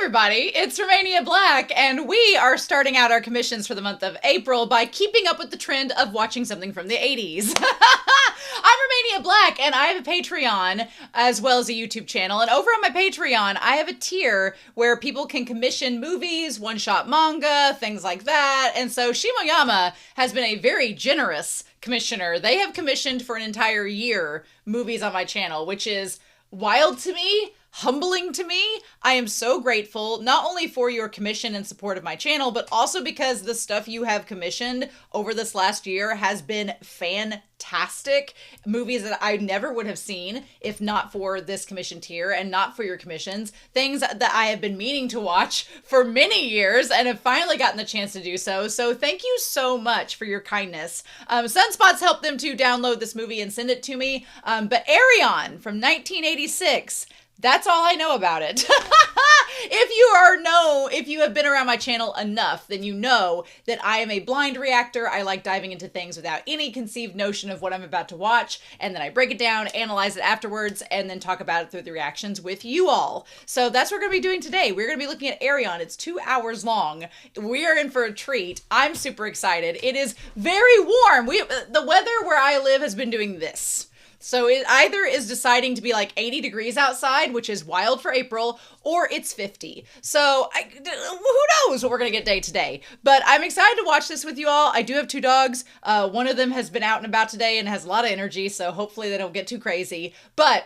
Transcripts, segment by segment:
everybody, it's Romania Black, and we are starting out our commissions for the month of April by keeping up with the trend of watching something from the 80s. I'm Romania Black, and I have a Patreon as well as a YouTube channel, and over on my Patreon, I have a tier where people can commission movies, one-shot manga, things like that, and so Shimoyama has been a very generous commissioner. They have commissioned for an entire year movies on my channel, which is wild to me, humbling to me. I am so grateful, not only for your commission and support of my channel, but also because the stuff you have commissioned over this last year has been fantastic. Movies that I never would have seen if not for this commission tier and not for your commissions. Things that I have been meaning to watch for many years and have finally gotten the chance to do so. So thank you so much for your kindness. Sunspots helped them to download this movie and send it to me. But Arion from 1986, that's all I know about it. If you have been around my channel enough, then you know that I am a blind reactor. I like diving into things without any conceived notion of what I'm about to watch, and then I break it down, analyze it afterwards, and then talk about it through the reactions with you all. So that's what we're going to be doing today. We're going to be looking at Arion. It's 2 hours long. We are in for a treat. I'm super excited. It is very warm. The weather where I live has been doing this. So it either is deciding to be like 80 degrees outside, which is wild for April, or it's 50. So who knows what we're going to get day to day. But I'm excited to watch this with you all. I do have 2 dogs. One of them has been out and about today and has a lot of energy, so hopefully they don't get too crazy. But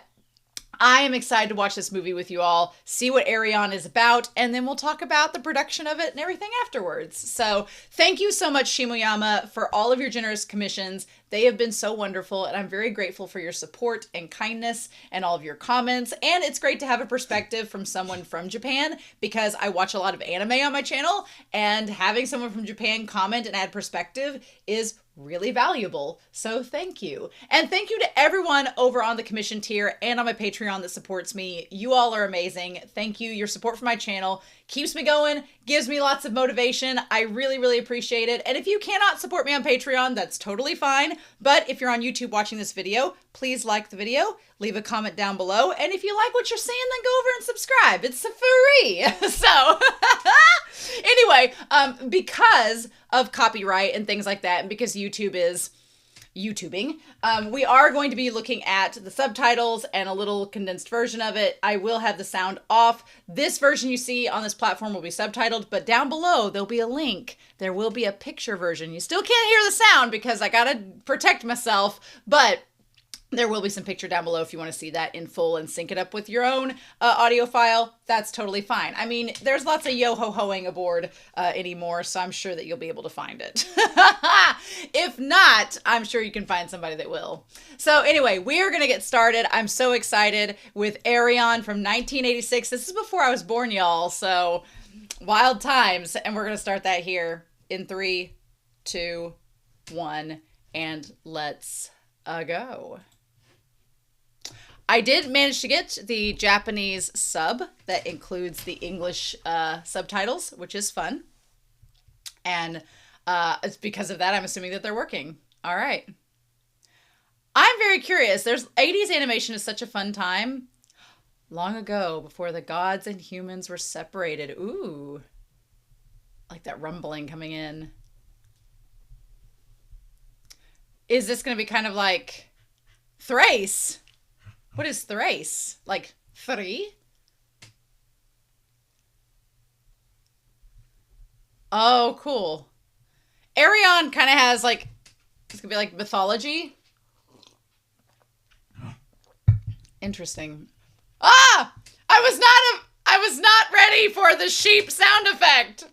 I am excited to watch this movie with you all, see what Arion is about, and then we'll talk about the production of it and everything afterwards. So thank you so much, Shimoyama, for all of your generous commissions. They have been so wonderful, and I'm very grateful for your support and kindness and all of your comments. And it's great to have a perspective from someone from Japan, because I watch a lot of anime on my channel, and having someone from Japan comment and add perspective is really valuable. So thank you. And thank you to everyone over on the commission tier and on my Patreon that supports me. You all are amazing. Thank you. Your support for my channel keeps me going, gives me lots of motivation. I really, really appreciate it. And if you cannot support me on Patreon, that's totally fine. But if you're on YouTube watching this video, please like the video, leave a comment down below. And if you like what you're seeing, then go over and subscribe. It's free. So anyway, because of copyright and things like that, and because YouTube is YouTubing, we are going to be looking at the subtitles and a little condensed version of it. I will have the sound off. This version you see on this platform will be subtitled, but down below there'll be a link. There will be a picture version. You still can't hear the sound because I gotta protect myself, but there will be some picture down below if you want to see that in full and sync it up with your own audio file. That's totally fine. I mean, there's lots of yo-ho-hoing aboard anymore, so I'm sure that you'll be able to find it. If not, I'm sure you can find somebody that will. So anyway, we are going to get started. I'm so excited with Arion from 1986. This is before I was born, y'all, so wild times. And we're going to start that here in 3, 2, 1, and let's go. I did manage to get the Japanese sub that includes the English subtitles, which is fun. And it's because of that, I'm assuming that they're working. All right. I'm very curious. 80s animation is such a fun time. Long ago, before the gods and humans were separated. Ooh. Like that rumbling coming in. Is this going to be kind of like Thrace? What is Thrace? Like 3? Oh, cool. Arion kind of has like, it's gonna be like mythology. Interesting. Ah! I was not ready for the sheep sound effect.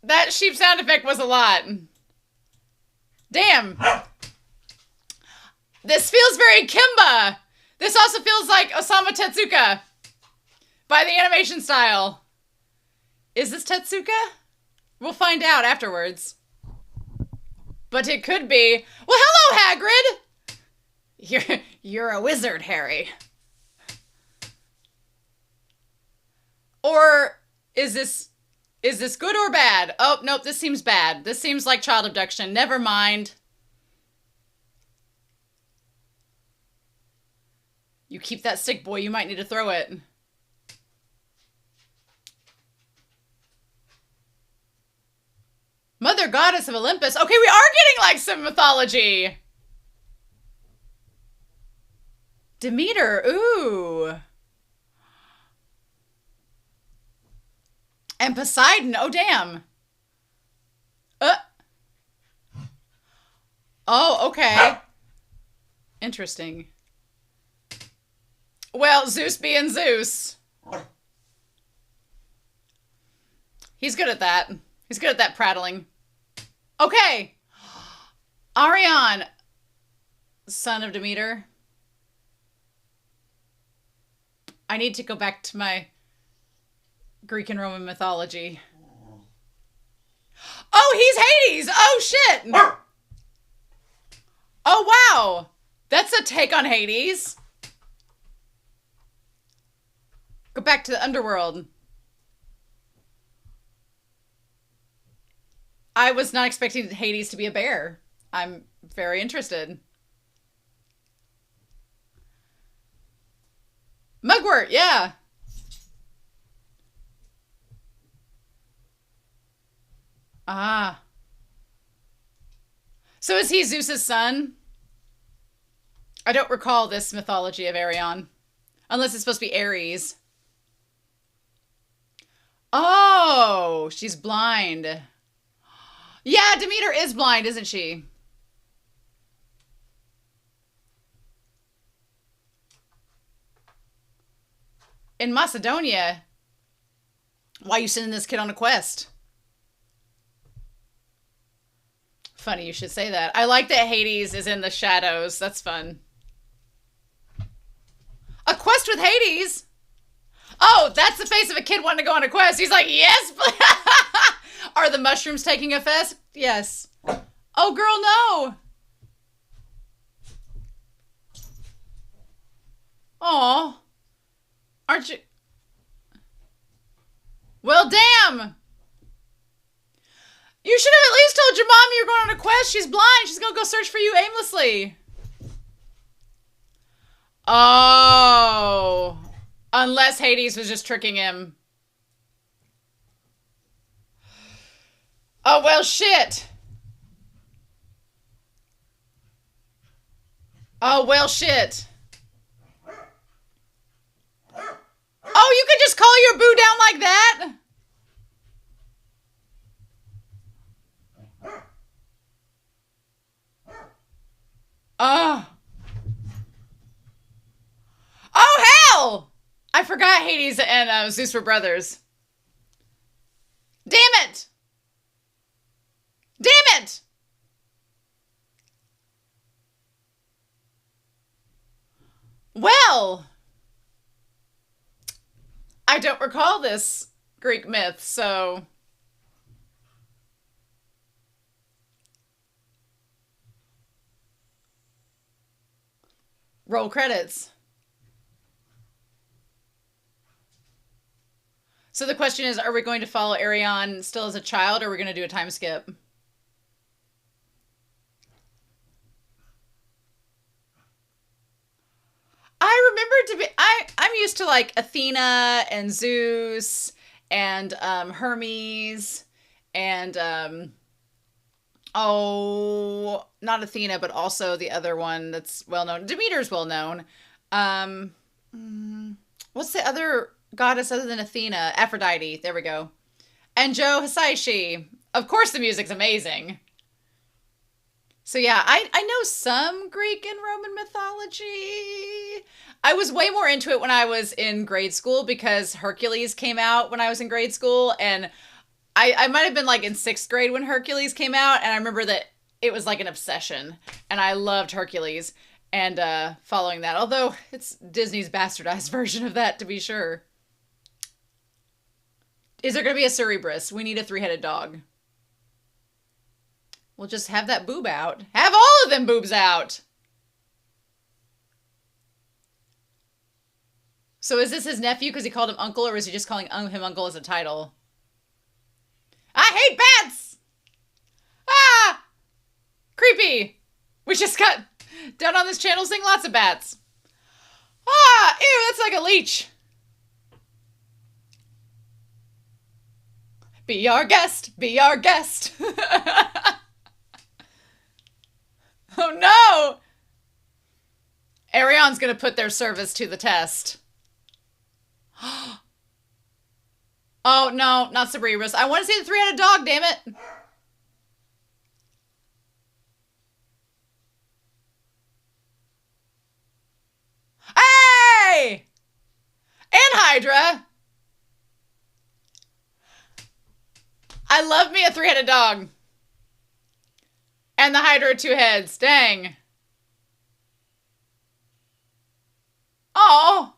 That sheep sound effect was a lot. Damn. This feels very Kimba. This also feels like Osamu Tezuka by the animation style. Is this Tezuka? We'll find out afterwards. But it could be. Well, hello, Hagrid. You're a wizard, Harry. Or is this good or bad? Oh, nope, this seems bad. This seems like child abduction. Never mind. You keep that stick, boy. You might need to throw it. goddess of Olympus. Okay, we are getting like some mythology. Demeter, ooh. And Poseidon, oh damn. Oh, okay. Interesting. Well, Zeus being Zeus. He's good at that. He's good at that prattling. Okay. Arion, son of Demeter. I need to go back to my Greek and Roman mythology. Oh, he's Hades! Oh, shit! Oh, wow! That's a take on Hades. Go back to the underworld. I was not expecting Hades to be a bear. I'm very interested. Mugwort, yeah. Ah. So is he Zeus's son? I don't recall this mythology of Arion. Unless it's supposed to be Ares. Oh, she's blind. Yeah, Demeter is blind, isn't she? In Macedonia? Why are you sending this kid on a quest? Funny you should say that. I like that Hades is in the shadows. That's fun. A quest with Hades? Oh, that's the face of a kid wanting to go on a quest. He's like, yes. Are the mushrooms taking effect? Yes. Oh, girl, no. Aw. Aren't you? Well, damn. You should have at least told your mom you're going on a quest. She's blind. She's going to go search for you aimlessly. Oh. Unless Hades was just tricking him. Oh, well, shit. Oh, well, shit. Oh, you could just call your boo down like that? Oh. Oh, hell! I forgot Hades and Zeus were brothers. Damn it! Damn it! Well, I don't recall this Greek myth, so... Roll credits. So the question is, are we going to follow Arion still as a child, or are we going to do a time skip? I remember I'm used to like Athena and Zeus and Hermes and oh, not Athena, but also the other one that's well known. Demeter's well known. What's the other goddess other than Athena? Aphrodite. There we go. And Joe Hisaishi. Of course the music's amazing. So yeah, I know some Greek and Roman mythology. I was way more into it when I was in grade school because Hercules came out when I was in grade school, and I might have been like in 6th grade when Hercules came out, and I remember that it was like an obsession, and I loved Hercules and following that, although it's Disney's bastardized version of that, to be sure. Is there going to be a Cerberus? We need a 3-headed dog. We'll just have that boob out. Have all of them boobs out! So is this his nephew because he called him uncle, or is he just calling him uncle as a title? I hate bats! Ah! Creepy! We just got done on this channel seeing lots of bats. Ah! Ew, that's like a leech. Be our guest! Be our guest! Oh no! Arion's gonna put their service to the test. Oh no, not Cerberus. I want to see the three-headed dog, damn it. Hey! And Hydra. I love me a three-headed dog. And the Hydra with two heads. Dang. Oh.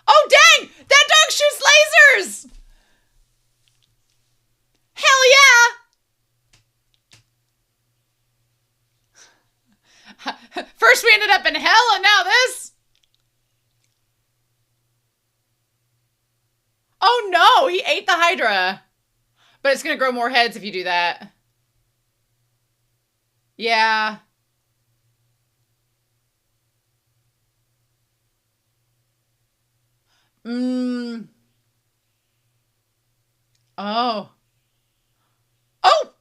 Oh, dang! That dog shoots lasers! Hell yeah! First we ended up in hell, and now this? Oh no, he ate the Hydra. But it's gonna grow more heads if you do that. Yeah. Oh. Oh!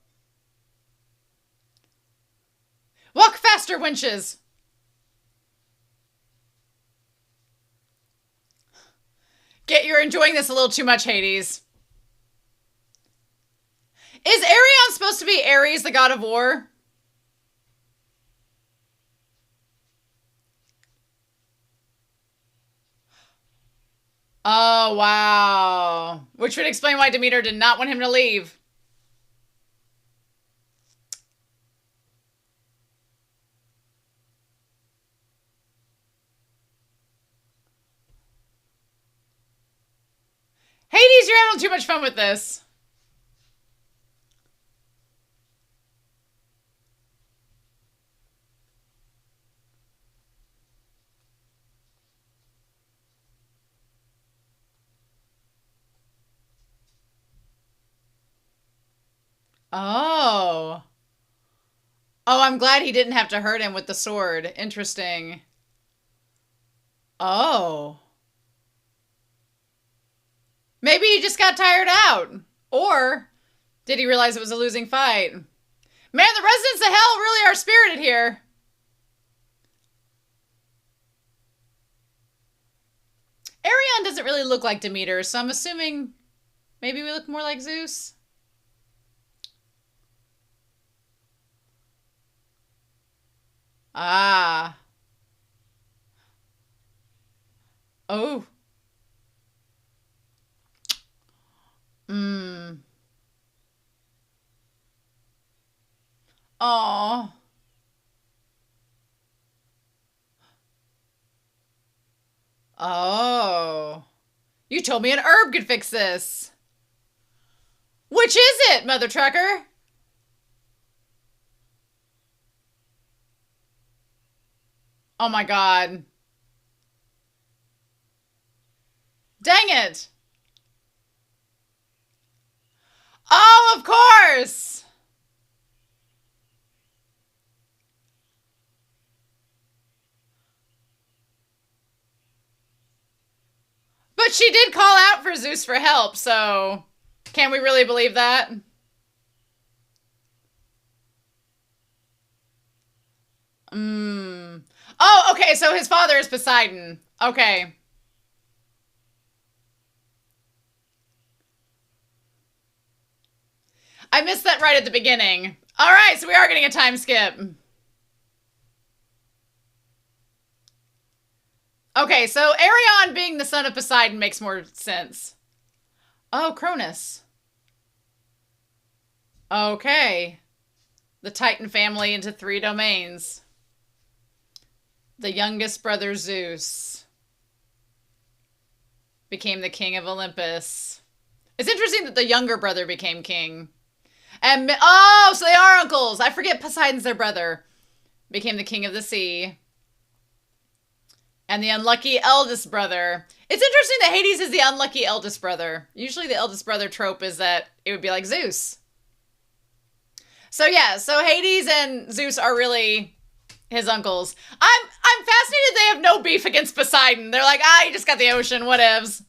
Walk faster, winches! You're enjoying this a little too much, Hades. Is Arion supposed to be Ares, the god of war? Oh, wow. Which would explain why Demeter did not want him to leave. Hades, you're having too much fun with this. Oh. Oh, I'm glad he didn't have to hurt him with the sword. Interesting. Oh. Maybe he just got tired out. Or did he realize it was a losing fight? Man, the residents of hell really are spirited here. Arion doesn't really look like Demeter, so I'm assuming maybe we look more like Zeus. Ah. Oh. Oh. Oh. You told me an herb could fix this. Which is it, Mother Trucker? Oh my god. Dang it. Oh, of course. But she did call out for Zeus for help, so can we really believe that? Oh, okay, so his father is Poseidon. Okay. I missed that right at the beginning. All right, so we are getting a time skip. Okay, so Arion being the son of Poseidon makes more sense. Oh, Cronus. Okay. The Titan family into 3 domains. The youngest brother, Zeus, became the king of Olympus. It's interesting that the younger brother became king. And, oh, so they are uncles. I forget Poseidon's their brother. Became the king of the sea. And the unlucky eldest brother. It's interesting that Hades is the unlucky eldest brother. Usually the eldest brother trope is that it would be like Zeus. So yeah, so Hades and Zeus are really his uncles. I'm fascinated they have no beef against Poseidon. They're like, you just got the ocean, whatevs.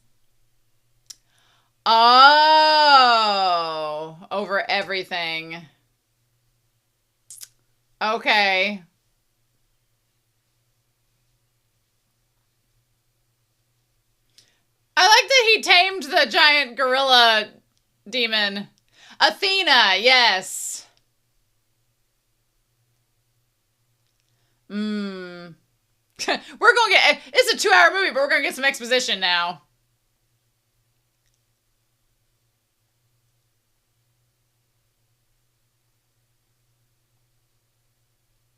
Oh, over everything. Okay. I like that he tamed the giant gorilla demon. Athena, yes. We're gonna get, it's a 2-hour movie, but we're gonna get some exposition now.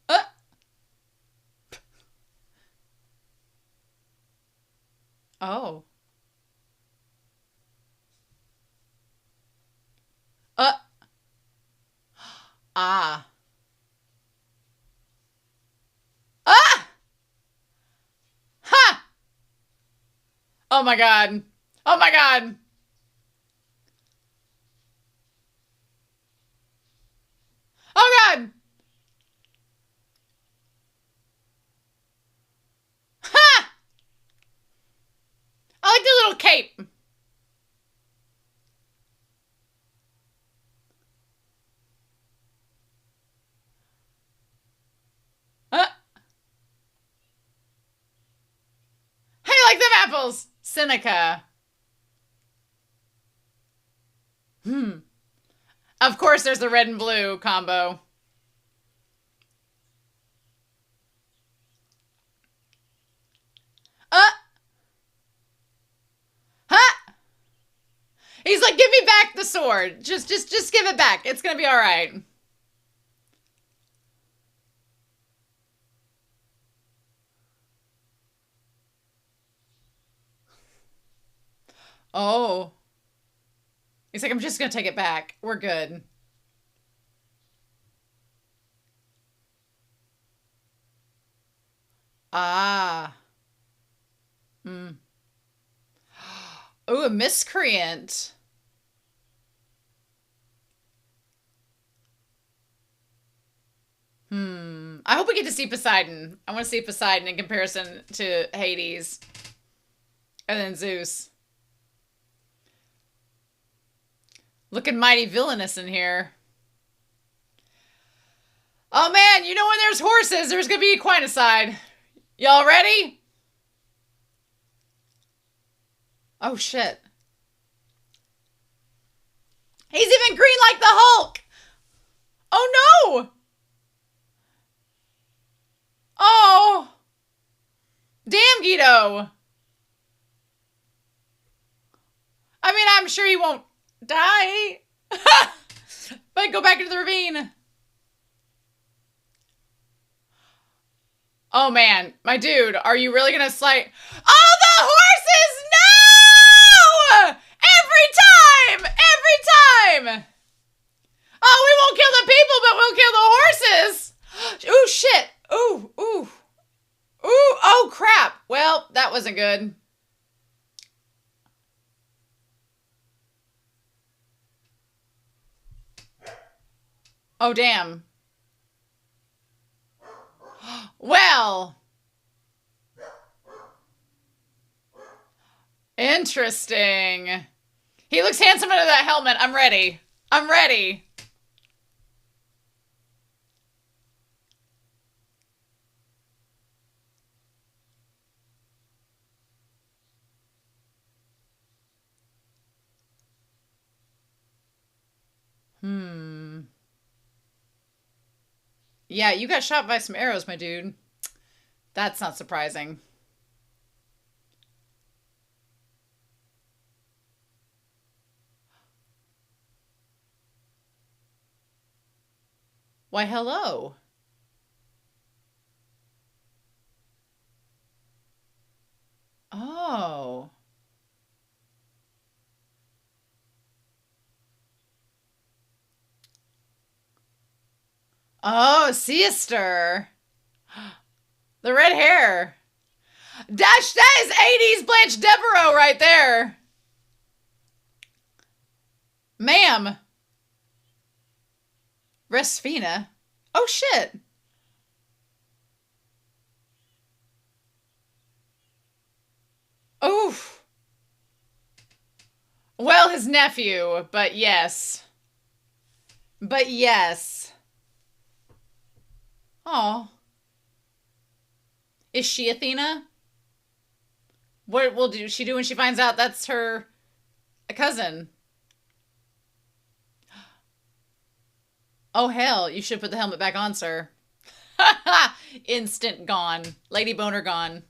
Uh, oh. Uh, ah. Ah! Ha! Oh my god. Oh my god. Oh god. Ha! I like the little cape. Uh, hey, I like them apples. Seneca. Of course, there's the red and blue combo. Uh, huh? He's like, give me back the sword. Just give it back. It's gonna be all right. Oh. He's like, I'm just gonna take it back. We're good. Ah. Mm. Ooh, a miscreant. I hope we get to see Poseidon. I want to see Poseidon in comparison to Hades. And then Zeus. Looking mighty villainous in here. Oh man, you know when there's horses, there's gonna be equinoside. Y'all ready? Oh shit. He's even green like the Hulk! Oh no! Oh! Damn, Guido! I mean, I'm sure he won't die. But go back into the ravine. Oh man, my dude, are you really gonna slide? Oh, the horses! No! Every time! Every time! Oh, we won't kill the people, but we'll kill the horses! Ooh, shit! Ooh, ooh. Ooh, oh crap! Well, that wasn't good. Oh, damn. Well. Interesting. He looks handsome under that helmet. I'm ready. I'm ready. Yeah, you got shot by some arrows, my dude. That's not surprising. Why, hello. Oh. Oh, sister. The red hair. Dash, that is 80s Blanche Devereaux right there. Ma'am. Resfina. Oh, shit. Oof. Well, his nephew, but yes. But yes. Oh. Is she Athena? What will she do when she finds out that's her cousin? Oh, hell. You should put the helmet back on, sir. Instant gone. Lady Boner gone.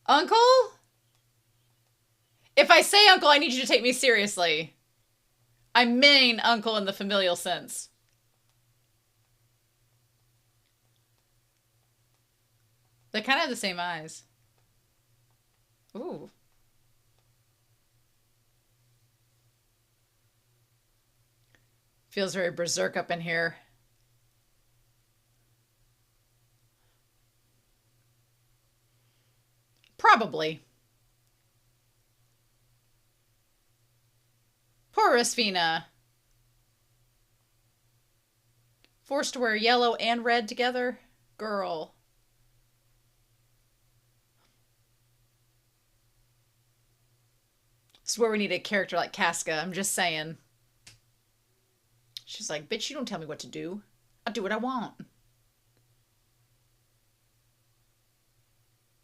Uncle? If I say uncle, I need you to take me seriously. I mean uncle in the familial sense. They kind of have the same eyes. Ooh. Feels very berserk up in here. Probably. Poor Rasfina. Forced to wear yellow and red together? Girl. This is where we need a character like Casca, I'm just saying. She's like, bitch, you don't tell me what to do. I do what I want.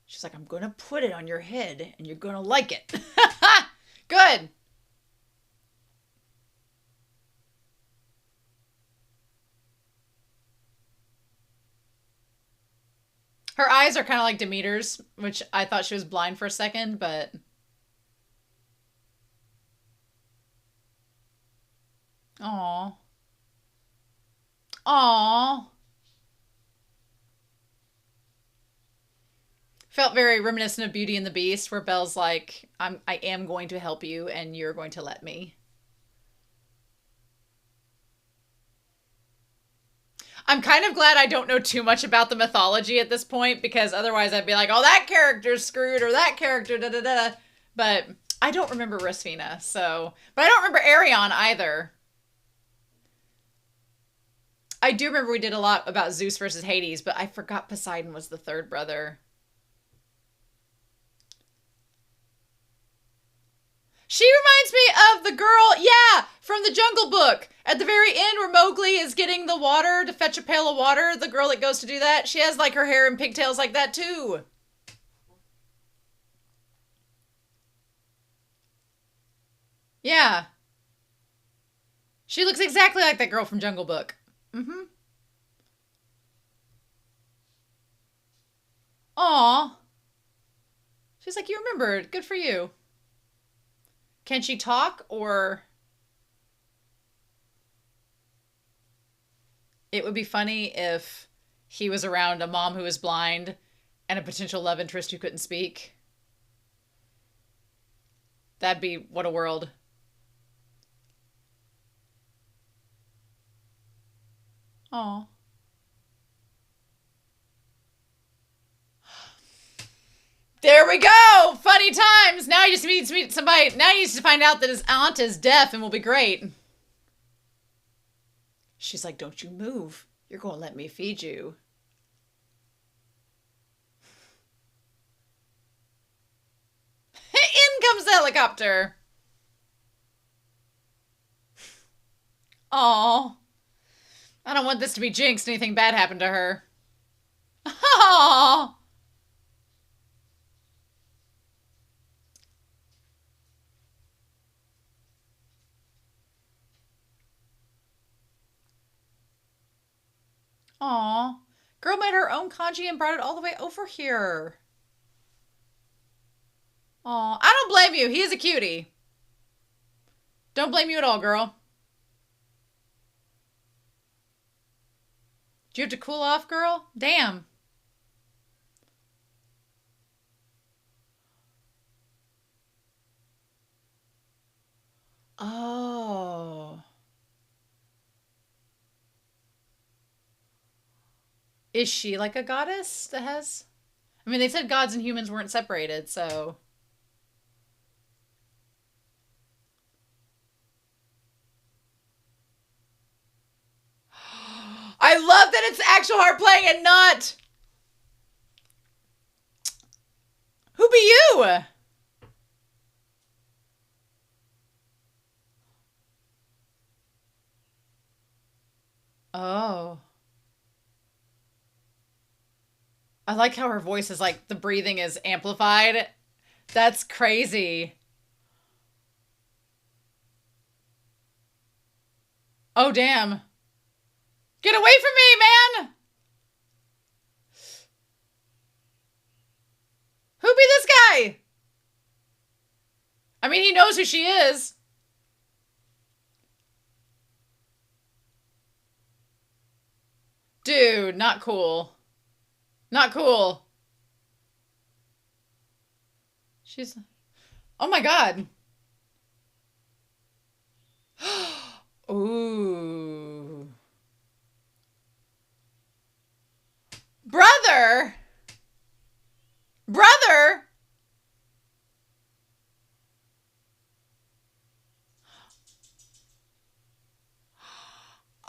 She's like, I'm gonna put it on your head and you're gonna like it. Good. Her eyes are kind of like Demeter's, which I thought she was blind for a second, but... Aww. Aww. Felt very reminiscent of Beauty and the Beast, where Belle's like, I am going to help you, and you're going to let me. I'm kind of glad I don't know too much about the mythology at this point, because otherwise I'd be like, oh, that character's screwed, or that character, da-da-da. But I don't remember Rasfina, so... But I don't remember Arion either. I do remember we did a lot about Zeus versus Hades, but I forgot Poseidon was the third brother. She reminds me of the girl, yeah, from the Jungle Book. At the very end where Mowgli is getting the water to fetch a pail of water, the girl that goes to do that, she has like her hair and pigtails like that too. Yeah. She looks exactly like that girl from Jungle Book. Mm-hmm. Aw. She's like, you remembered. Good for you. Can she talk, or... It would be funny if he was around a mom who was blind and a potential love interest who couldn't speak. That'd be... What a world. Aw. There we go! Funny times! Now he just needs to meet somebody. Now he needs to find out that his aunt is deaf and will be great. She's like, don't you move. You're going to let me feed you. In comes the helicopter. Aw. I don't want this to be jinxed. Anything bad happened to her. Aww. Aw. Girl made her own kanji and brought it all the way over here. Aw. I don't blame you. He is a cutie. Don't blame you at all, girl. Do you have to cool off, girl? Damn. Oh. Is she like a goddess that has... I mean, they said gods and humans weren't separated, so... I love that it's actual harp playing and not... Who be you? Oh. I like how her voice is like, the breathing is amplified. That's crazy. Oh, damn. Get away from me, man! Who be this guy? I mean, he knows who she is. Dude, not cool. Not cool. She's... Oh my god. Ooh. Brother? Brother?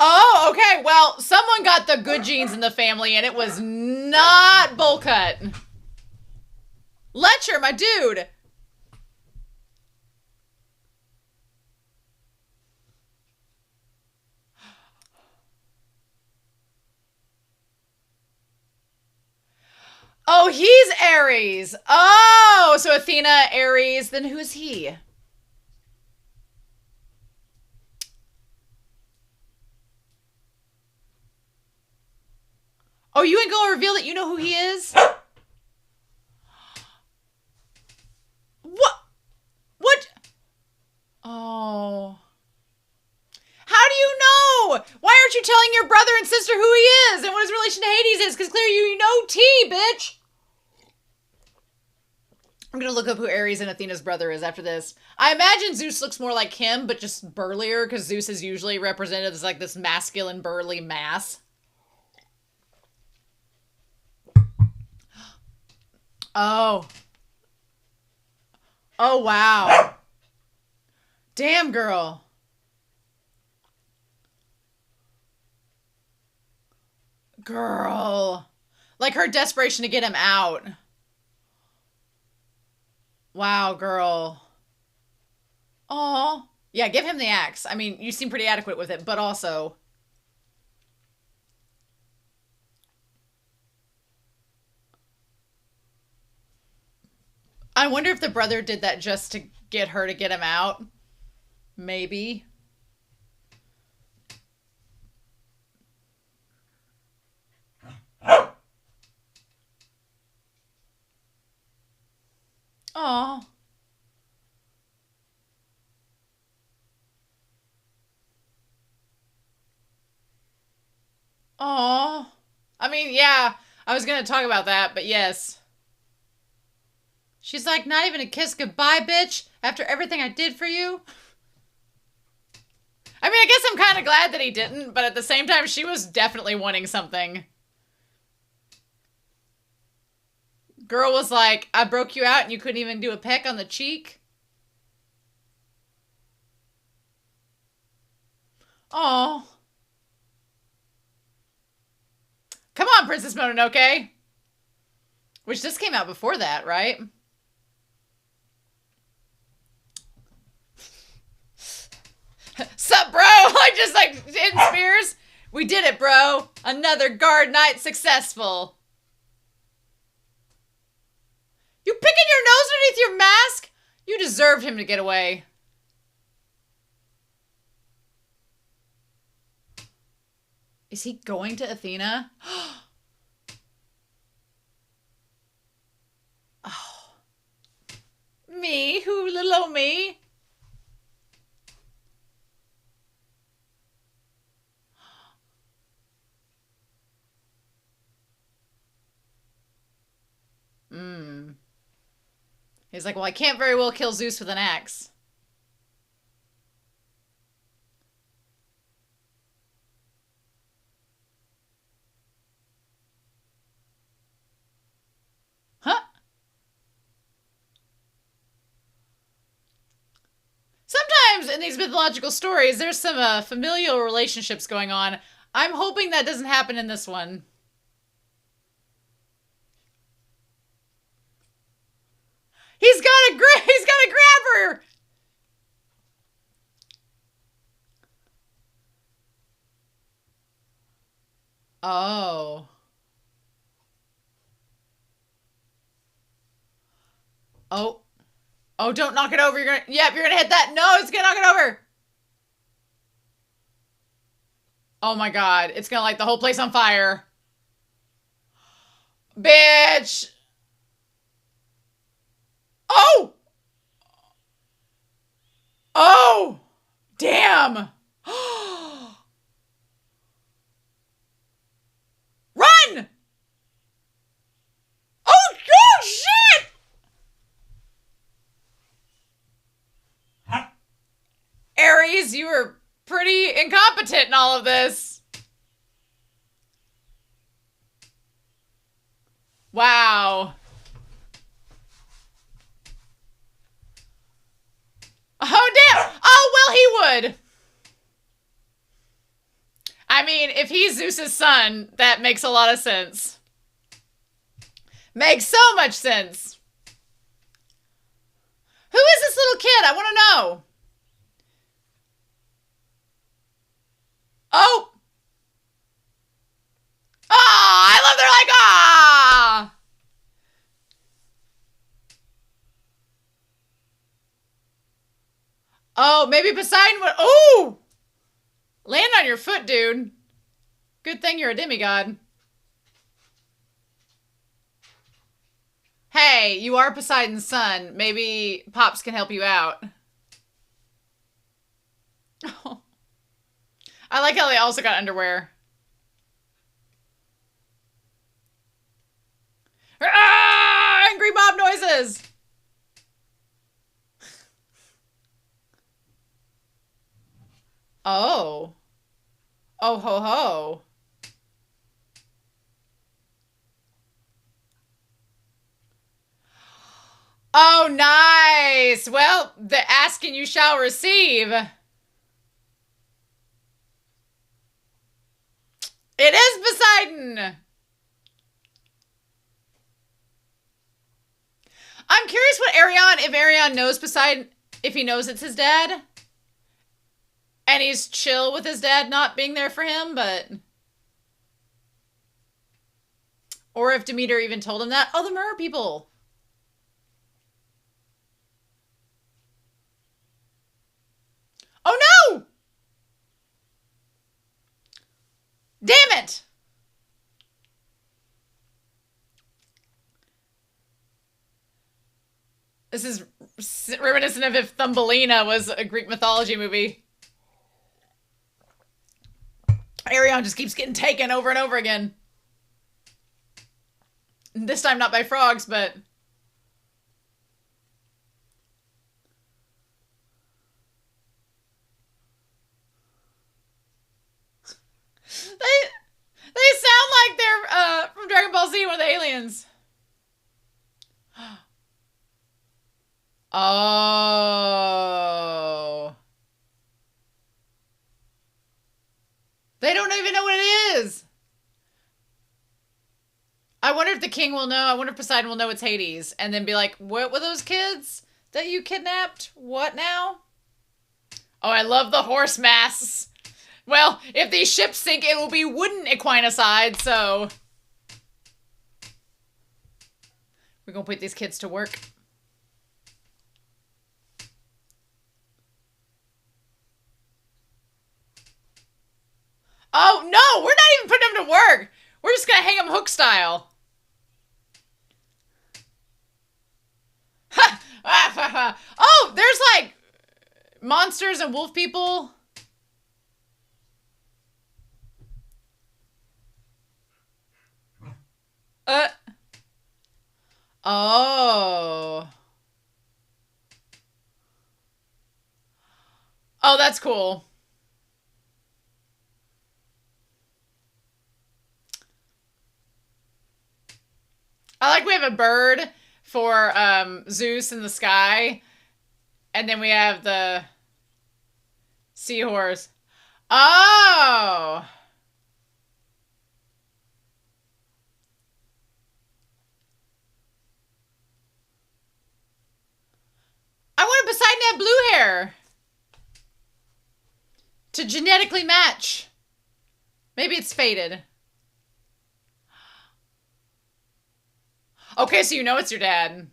Oh, okay. Well, someone got the good genes in the family, and it was not bowl cut. Letcher, my dude. Oh, he's Aries. Oh, so Athena, Aries. Then who's he? Oh, you ain't gonna reveal that you know who he is? What? What? Oh. How do you know? Why aren't you telling your brother and sister who he is and what his relation to Hades is? Because clearly you know T, bitch. I'm going to look up who Ares and Athena's brother is after this. I imagine Zeus looks more like him, but just burlier, because Zeus is usually represented as like this masculine, burly mass. Oh. Oh, wow. Damn, girl. Girl. Like her desperation to get him out. Wow, girl. Oh. Yeah, give him the axe. I mean, you seem pretty adequate with it, but also... I wonder if the brother did that just to get her to get him out. Maybe. Oh. Oh. I mean, yeah, I was going to talk about that, but yes. She's like, not even a kiss goodbye, bitch, after everything I did for you. I mean, I guess I'm kind of glad that he didn't, but at the same time, she was definitely wanting something. Girl was like, I broke you out and you couldn't even do a peck on the cheek. Oh. Come on, Princess Mononoke. Which this came out before that, right? Sup, bro? Like, just like hitting spears. We did it, bro. Another guard night successful. You picking your nose underneath your mask? You deserved him to get away. Is he going to Athena? Oh. Me? Who, little old me? He's like, well, I can't very well kill Zeus with an axe. Huh? Sometimes in these mythological stories, there's some familial relationships going on. I'm hoping that doesn't happen in this one. He's gotta grab her! Oh. Oh. Oh, don't knock it over. You're gonna, yep, you're gonna hit that. No, it's gonna knock it over. Oh my god, it's gonna light the whole place on fire. Bitch. Oh. Oh. Damn. Run. Oh, oh shit. Ares, you were pretty incompetent in all of this. Wow. Oh, damn. Oh, well, he would. I mean, if he's Zeus's son, that makes a lot of sense. Makes so much sense. Who is this little kid? I want to know. Oh. Ah, oh, I love they're like, ah. Oh, maybe Poseidon would, oh. Land on your foot, dude. Good thing you're a demigod. Hey, you are Poseidon's son. Maybe Pops can help you out. Oh. I like how they also got underwear. Ah, angry mob noises. Oh. Oh ho ho. Oh, nice. Well, the asking you shall receive. It is Poseidon. I'm curious what Arion, if Arion knows Poseidon, if he knows it's his dad. And he's chill with his dad not being there for him, but... Or if Demeter even told him that. Oh, the Mirror people. Oh, no! Damn it! This is reminiscent of if Thumbelina was a Greek mythology movie. Arion just keeps getting taken over and over again. This time not by frogs, but... They sound like they're from Dragon Ball Z, one of the aliens. Oh. They don't even know what it is. I wonder if the king will know. I wonder if Poseidon will know it's Hades. And then be like, what were those kids that you kidnapped? What now? Oh, I love the horse masks. Well, if these ships sink, it will be wooden equinicide, so... We're gonna put these kids to work. Oh, no! We're not even putting them to work! We're just gonna hang them hook style. Oh, there's like monsters and wolf people. Oh. Oh, that's cool. I like we have a bird for Zeus in the sky. And then we have the seahorse. Oh. I wanted Poseidon to have blue hair. To genetically match. Maybe it's faded. Okay, so you know it's your dad.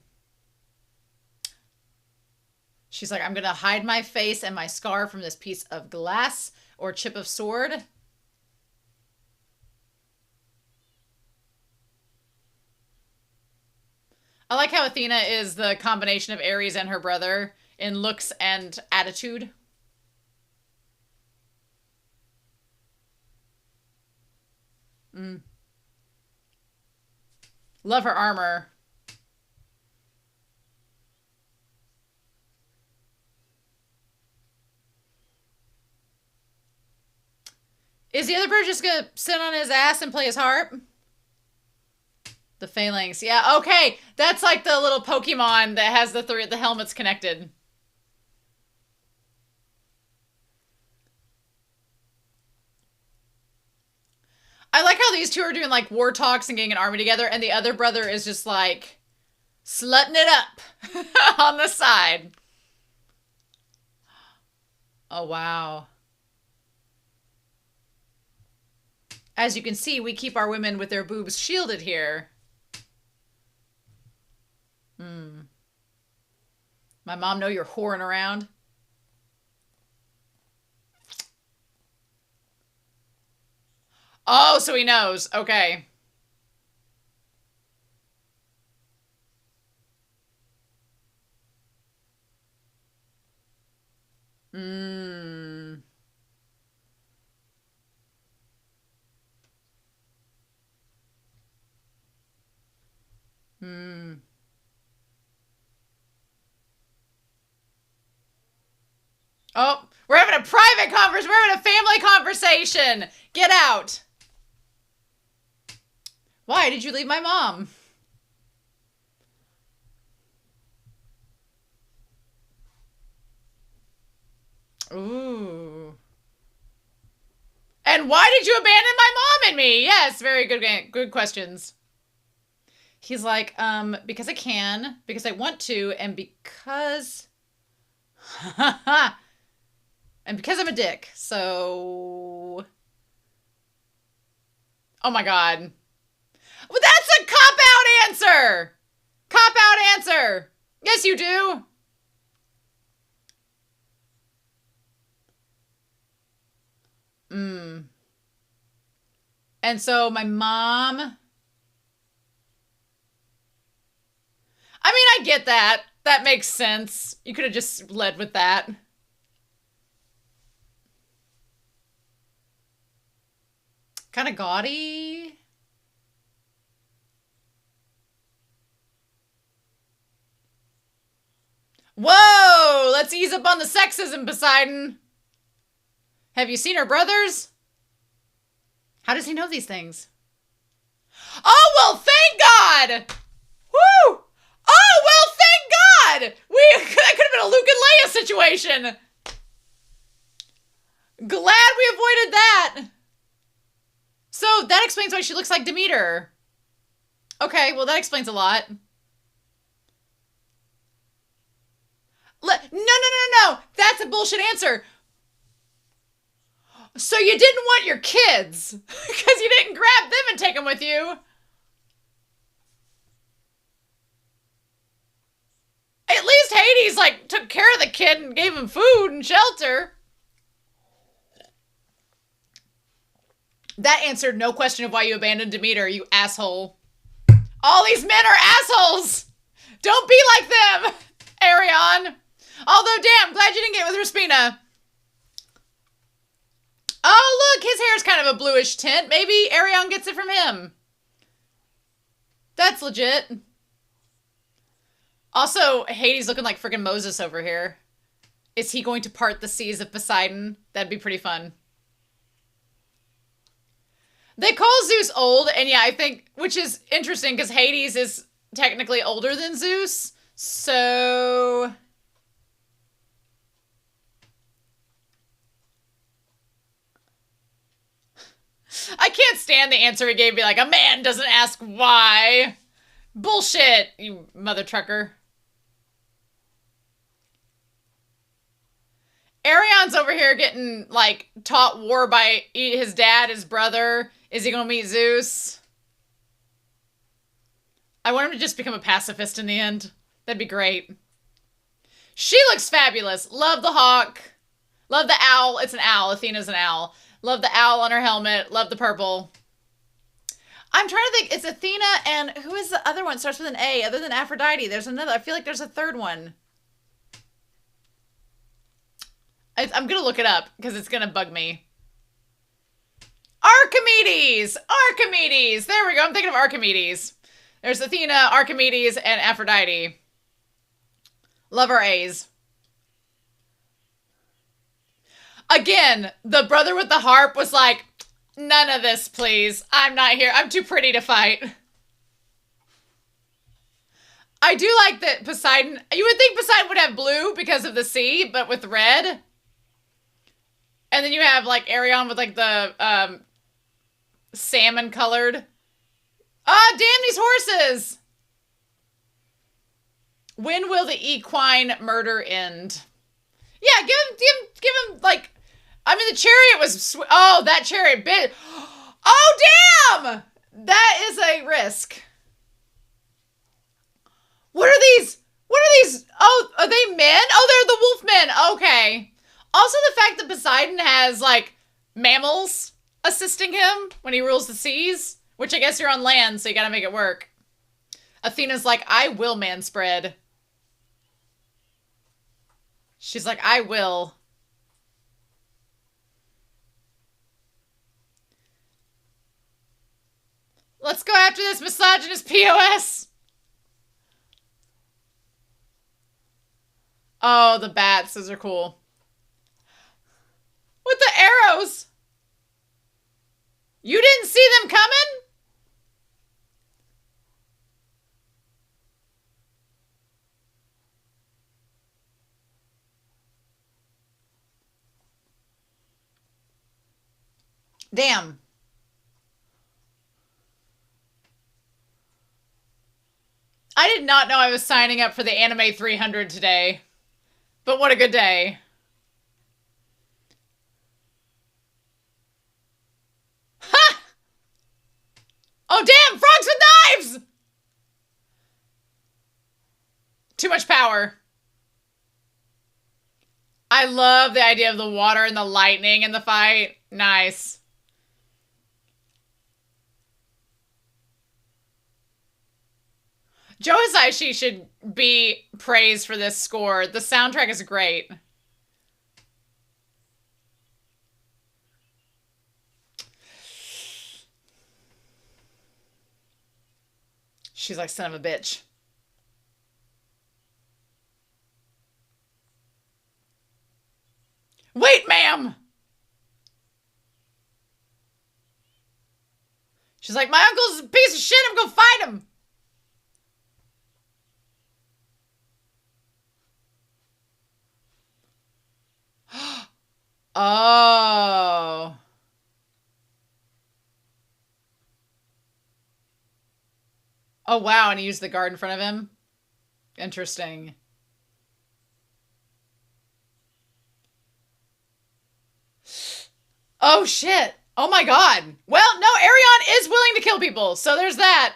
She's like, I'm gonna hide my face and my scar from this piece of glass or chip of sword. I like how Athena is the combination of Ares and her brother in looks and attitude. Love her armor. Is the other bird just gonna sit on his ass and play his harp? The phalanx. Yeah, okay. That's like the little Pokemon that has the helmets connected. I like how these two are doing like war talks and getting an army together, and the other brother is just like slutting it up on the side. Oh, wow. As you can see, we keep our women with their boobs shielded here. My mom know you're whoring around. Oh, so he knows. Okay. Hmm. Oh, we're having a private conversation. We're having a family conversation. Get out. Why did you leave my mom? Ooh. And why did you abandon my mom and me? Yes, very good questions. He's like, because I can, because I want to, and because... and because I'm a dick, so... Oh my god. Well, that's a cop-out answer! Cop-out answer! Yes, you do! And so my mom... I mean, I get that. That makes sense. You could have just led with that. Kind of gaudy. Whoa! Let's ease up on the sexism, Poseidon. Have you seen her brothers? How does he know these things? Oh, well, thank God! Woo! Oh, well, thank God! That could have been a Luke and Leia situation. Glad we avoided that. So that explains why she looks like Demeter. Okay, well, that explains a lot. No. That's a bullshit answer. So you didn't want your kids because you didn't grab them and take them with you. At least Hades, like, took care of the kid and gave him food and shelter. That answered no question of why you abandoned Demeter, you asshole. All these men are assholes. Don't be like them, Arion. Although, damn, glad you didn't get with Raspina. Oh, look, his hair's kind of a bluish tint. Maybe Arion gets it from him. That's legit. Also, Hades looking like freaking Moses over here. Is he going to part the seas of Poseidon? That'd be pretty fun. They call Zeus old, and yeah, I think, which is interesting because Hades is technically older than Zeus. So... I can't stand the answer he gave me, like, a man doesn't ask why. Bullshit, you mother trucker. Arion's over here getting, like, taught war by his dad, his brother. Is he gonna meet Zeus? I want him to just become a pacifist in the end. That'd be great. She looks fabulous. Love the hawk. Love the owl. It's an owl. Athena's an owl. Love the owl on her helmet. Love the purple. I'm trying to think. It's Athena and who is the other one? Starts with an A other than Aphrodite. There's another. I feel like there's a third one. I'm going to look it up because it's going to bug me. Archimedes! Archimedes! There we go. I'm thinking of Archimedes. There's Athena, Archimedes, and Aphrodite. Love our A's. Again, the brother with the harp was like, none of this, please. I'm not here. I'm too pretty to fight. I do like that Poseidon... You would think Poseidon would have blue because of the sea, but with red. And then you have, like, Arion with, like, the salmon-colored. Ah, damn these horses! When will the equine murder end? Yeah, give him, like... I mean, the chariot was... Oh, that chariot bit... Oh, damn! That is a risk. What are these? What are these? Oh, are they men? Oh, they're the wolf men. Okay. Also, the fact that Poseidon has, like, mammals assisting him when he rules the seas, which I guess you're on land, so you gotta make it work. Athena's like, I will manspread. She's like, I will. Let's go after this misogynist POS. Oh, the bats. Those are cool. With the arrows. You didn't see them coming? Damn. I did not know I was signing up for the Anime 300 today. But what a good day. Ha! Oh, damn! Frogs with knives! Too much power. I love the idea of the water and the lightning in the fight. Nice. Joe Hisaishi should be praised for this score. The soundtrack is great. She's like, son of a bitch. Wait, ma'am! She's like, my uncle's a piece of shit. I'm gonna fight him. Oh. Oh, wow. And he used the guard in front of him? Interesting. Oh, shit. Oh, my God. Well, no, Arion is willing to kill people. So there's that.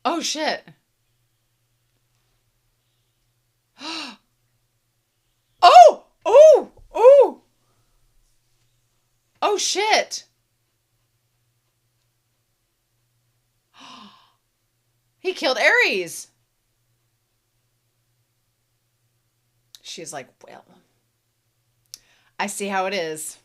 Oh, shit. Oh! Oh! Oh! Oh, shit. He killed Ares. She's like, well, I see how it is.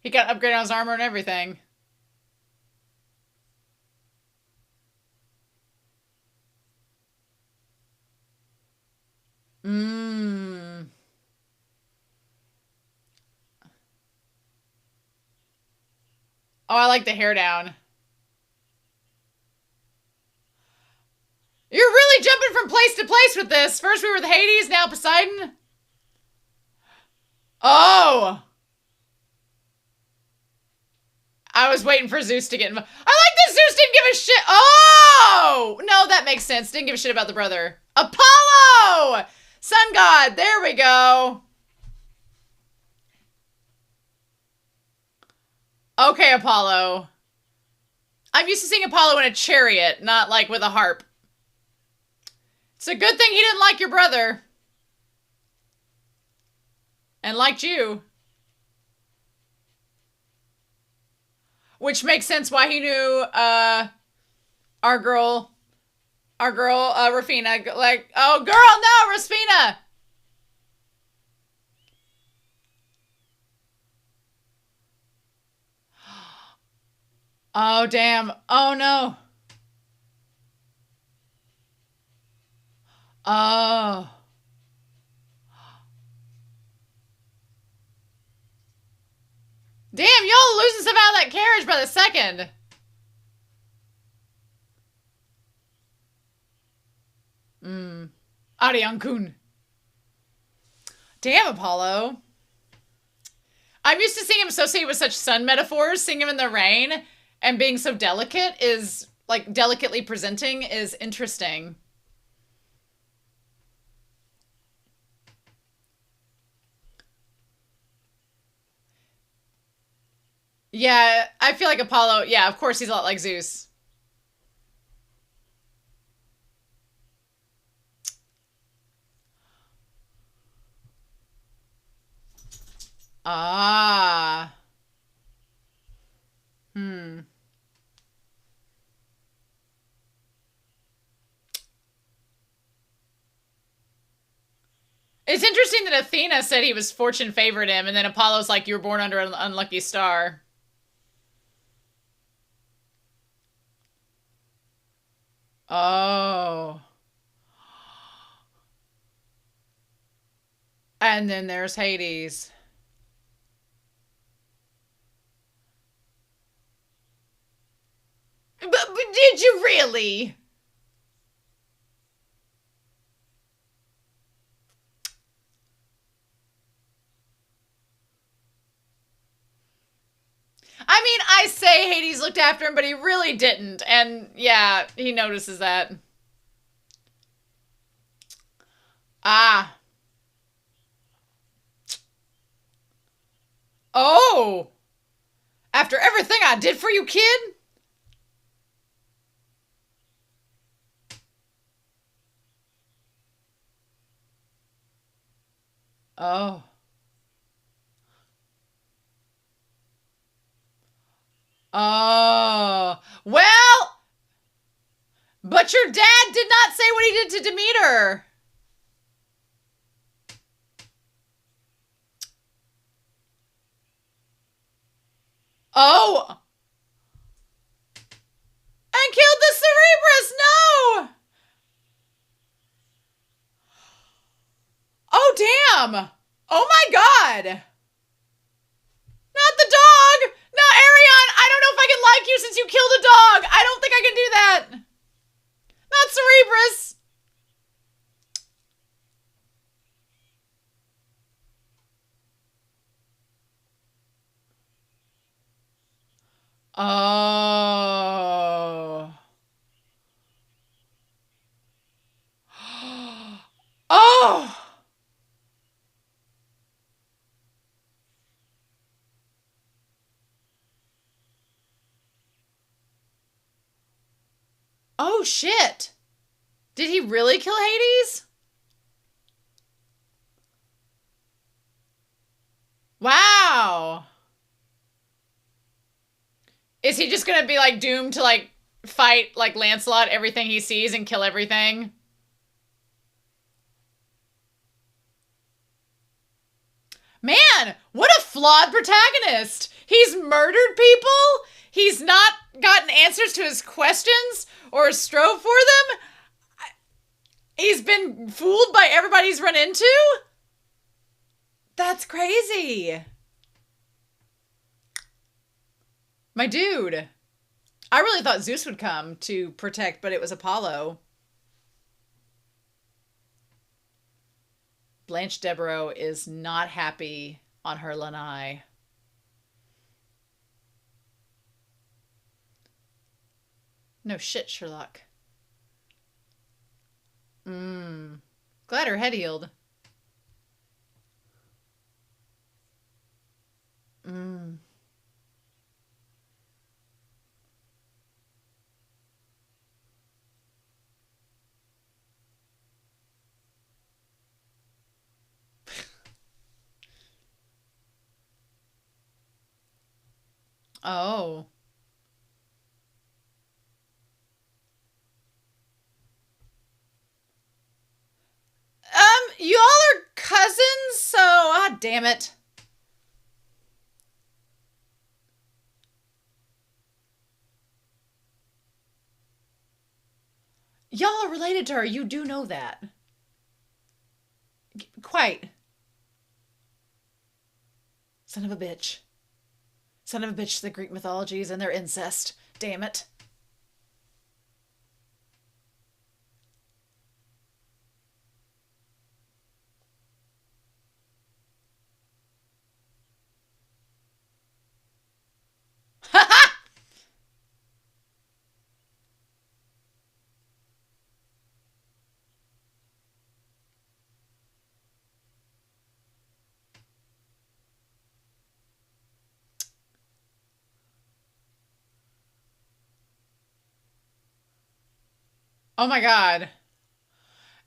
He got upgraded on his armor and everything. Mmm. Oh, I like the hair down. You're really jumping from place to place with this. First we were the Hades, now Poseidon. Oh! I was waiting for Zeus to get involved. I like that Zeus didn't give a shit. Oh! No, that makes sense. Didn't give a shit about the brother. Apollo! Sun god. There we go. Okay, Apollo. I'm used to seeing Apollo in a chariot, not like with a harp. It's a good thing he didn't like your brother. And liked you. Which makes sense why he knew our girl Rafina. Like, oh girl, no, Rafina. Oh damn. Oh no. Oh. Damn, y'all losing stuff out of that carriage by the second. Arion-kun. Damn, Apollo. I'm used to seeing him associated with such sun metaphors. Seeing him in the rain and being so delicate is, like, delicately presenting is interesting. Yeah, I feel like Apollo, yeah, of course he's a lot like Zeus. Ah. It's interesting that Athena said he was fortune favored him, and then Apollo's like, you were born under an unlucky star. Oh. And then there's Hades. But did you really? I mean, I say Hades looked after him, but he really didn't. And yeah, he notices that. Ah. Oh. After everything I did for you, kid? Oh. Oh. Well, but your dad did not say what he did to Demeter. Oh. And killed the Cerebrus. No. Oh, damn. Oh, my God. Not the dog. No, Arion, I don't know if I can like you since you killed a dog. I don't think I can do that. Not Cerebrus. Oh. Oh. Oh, shit. Did he really kill Hades? Wow. Is he just gonna be, like, doomed to, like, fight, like, Lancelot, everything he sees and kill everything? Man, what a flawed protagonist. He's murdered people. He's not gotten answers to his questions or strove for them. He's been fooled by everybody he's run into. That's crazy. My dude. I really thought Zeus would come to protect, but it was Apollo. Blanche Devereaux is not happy on her lanai. No shit, Sherlock. Glad her head healed. Oh. You all are cousins, so damn it. Y'all are related to her. You do know that. Quite. Son of a bitch. Son of a bitch, the Greek mythologies and their incest. Damn it. Oh my god.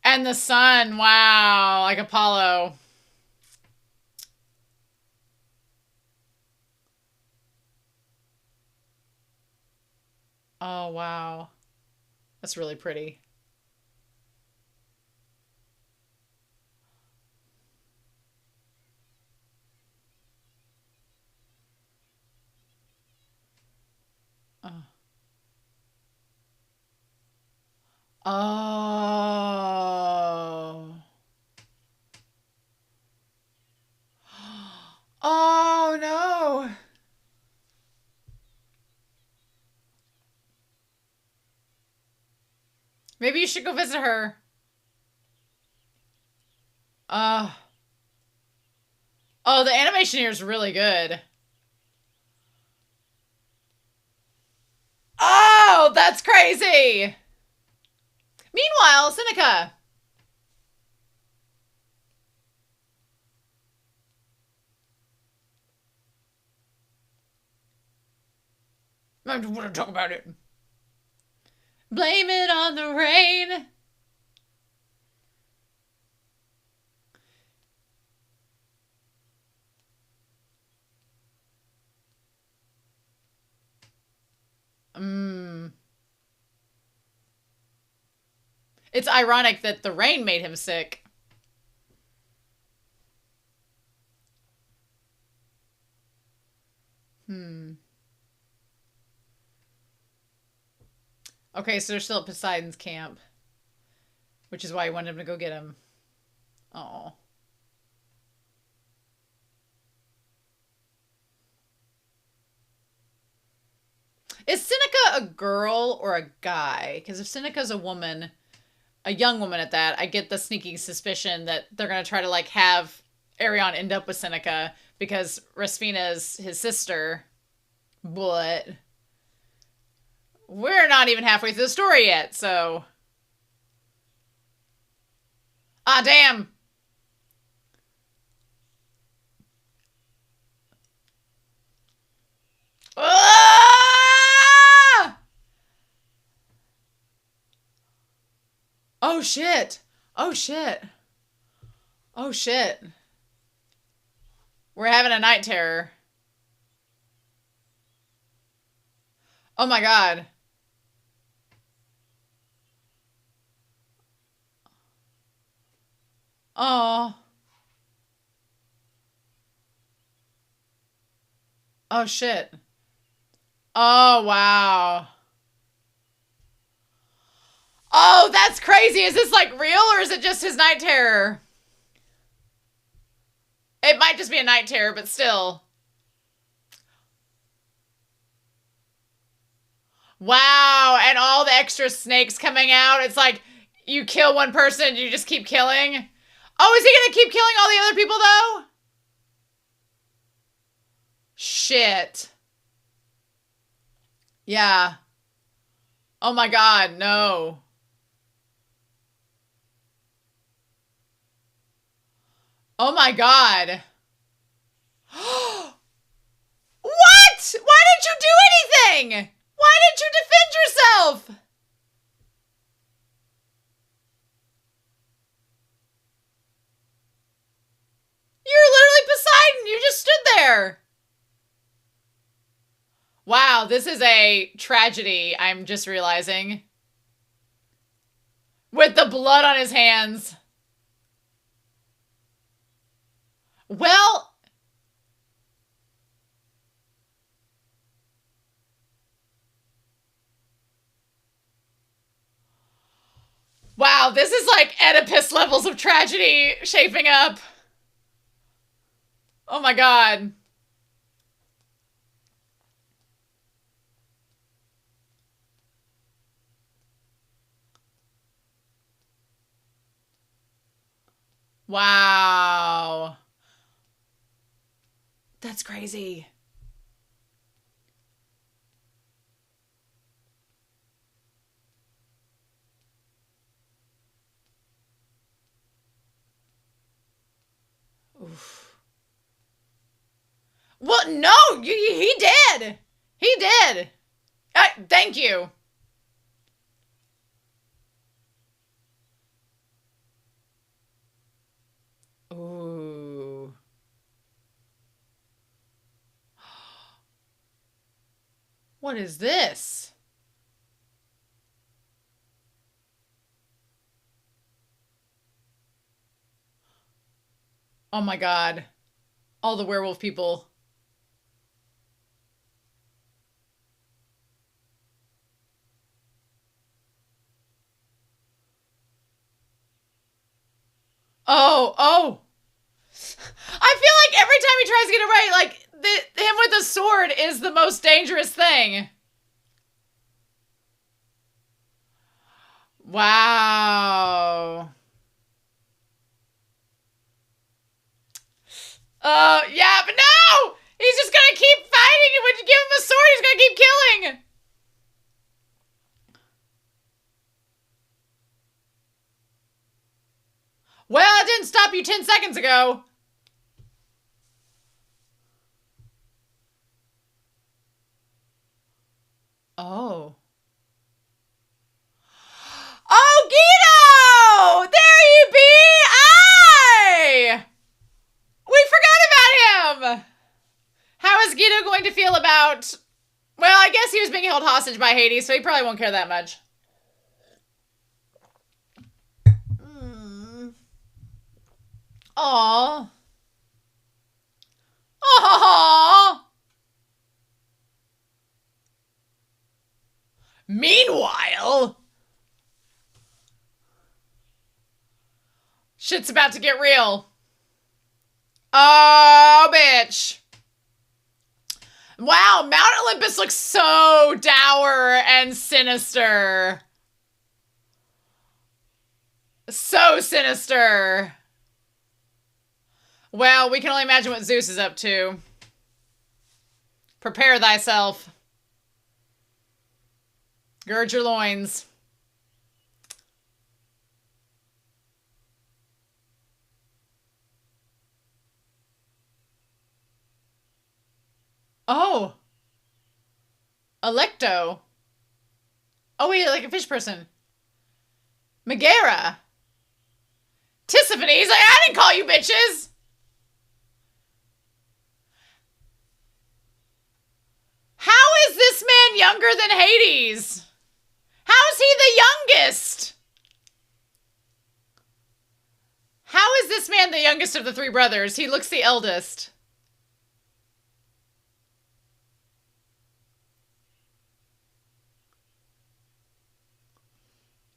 And the sun, wow, like Apollo. Oh wow. That's really pretty. Oh. Oh. Oh no. Maybe you should go visit her. Oh, the animation here is really good. Oh, that's crazy. Meanwhile, Seneca. I don't want to talk about it. Blame it on the rain. It's ironic that the rain made him sick. Okay, so they're still at Poseidon's camp, which is why he wanted him to go get him. Oh. Is Seneca a girl or a guy? Because if Seneca's a woman, a young woman at that, I get the sneaking suspicion that they're going to try to, like, have Arion end up with Seneca because Rasfina's his sister. But we're not even halfway through the story yet, so... Ah, damn! Ah! Oh, shit. Oh, shit. Oh, shit. We're having a night terror. Oh, my God. Oh. Oh, shit. Oh, wow. Oh, that's crazy. Is this, like, real or is it just his night terror? It might just be a night terror, but still. Wow, and all the extra snakes coming out. It's like you kill one person, you just keep killing. Oh, is he gonna keep killing all the other people, though? Shit. Yeah. Oh my god, no. Oh my god. What? Why didn't you do anything? Why didn't you defend yourself? You're literally Poseidon. You just stood there. Wow, this is a tragedy, I'm just realizing. With the blood on his hands. Well... Wow, this is like Oedipus levels of tragedy shaping up. Oh my god. Wow. That's crazy. Oof. Well, no, he did. He did. Thank you. Ooh. What is this? Oh my god. All the werewolf people. Oh. I feel like every time he tries to get it right, like, him with the sword is the most dangerous thing. Wow. Yeah, but no! He's just gonna keep fighting, and when you give him a sword, he's gonna keep killing! Well, it didn't stop you 10 seconds ago. Oh. Oh, Guido! There you be! Aye! We forgot about him! How is Guido going to feel about... Well, I guess he was being held hostage by Hades, so he probably won't care that much. Aww. Aww. Meanwhile... Shit's about to get real. Oh, bitch. Wow, Mount Olympus looks so dour and sinister. So sinister. Well, we can only imagine what Zeus is up to. Prepare thyself. Gird your loins. Oh. Electo. Oh, wait, like a fish person. Megara. Tissaphanes? I didn't call you bitches. How is this man younger than Hades? How is he the youngest? How is this man the youngest of the three brothers? He looks the eldest.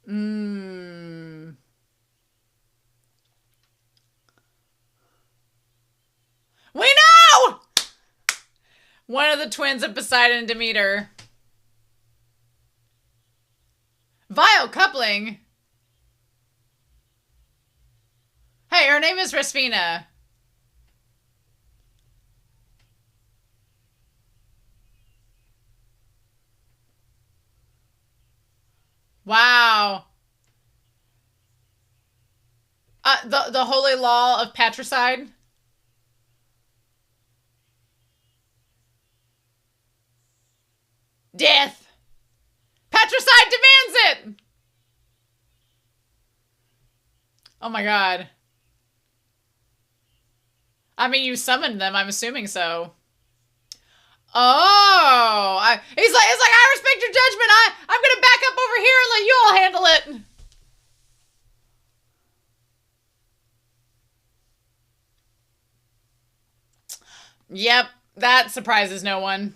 We know! One of the twins of Poseidon and Demeter. Vile coupling. Hey, her name is Resfina. Wow. The holy law of patricide. Death. Patricide demands it. Oh my god. I mean, you summoned them. I'm assuming so. Oh, he's like, I respect your judgment. I'm gonna back up over here and let you all handle it. Yep, that surprises no one.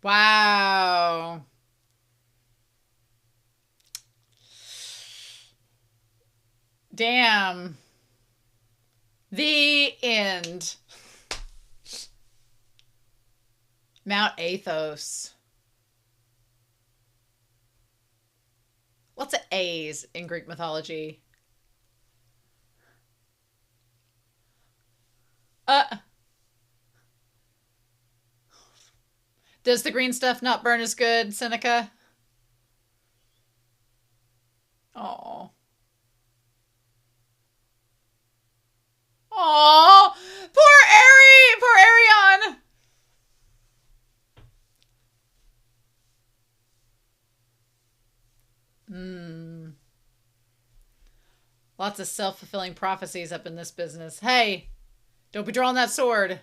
Wow. Damn. The end. Mount Athos. Lots of A's in Greek mythology. Does the green stuff not burn as good, Seneca? Oh. Oh, poor Arion. Lots of self-fulfilling prophecies up in this business. Hey, don't be drawing that sword.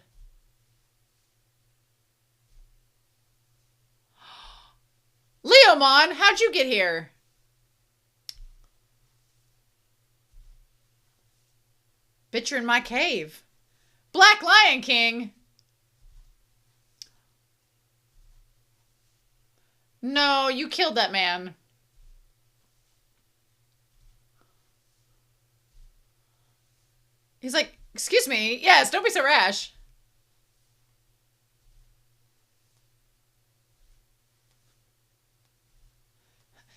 Leomon, how'd you get here? Bitch, you're in my cave. Black Lion King. No, you killed that man. He's like, excuse me. Yes, don't be so rash.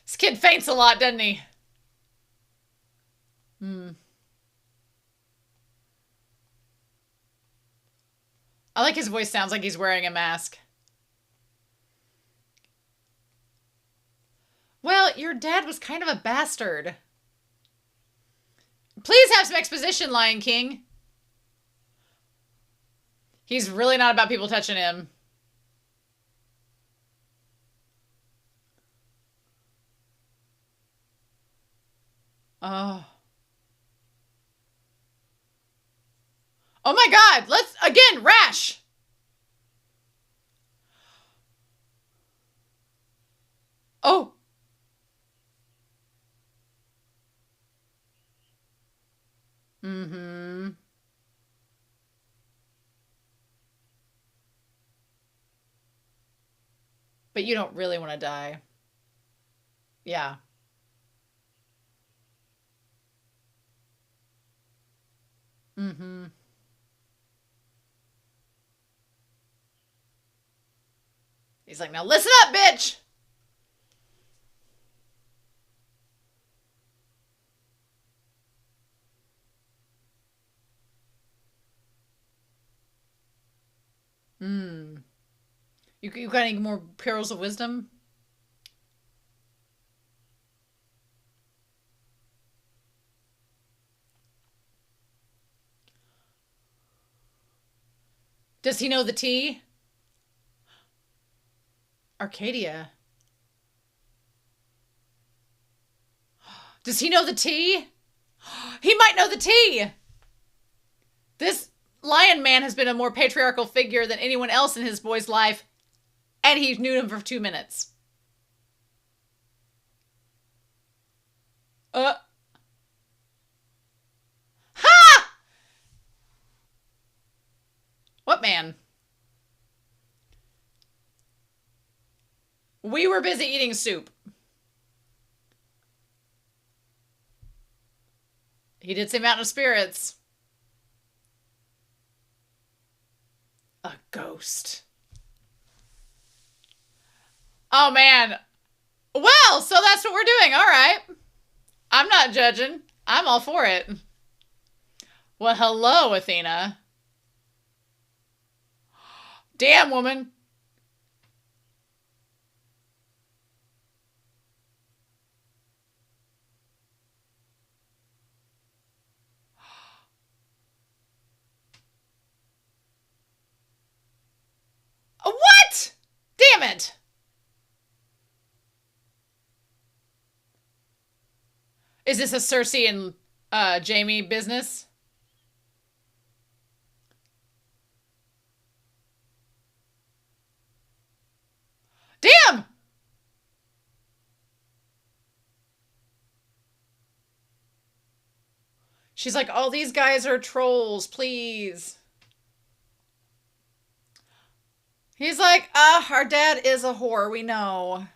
This kid faints a lot, doesn't he? I like his voice sounds like he's wearing a mask. Well, your dad was kind of a bastard. Please have some exposition, Lion King. He's really not about people touching him. Oh. Oh my god, let's, again, rash. Oh. Mm-hmm. But you don't really want to die. Yeah. Mm-hmm. He's like, now listen up, bitch! You got any more pearls of wisdom? Does he know the tea? Arcadia. Does he know the tea? He might know the tea! This lion man has been a more patriarchal figure than anyone else in his boy's life, and he knew him for 2 minutes. Ha! What man? We were busy eating soup. He did say Mountain of Spirits. A ghost. Oh, man. Well, so that's what we're doing. All right. I'm not judging. I'm all for it. Well, hello, Athena. Damn, woman. What? Damn it. Is this a Cersei and Jamie business? Damn! She's like, all these guys are trolls, please. He's like, our dad is a whore, we know.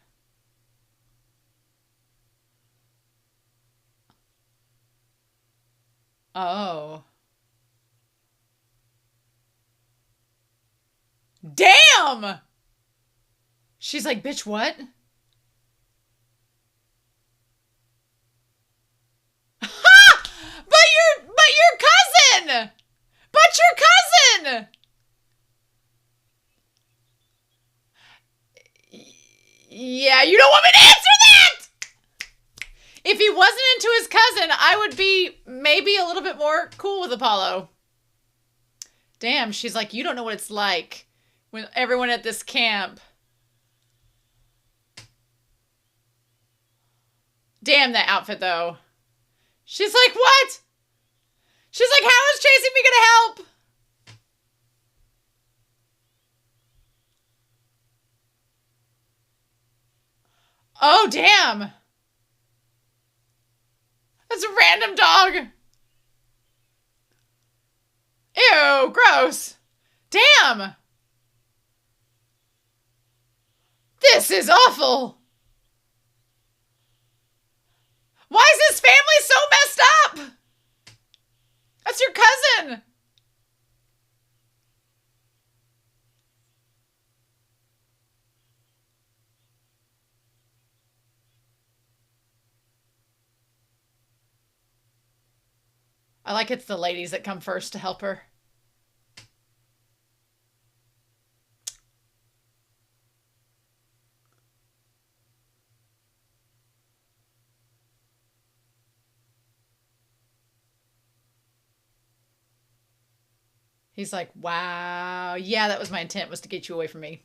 Oh. Damn! She's like, bitch, what? Ha! But your cousin! But your cousin! Yeah, you don't want me to answer that! If he wasn't into his cousin, I would be maybe a little bit more cool with Apollo. Damn, she's like, you don't know what it's like when everyone at this camp. Damn that outfit, though. She's like, what? She's like, how is chasing me gonna help? Oh, damn. That's a random dog. Ew, gross. Damn. This is awful. Why is his family so messed up? That's your cousin. I like it's the ladies that come first to help her. He's like, wow. Yeah, that was my intent, was to get you away from me.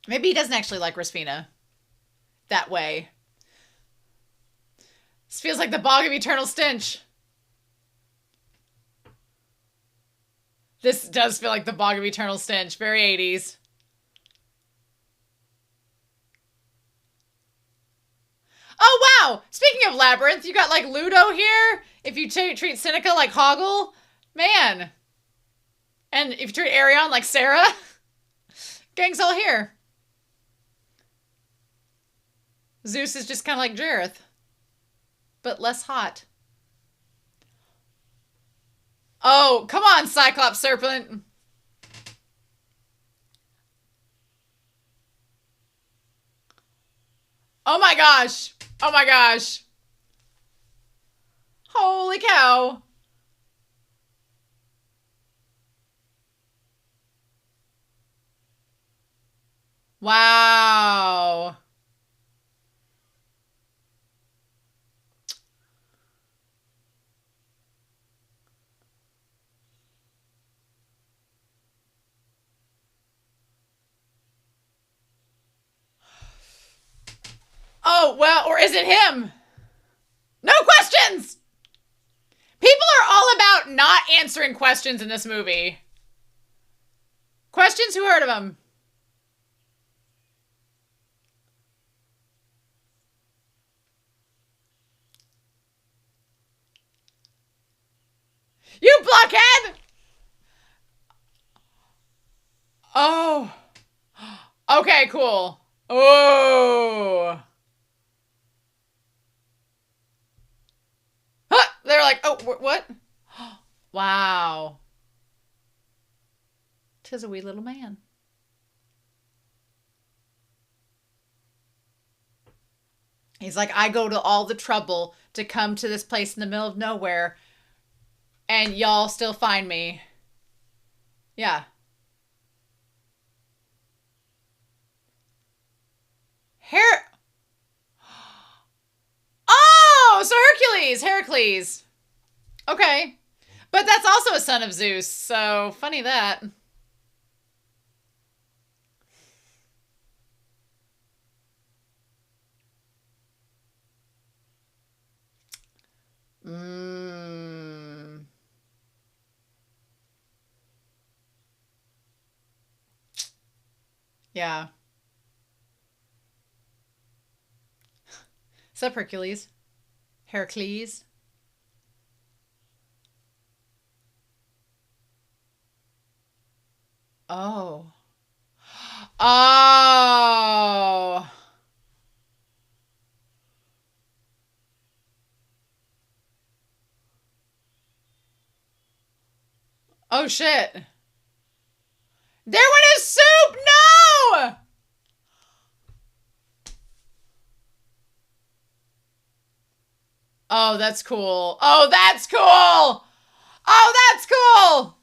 Maybe he doesn't actually like Rosfina that way. This feels like the bog of eternal stench. This does feel like the bog of eternal stench. Very 80s. Oh, wow. Speaking of Labyrinth, you got like Ludo here. If you treat Seneca like Hoggle, man. And if you treat Arion like Sarah, gang's all here. Zeus is just kind of like Jareth, but less hot. Oh, come on, Cyclops Serpent. Oh my gosh. Oh my gosh. Holy cow. Wow. Oh, well, or is it him? No questions! People are all about not answering questions in this movie. Questions? Who heard of them? You blockhead! Oh. Okay, cool. Oh. Huh, they're like, oh, what? Wow. 'Tis a wee little man. He's like, I go to all the trouble to come to this place in the middle of nowhere, and y'all still find me. Yeah. Her. Oh, so Hercules. Okay. But that's also a son of Zeus, so funny that. Mmm. Yeah. Sup, Hercules? Heracles? Oh. Oh. Oh, shit. There went his soup! No! Oh, that's cool. Oh, that's cool! Oh, that's cool!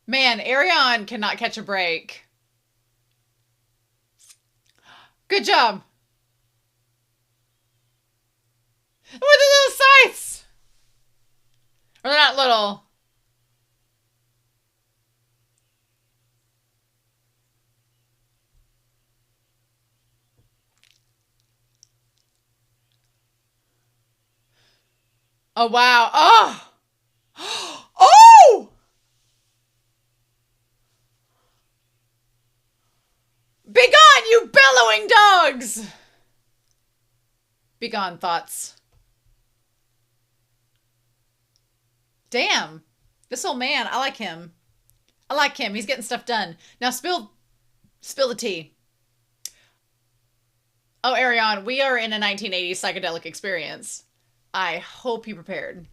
Man, Arion cannot catch a break. Good job. With the little scythes! Or they're not little. Oh, wow. Oh! Oh! Begone, you bellowing dogs! Begone, thoughts. Damn. This old man, I like him. I like him. He's getting stuff done. Now spill the tea. Oh, Arion, we are in a 1980s psychedelic experience. I hope you prepared.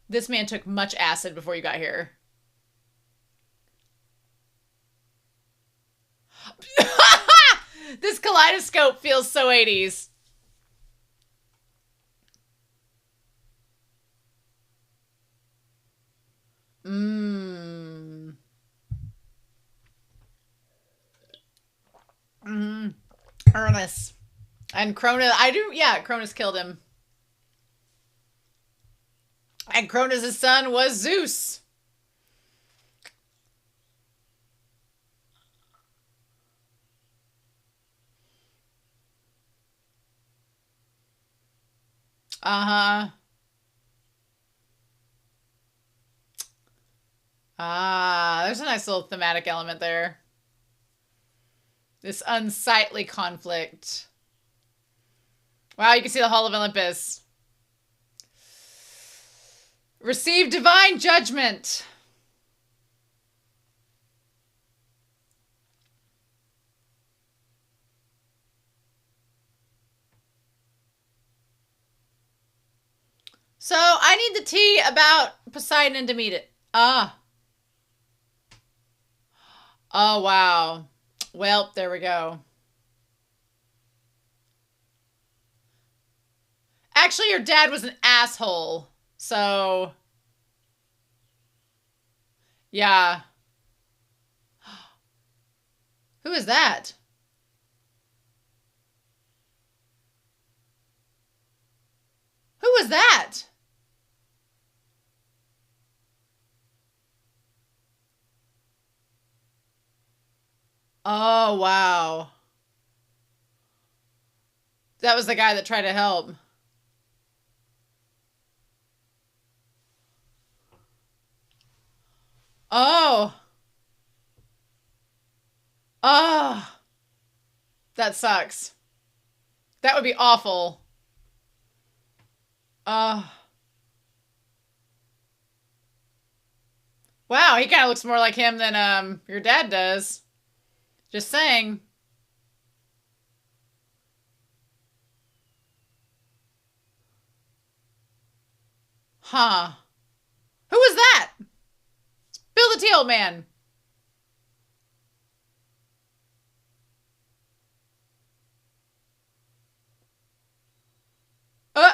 This man took much acid before you got here. This kaleidoscope feels so 80s. Mmm. Mmm. Ernest. And Cronus, Cronus killed him. And Cronus' son was Zeus. Uh-huh. Ah, there's a nice little thematic element there. This unsightly conflict. Wow, you can see the Hall of Olympus. Receive divine judgment. So I need the tea about Poseidon and Demeter. Ah. Oh, wow. Well, there we go. Actually, your dad was an asshole. So, yeah. Who is that? Who was that? Oh, wow. That was the guy that tried to help. Oh. Oh. That sucks. That would be awful. Oh. Wow, he kind of looks more like him than your dad does. Just saying. Huh. Who was that? Bill the Tea Old Man. Uh.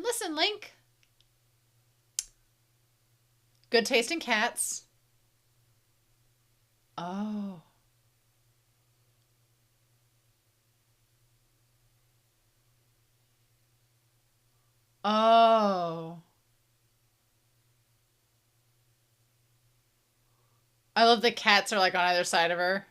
listen, Link. Good taste in cats. Oh. Oh. I love the cats are like on either side of her.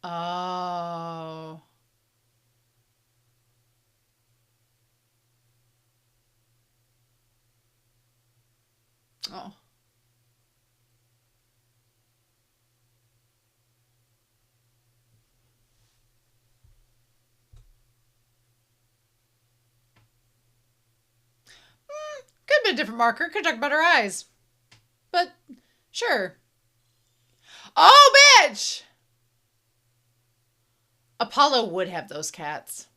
Oh. Oh. Could have been a different marker. Could talk about her eyes. But, sure. Oh, bitch! Apollo would have those cats.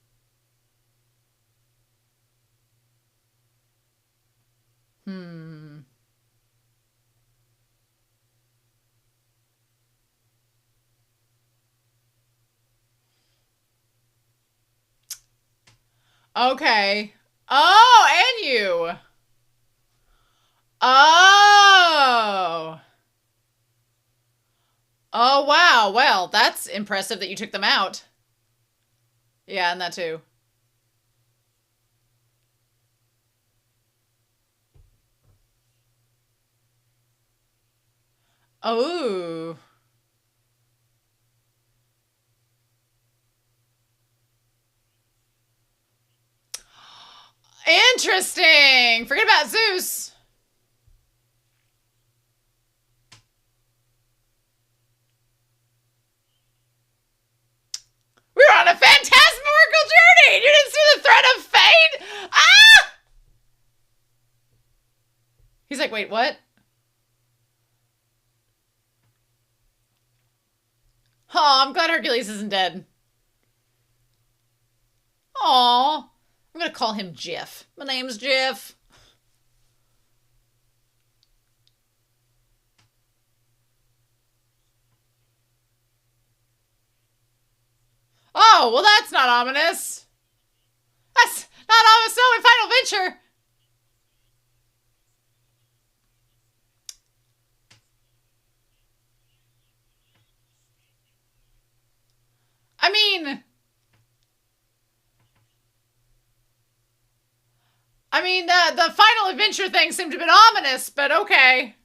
Okay. Oh, and you. Oh. Oh, wow. Well, that's impressive that you took them out. Yeah, and that too. Oh. Interesting. Forget about Zeus. We were on a phantasmagorical journey. You didn't see the threat of fate? Ah! He's like, wait, what? Oh, I'm glad Hercules isn't dead. Aw. I'm going to call him Jiff. My name's Jiff. Oh, well, that's not ominous. That's not ominous, no, in Final Venture. I mean, the Final Adventure thing seemed a bit ominous, but okay.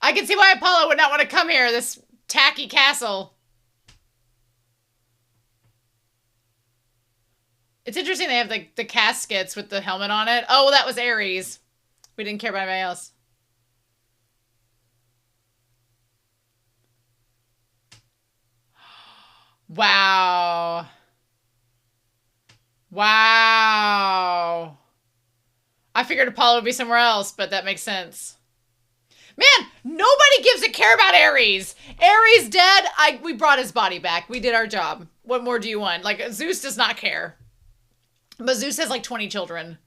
I can see why Apollo would not want to come here, this tacky castle. It's interesting they have the caskets with the helmet on it. Oh, well, that was Ares. We didn't care about anybody else. Wow. Wow. I figured Apollo would be somewhere else, but that makes sense. Man, nobody gives a care about Ares. Ares dead. We brought his body back. We did our job. What more do you want? Like, Zeus does not care. But Zeus has like 20 children.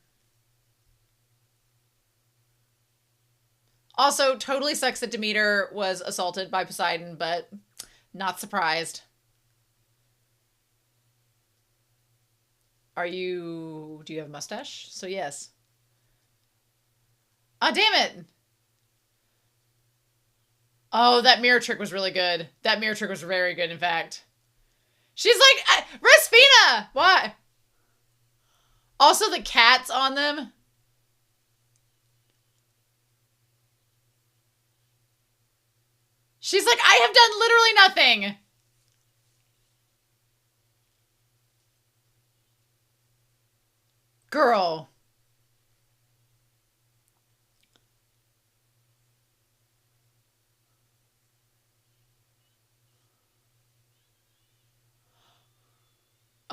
Also, totally sucks that Demeter was assaulted by Poseidon, but not surprised. Do you have a mustache? So yes. Ah, damn it. Oh, that mirror trick was really good. That mirror trick was very good, in fact. She's like, Respina! Why? Also, the cats on them. She's like, I have done literally nothing. Girl.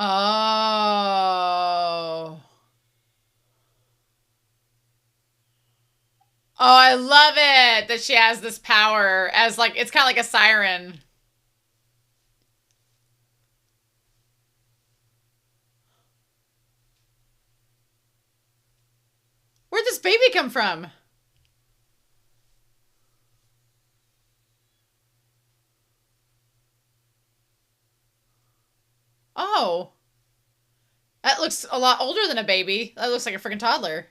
Oh. Oh, I love it that she has this power as like, it's kind of like a siren. this baby come from? Oh. That looks a lot older than a baby. That looks like a freaking toddler.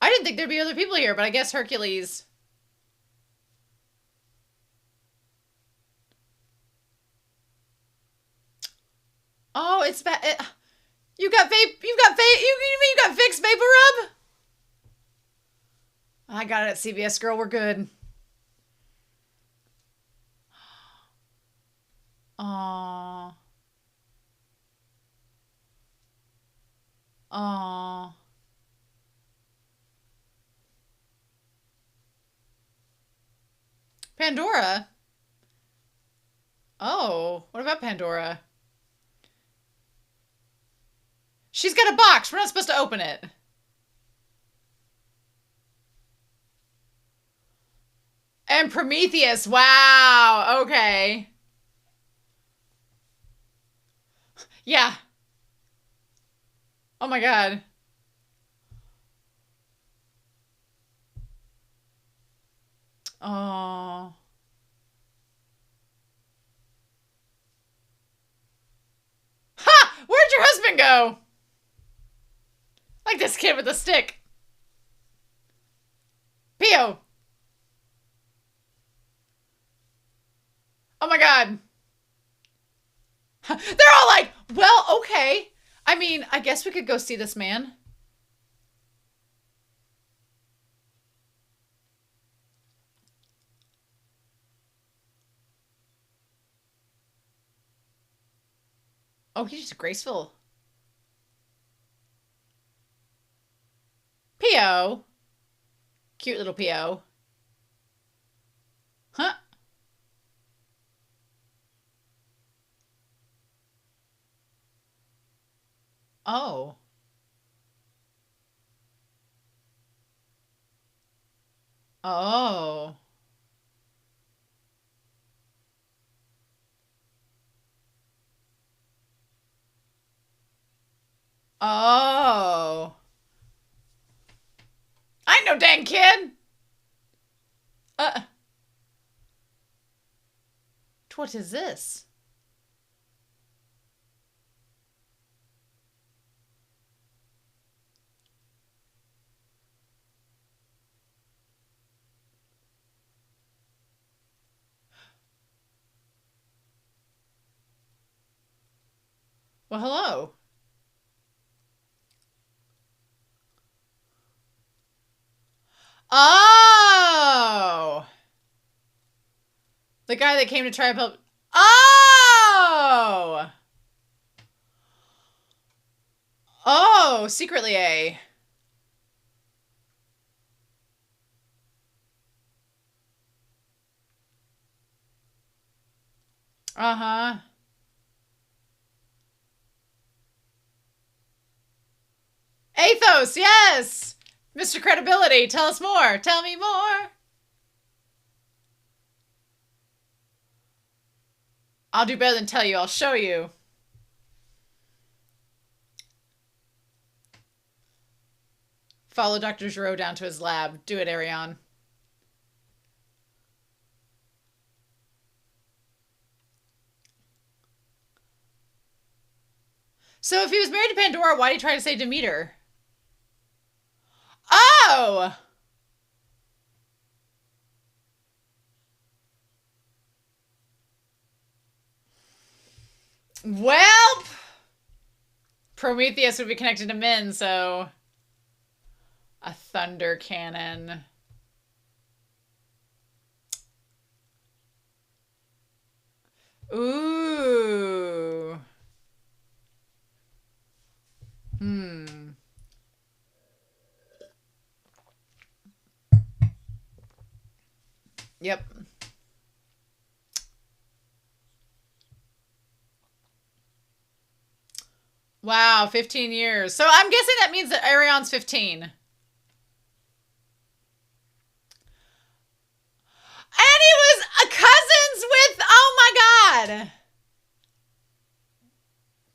I didn't think there'd be other people here, but I guess Hercules. Oh, it's bad. You got vape. You got vape. You mean you got Vicks Vapor Rub? I got it at CVS, girl. We're good. Aww. Aww. Pandora? Oh, what about Pandora? She's got a box. We're not supposed to open it. And Prometheus. Wow. Okay. Yeah. Oh my god. Oh. Ha! Where'd your husband go? Like this kid with a stick. Pio. Oh my god. They're all like, well, okay. I mean, I guess we could go see this man. Oh, he's just graceful. Pio. Cute little Pio. Huh? Oh. Oh. Oh. I ain't no dang kid. What is this? Well, hello. Oh. The guy that came to try to help. Oh. Oh, secretly A. Uh-huh. Athos, yes! Mr. Credibility, tell us more. Tell me more. I'll do better than tell you. I'll show you. Follow Dr. Giraud down to his lab. Do it, Arion. So if he was married to Pandora, why did he try to say Demeter? Oh! Well, Prometheus would be connected to Min, so a thunder cannon. Ooh. Yep. Wow, 15 years. So I'm guessing that means that Arion's 15. And he was cousins with, oh my god.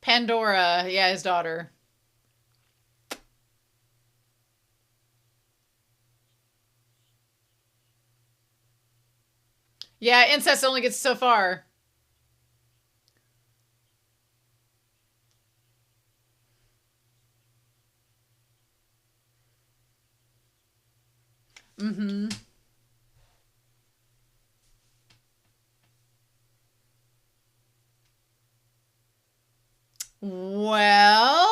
Pandora, yeah, his daughter. Yeah, incest only gets so far. Mm-hmm. Well,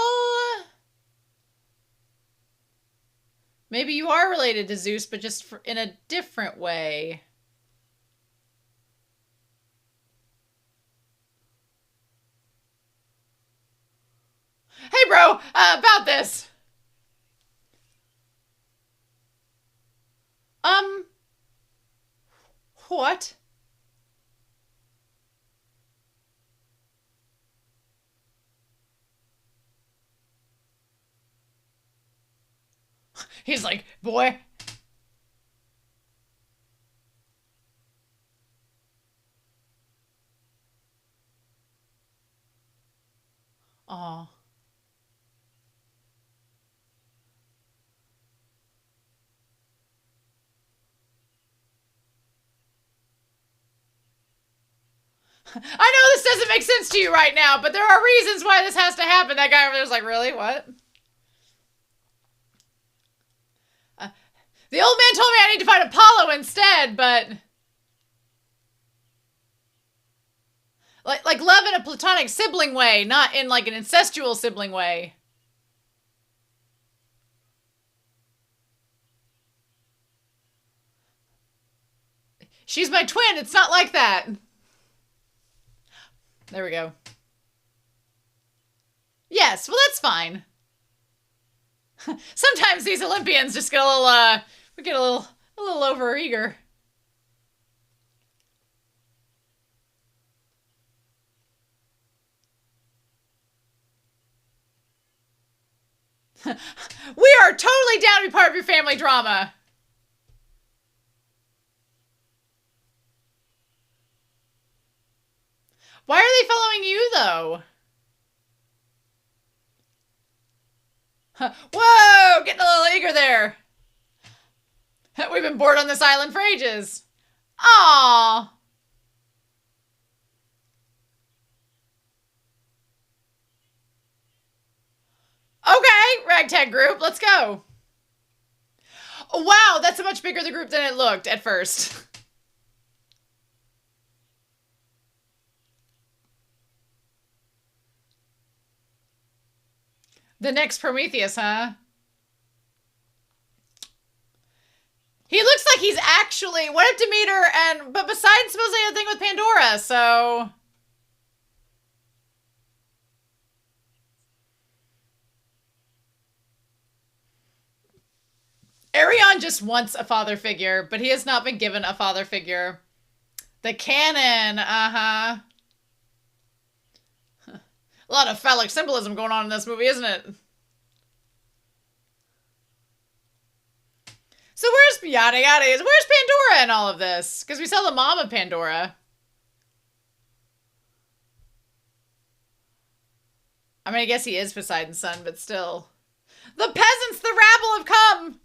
maybe you are related to Zeus, but just in a different way. Hey, bro, about this. Um, what? He's like, boy. Oh. I know this doesn't make sense to you right now, but there are reasons why this has to happen. That guy over there's like, really? What? The old man told me I need to find Apollo instead, but... Like love in a platonic sibling way, not in like an incestual sibling way. She's my twin. It's not like that. There we go. Yes, well, that's fine. Sometimes these Olympians just get a little, we get a little over eager. We are totally down to be part of your family drama. Why are they following you, though? Whoa! Getting a little eager there. We've been bored on this island for ages. Aww. Okay, ragtag group, let's go. Oh, wow, that's a much bigger the group than it looked at first. The next Prometheus, huh? He looks like he's actually... What if Demeter but besides supposedly a thing with Pandora, so... Arion just wants a father figure, but he has not been given a father figure. The canon, uh-huh. A lot of phallic symbolism going on in this movie, isn't it? So where's yada yada? Where's Pandora in all of this? Because we saw the mom of Pandora. I mean, I guess he is Poseidon's son, but still. The peasants, the rabble have come!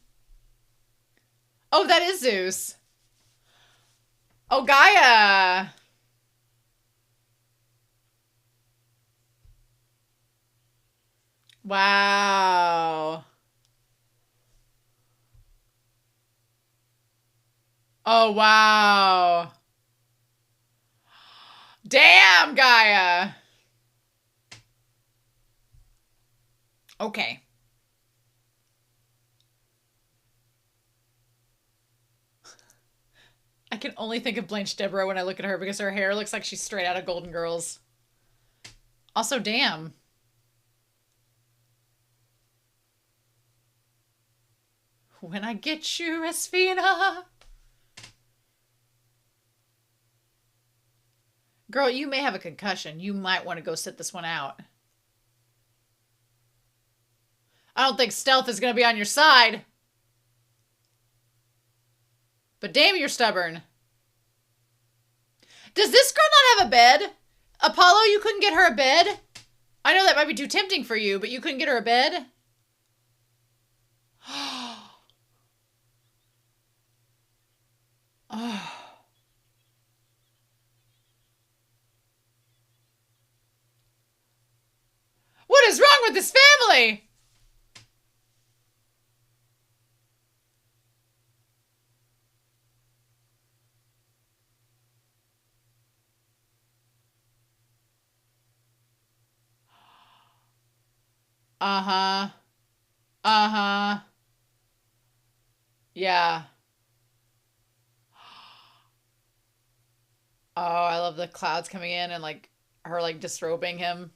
Oh, that is Zeus. Oh, Gaia. Wow. Oh, wow. Damn, Gaia. Okay. I can only think of Blanche Devereaux when I look at her because her hair looks like she's straight out of Golden Girls. Also, damn. When I get you, Esfina. Girl, you may have a concussion. You might want to go sit this one out. I don't think stealth is going to be on your side. But damn, you're stubborn. Does this girl not have a bed? Apollo, you couldn't get her a bed? I know that might be too tempting for you, but you couldn't get her a bed? Oh. with his family? Uh-huh. Uh-huh. Yeah. Oh, I love the clouds coming in and like her like disrobing him.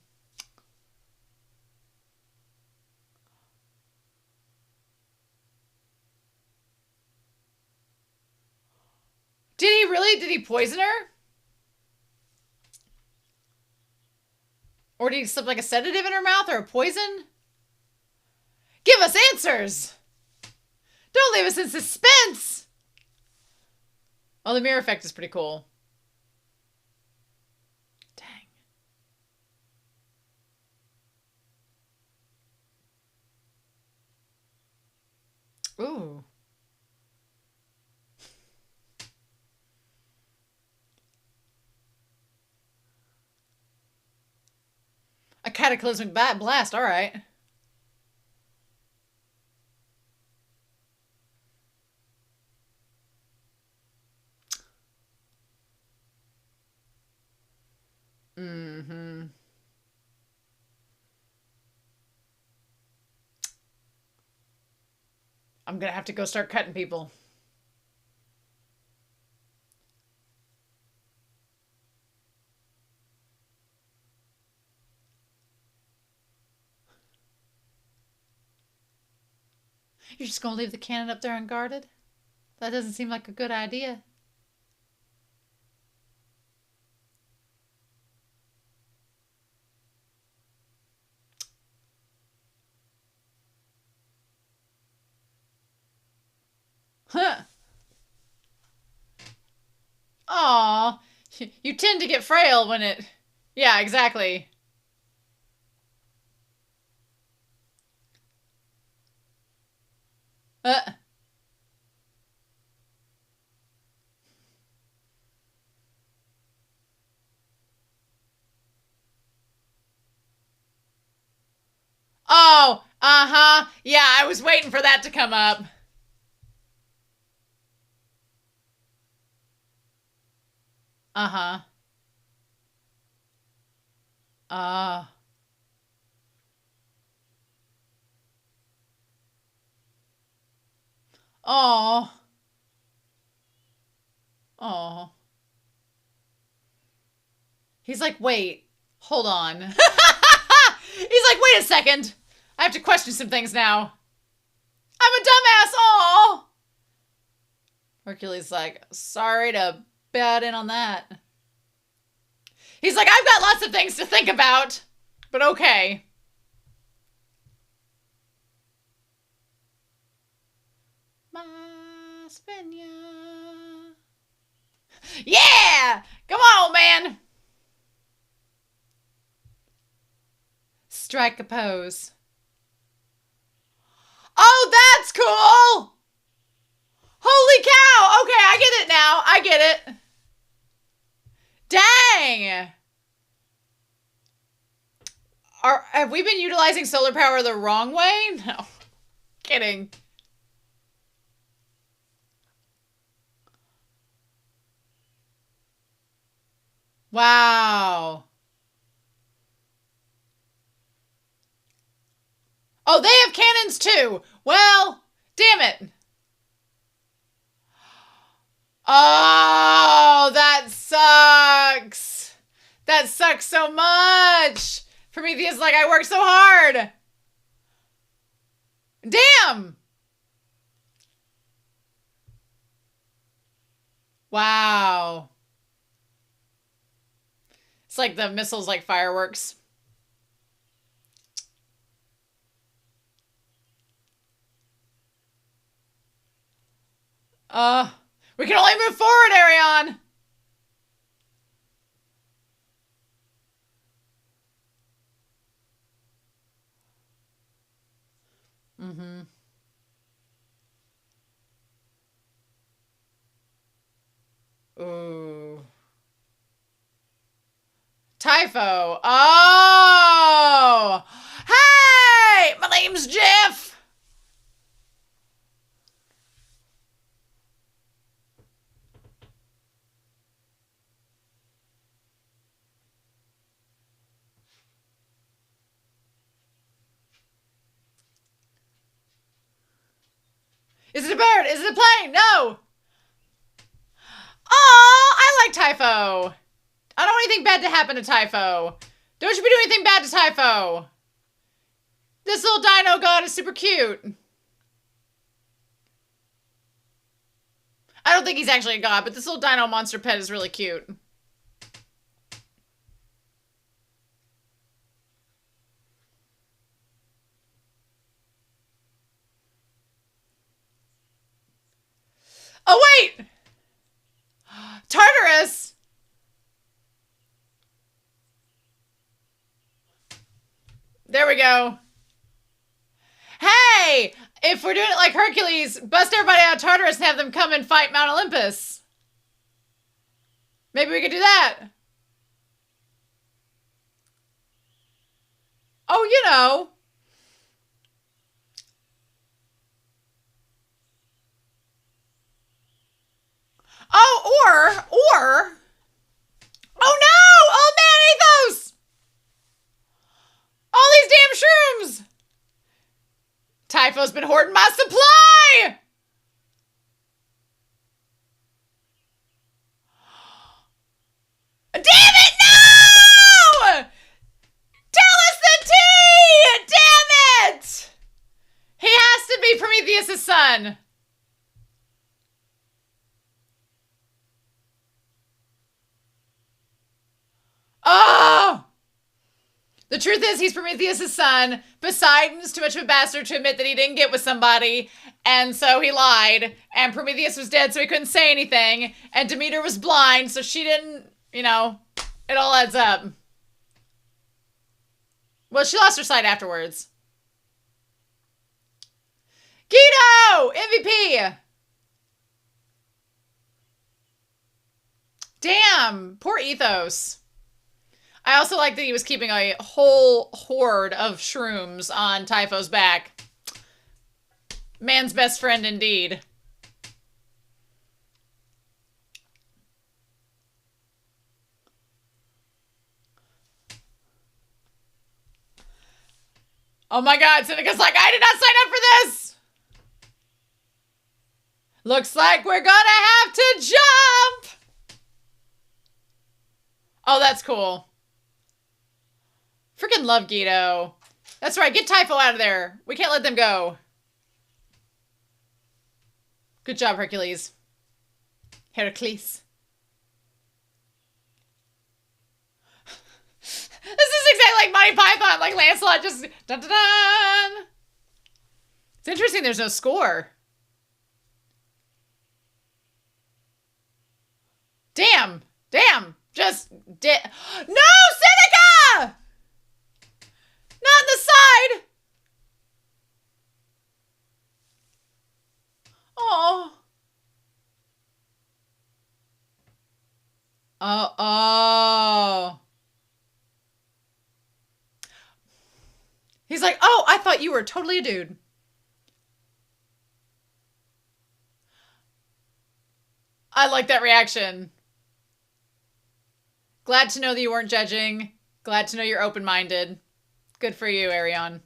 Did he really? Did he poison her? Or did he slip like a sedative in her mouth or a poison? Give us answers! Don't leave us in suspense! Oh, the mirror effect is pretty cool. Dang. Ooh. A cataclysmic blast, alright. Mm-hmm. I'm gonna have to go start cutting people. You're just gonna leave the cannon up there unguarded? That doesn't seem like a good idea. Huh. Aw. You tend to get frail when it... Yeah, exactly. Uh... Oh, uh-huh. Yeah, I was waiting for that to come up. Uh-huh. Oh. Oh. He's like, wait, hold on. He's like, wait a second. I have to question some things now. I'm a dumbass. Oh. Hercules like, sorry to bat in on that. He's like, I've got lots of things to think about, but okay. Yeah! Come on, man! Strike a pose. Oh, that's cool! Holy cow! Okay, I get it now. I get it. Dang! Have we been utilizing solar power the wrong way? No. Kidding. Wow. Oh, they have cannons too. Well, damn it. Oh, that sucks. That sucks so much. Prometheus, like, I worked so hard. Damn. Wow. It's like the missiles like fireworks. We can only move forward, Arion. Mm-hmm. Ooh. Typho. Oh! Hey! Is it a bird? Is it a plane? No! Oh, I like Typho. I don't want anything bad to happen to Typho. Don't you be doing anything bad to Typho. This little dino god is super cute. I don't think he's actually a god, but this little dino monster pet is really cute. Oh, wait! Tartarus! There we go. Hey! If we're doing it like Hercules, bust everybody out of Tartarus and have them come and fight Mount Olympus. Maybe we could do that. Oh, you know. Oh, or... Oh no! Old man Ethos! All these damn shrooms! Typho's been hoarding my supply! Damn it, no! Tell us the tea! Damn it! He has to be Prometheus' son. Oh! The truth is, he's Prometheus' son. Poseidon's too much of a bastard to admit that he didn't get with somebody, and so he lied. And Prometheus was dead, so he couldn't say anything. And Demeter was blind, so she didn't, you know, it all adds up. Well, she lost her sight afterwards. Guido! MVP! Damn, poor Ethos. I also like that he was keeping a whole horde of shrooms on Typho's back. Man's best friend indeed. Oh my god, Seneca's like, I did not sign up for this! Looks like we're gonna have to jump! Oh, that's cool. Freaking love Guido. That's right, get Typho out of there. We can't let them go. Good job, Hercules. Heracles. This is exactly like Monty Python, like Lancelot just dun dun dun. It's interesting there's no score. Damn. Damn. Just no, Seneca! Not the side. Oh. Oh. He's like, oh, I thought you were totally a dude. I like that reaction. Glad to know that you weren't judging. Glad to know you're open-minded. Good for you, Arion.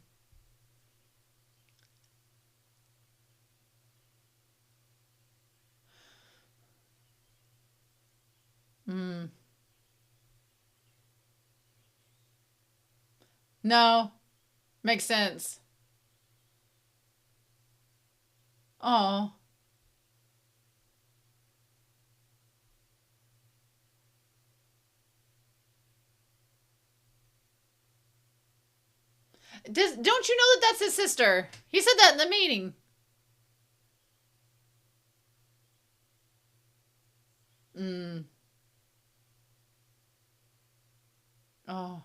No. Makes sense. Oh. Don't you know that that's his sister? He said that in the meeting. Oh.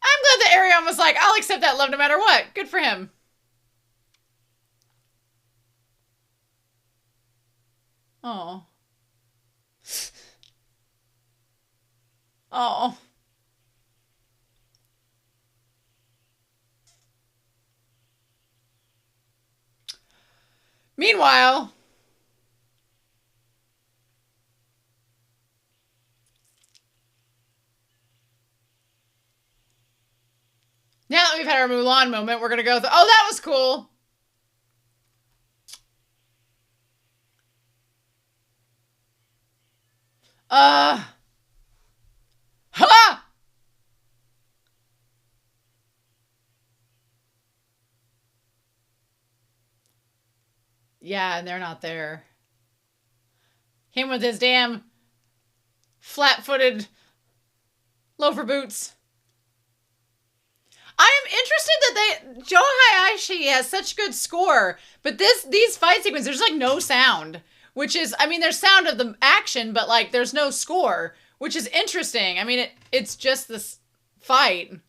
I'm glad that Arion was like, I'll accept that love no matter what. Good for him. Oh. Oh. Meanwhile, we've had our Mulan moment. We're gonna go. Oh, that was cool. Ha! Yeah, and they're not there. Him with his damn flat-footed loafer boots. I am interested that Joe Hayashi has such good score, but these fight sequences, there's like no sound, which is, I mean, there's sound of the action, but like there's no score, which is interesting. I mean, it's just this fight.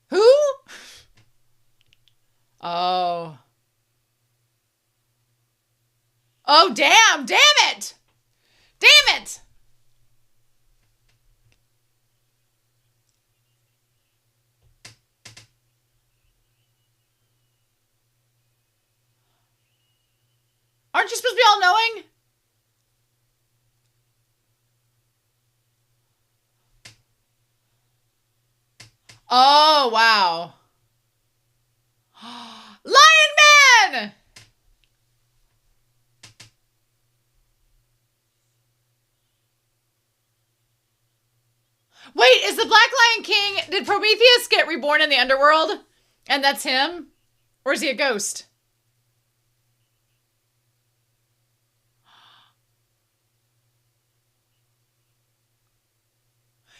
Who? Oh. Oh, damn! Damn it! Damn it! Aren't you supposed to be all knowing? Oh, wow. Lion Man! Wait, is the Black Lion King... Did Prometheus get reborn in the underworld? And that's him? Or is he a ghost?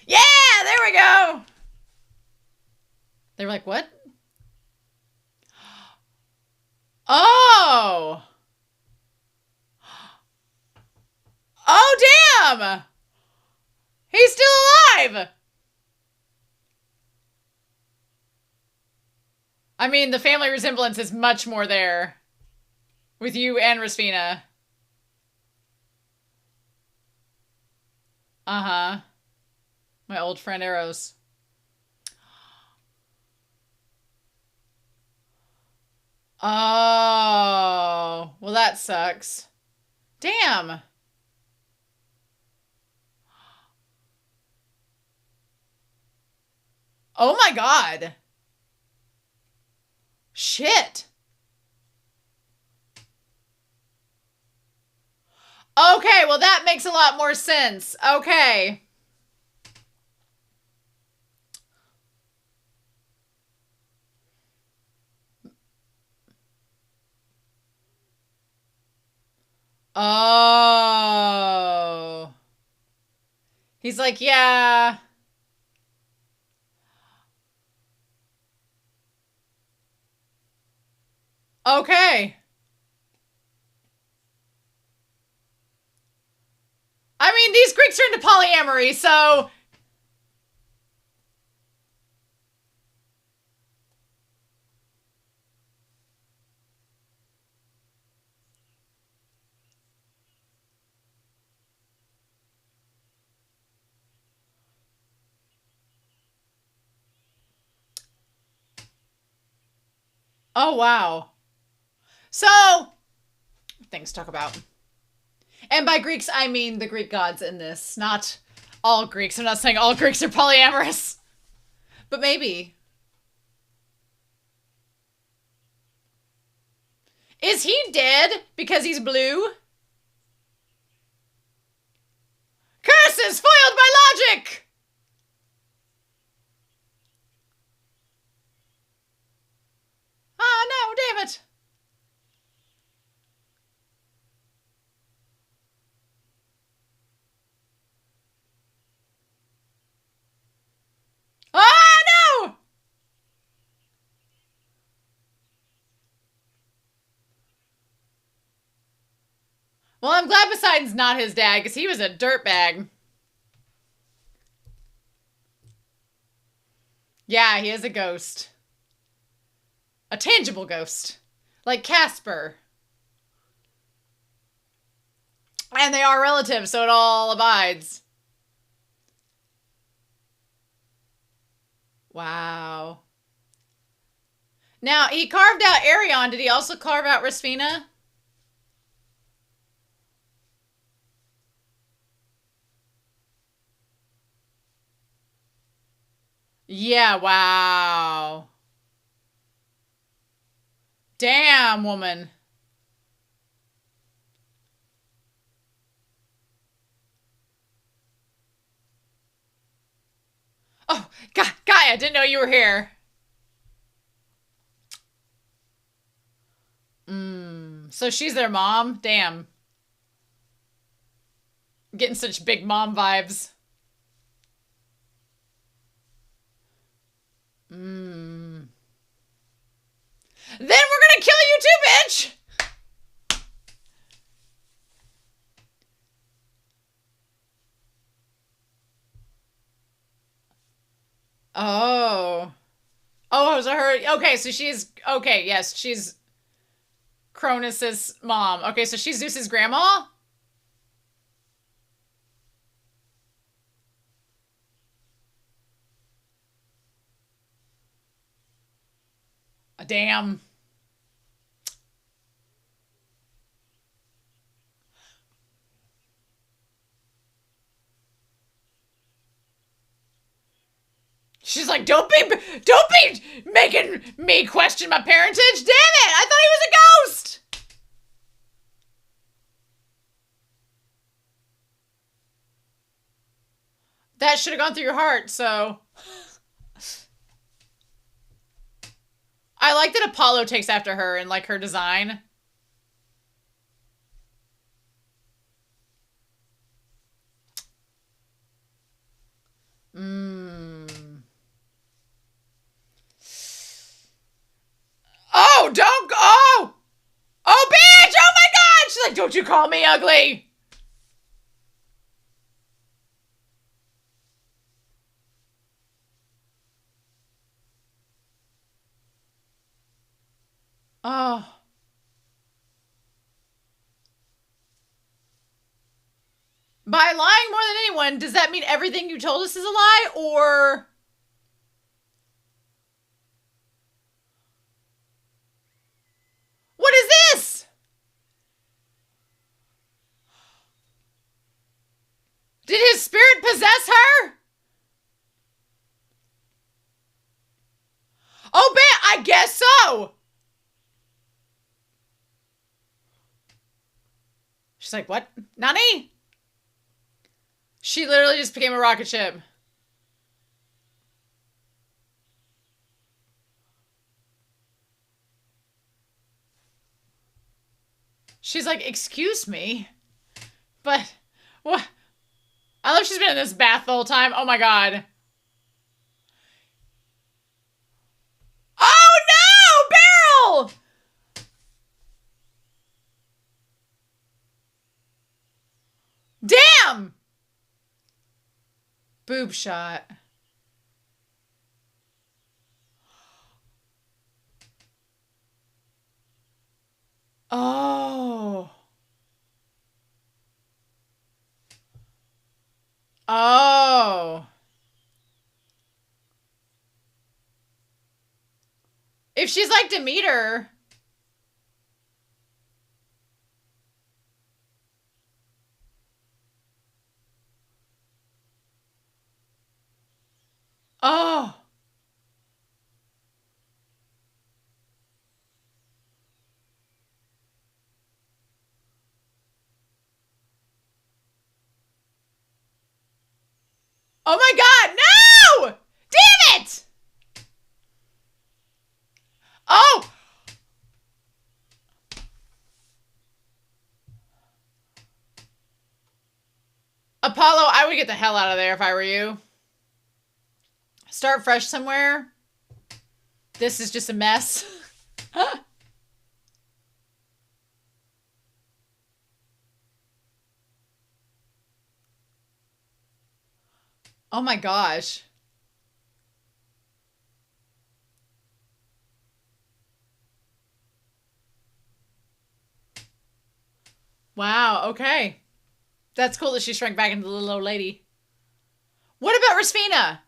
Yeah! There we go! They were like, what? Oh! Oh, damn! He's still alive! I mean, the family resemblance is much more there. With you and Rasfina. Uh-huh. My old friend Eros. Oh. Well, that sucks. Damn. Oh my god. Shit. Okay, well that makes a lot more sense. Okay. Oh. He's like, yeah. Okay. I mean, these Greeks are into polyamory, so... Oh, wow. So, things to talk about. And by Greeks, I mean the Greek gods in this, not all Greeks. I'm not saying all Greeks are polyamorous. But maybe. Is he dead because he's blue? Curses foiled by logic! Oh no, damn it. Oh no! Well, I'm glad Poseidon's not his dad, because he was a dirtbag. Yeah, he is a ghost. A tangible ghost. Like Casper. And they are relatives, so it all abides. Wow. Now, he carved out Arion. Did he also carve out Rasfina? Yeah, wow. Damn, woman. Oh, Guy, I didn't know you were here. So she's their mom? Damn. I'm getting such big mom vibes. Then we're gonna kill you too, bitch! Oh. Oh, was it her? Okay, so she's... Okay, yes, she's Cronus's mom. Okay, so she's Zeus's grandma? Damn. She's like, don't be making me question my parentage. Damn it! I thought he was a ghost. That should have gone through your heart. So, I like that Apollo takes after her and like her design. Oh, don't go. Oh, oh, bitch! Oh my God! She's like, don't you call me ugly. Oh. By lying more than anyone, does that mean everything you told us is a lie, or... What is this? Did his spirit possess her? Oh, I guess so. She's like, what? Nani? She literally just became a rocket ship. She's like, excuse me? But, what? I love she's been in this bath the whole time. Oh my God. Oh no! Beryl! Damn! Boob shot. Oh. Oh. If she's like Demeter. Oh. Oh my God, no! Damn it! Oh! Apollo, I would get the hell out of there if I were you. Start fresh somewhere. This is just a mess. Oh my gosh. Wow, okay. That's cool that she shrank back into the little old lady. What about Rasfina?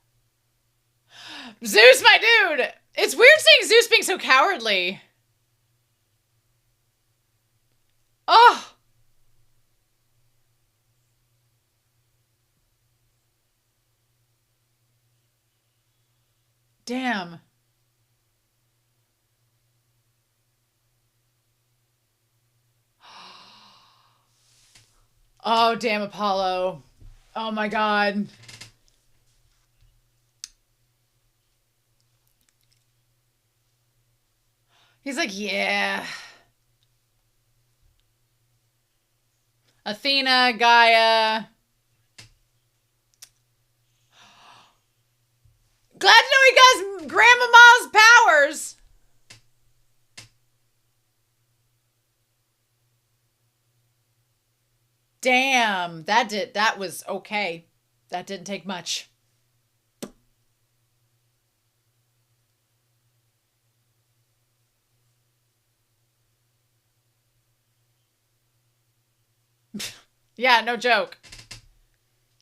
Zeus, my dude! It's weird seeing Zeus being so cowardly. Oh! Damn. Oh, damn, Apollo. Oh my god. He's like, yeah. Athena, Gaia. Glad to know he got Grandmama's powers. Damn, that was okay. That didn't take much. Yeah, no joke.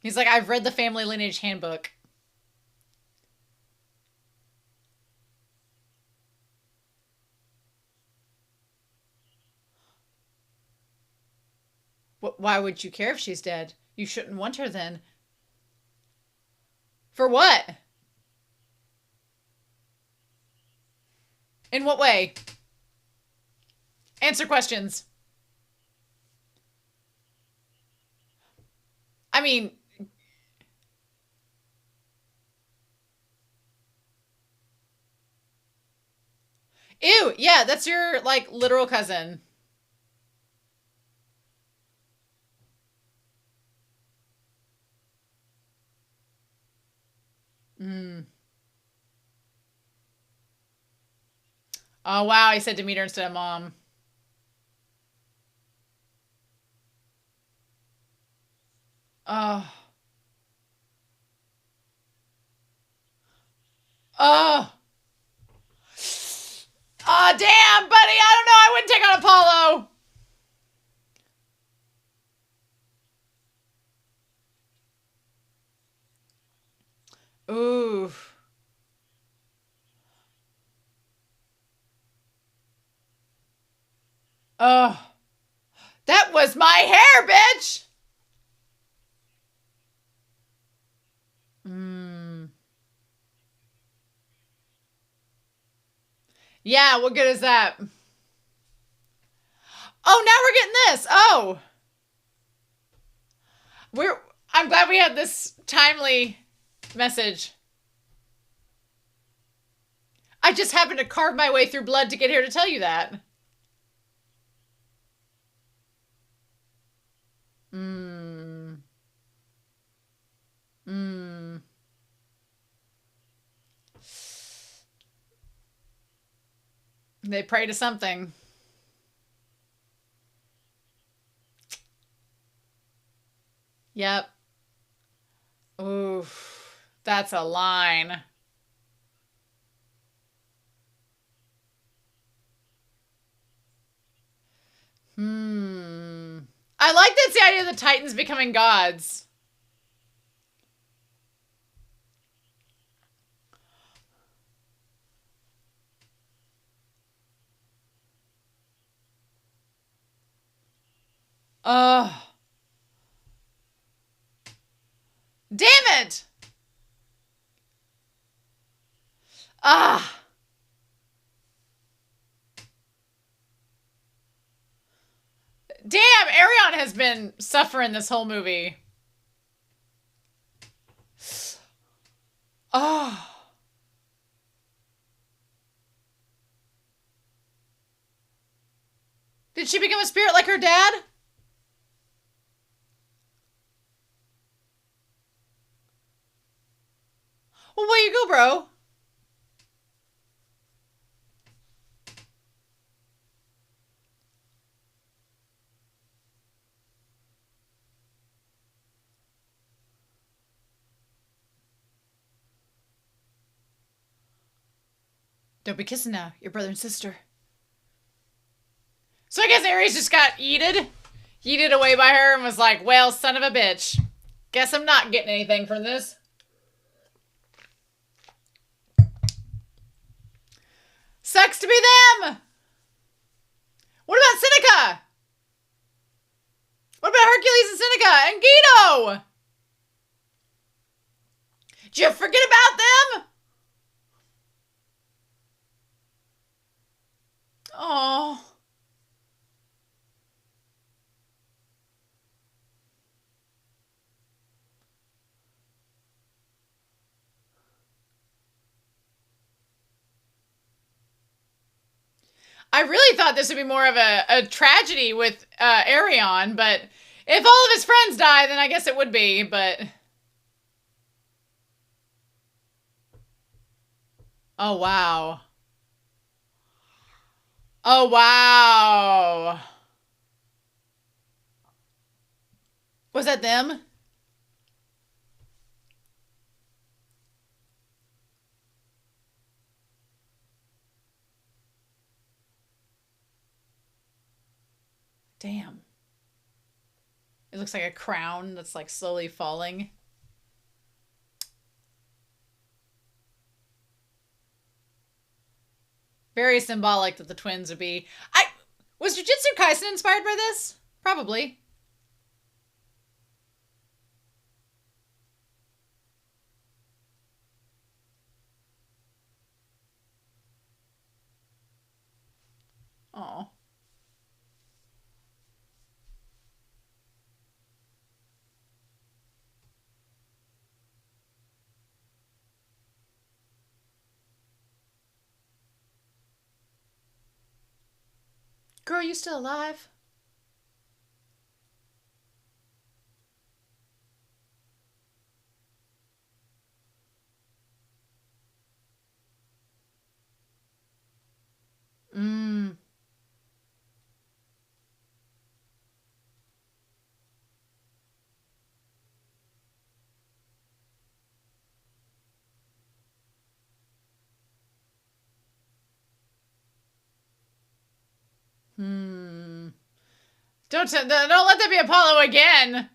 He's like, I've read the family lineage handbook. Why would you care if she's dead? You shouldn't want her then. For what? In what way? Answer questions. I mean, ew, yeah, that's your, like, literal cousin. Mm. Oh, wow, he said Demeter instead of mom. Oh. Oh. Oh, damn, buddy, I don't know, I wouldn't take on Apollo. Ooh. Oh. That was my hair, bitch! Mm. Yeah, what good is that? Oh, now we're getting this. Oh. I'm glad we had this timely message. I just happened to carve my way through blood to get here to tell you that. Mmm. Mmm. They pray to something. Yep. Oof. That's a line. Hmm. I like that's the idea of the Titans becoming gods. Oh. Damn it! Ah. Damn, Arion has been suffering this whole movie. Oh. Did she become a spirit like her dad? Well, way you go, bro. Don't be kissing now. Your brother and sister. So I guess Ares just got yeeted away by her and was like, well, son of a bitch. Guess I'm not getting anything from this. Sucks to be them. What about Seneca? What about Hercules and Seneca and Guido? Did you forget about them? I really thought this would be more of a tragedy with Arion, but if all of his friends die, then I guess it would be, but... Oh, wow. Oh, wow. Was that them? Damn. It looks like a crown that's like slowly falling. Very symbolic that the twins would be. Was Jujutsu Kaisen inspired by this? Probably. Oh. Girl, you still alive? Mmm. Hmm. Don't let that be Apollo again.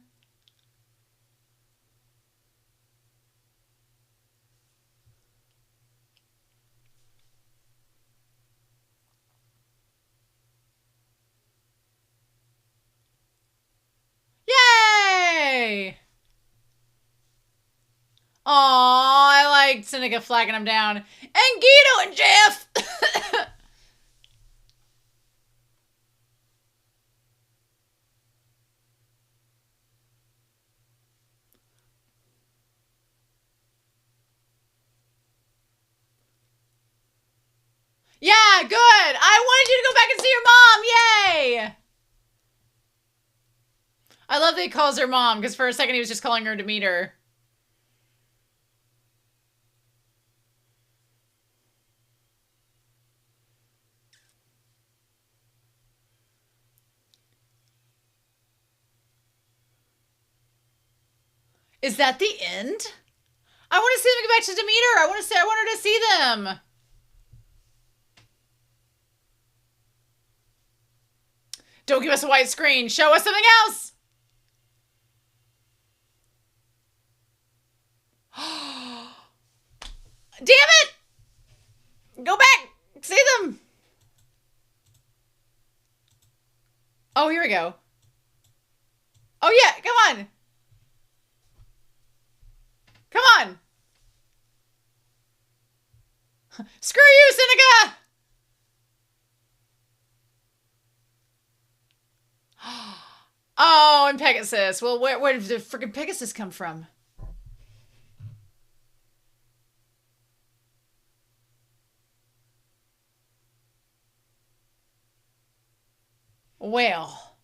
Yay! Aw, I like Seneca flagging him down. And Guido and Jeff! Yeah, good! I wanted you to go back and see your mom! Yay! I love that he calls her mom, because for a second he was just calling her Demeter. Is that the end? I want to see them get back to Demeter. I want her to see them. Don't give us a white screen. Show us something else. Damn it! Go back. See them. Oh, here we go. Oh, yeah. Come on. Come on. Screw you, Seneca. Oh, and Pegasus. Well, where did the freaking Pegasus come from? Well.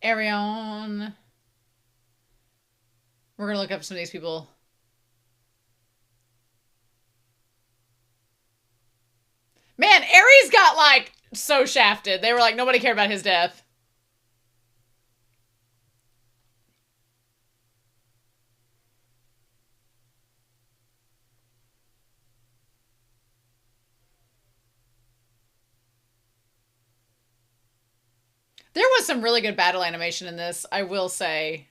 Arion. We're going to look up some of these people. Man, Ares got, like, so shafted. They were like, nobody cared about his death. There was some really good battle animation in this, I will say.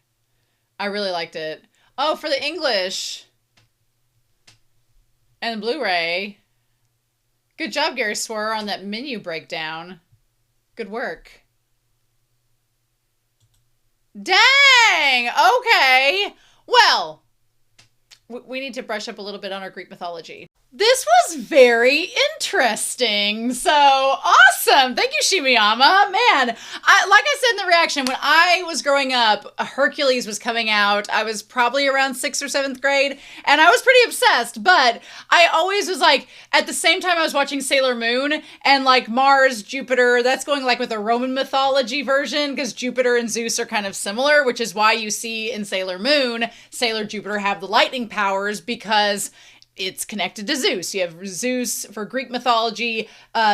I really liked it. Oh, for the English. And Blu-ray. Good job, Gary Swearer, on that menu breakdown. Good work. Dang! Okay. Well, we need to brush up a little bit on our Greek mythology. This was very interesting. So awesome. Thank you, Shimoyama. Man, like I said in the reaction, when I was growing up, Hercules was coming out. I was probably around 6th or 7th grade, and I was pretty obsessed, but I always was like, at the same time I was watching Sailor Moon, and like Mars, Jupiter, that's going like with a Roman mythology version, because Jupiter and Zeus are kind of similar, which is why you see in Sailor Moon, Sailor Jupiter have the lightning powers, because it's connected to Zeus. You have Zeus for Greek mythology,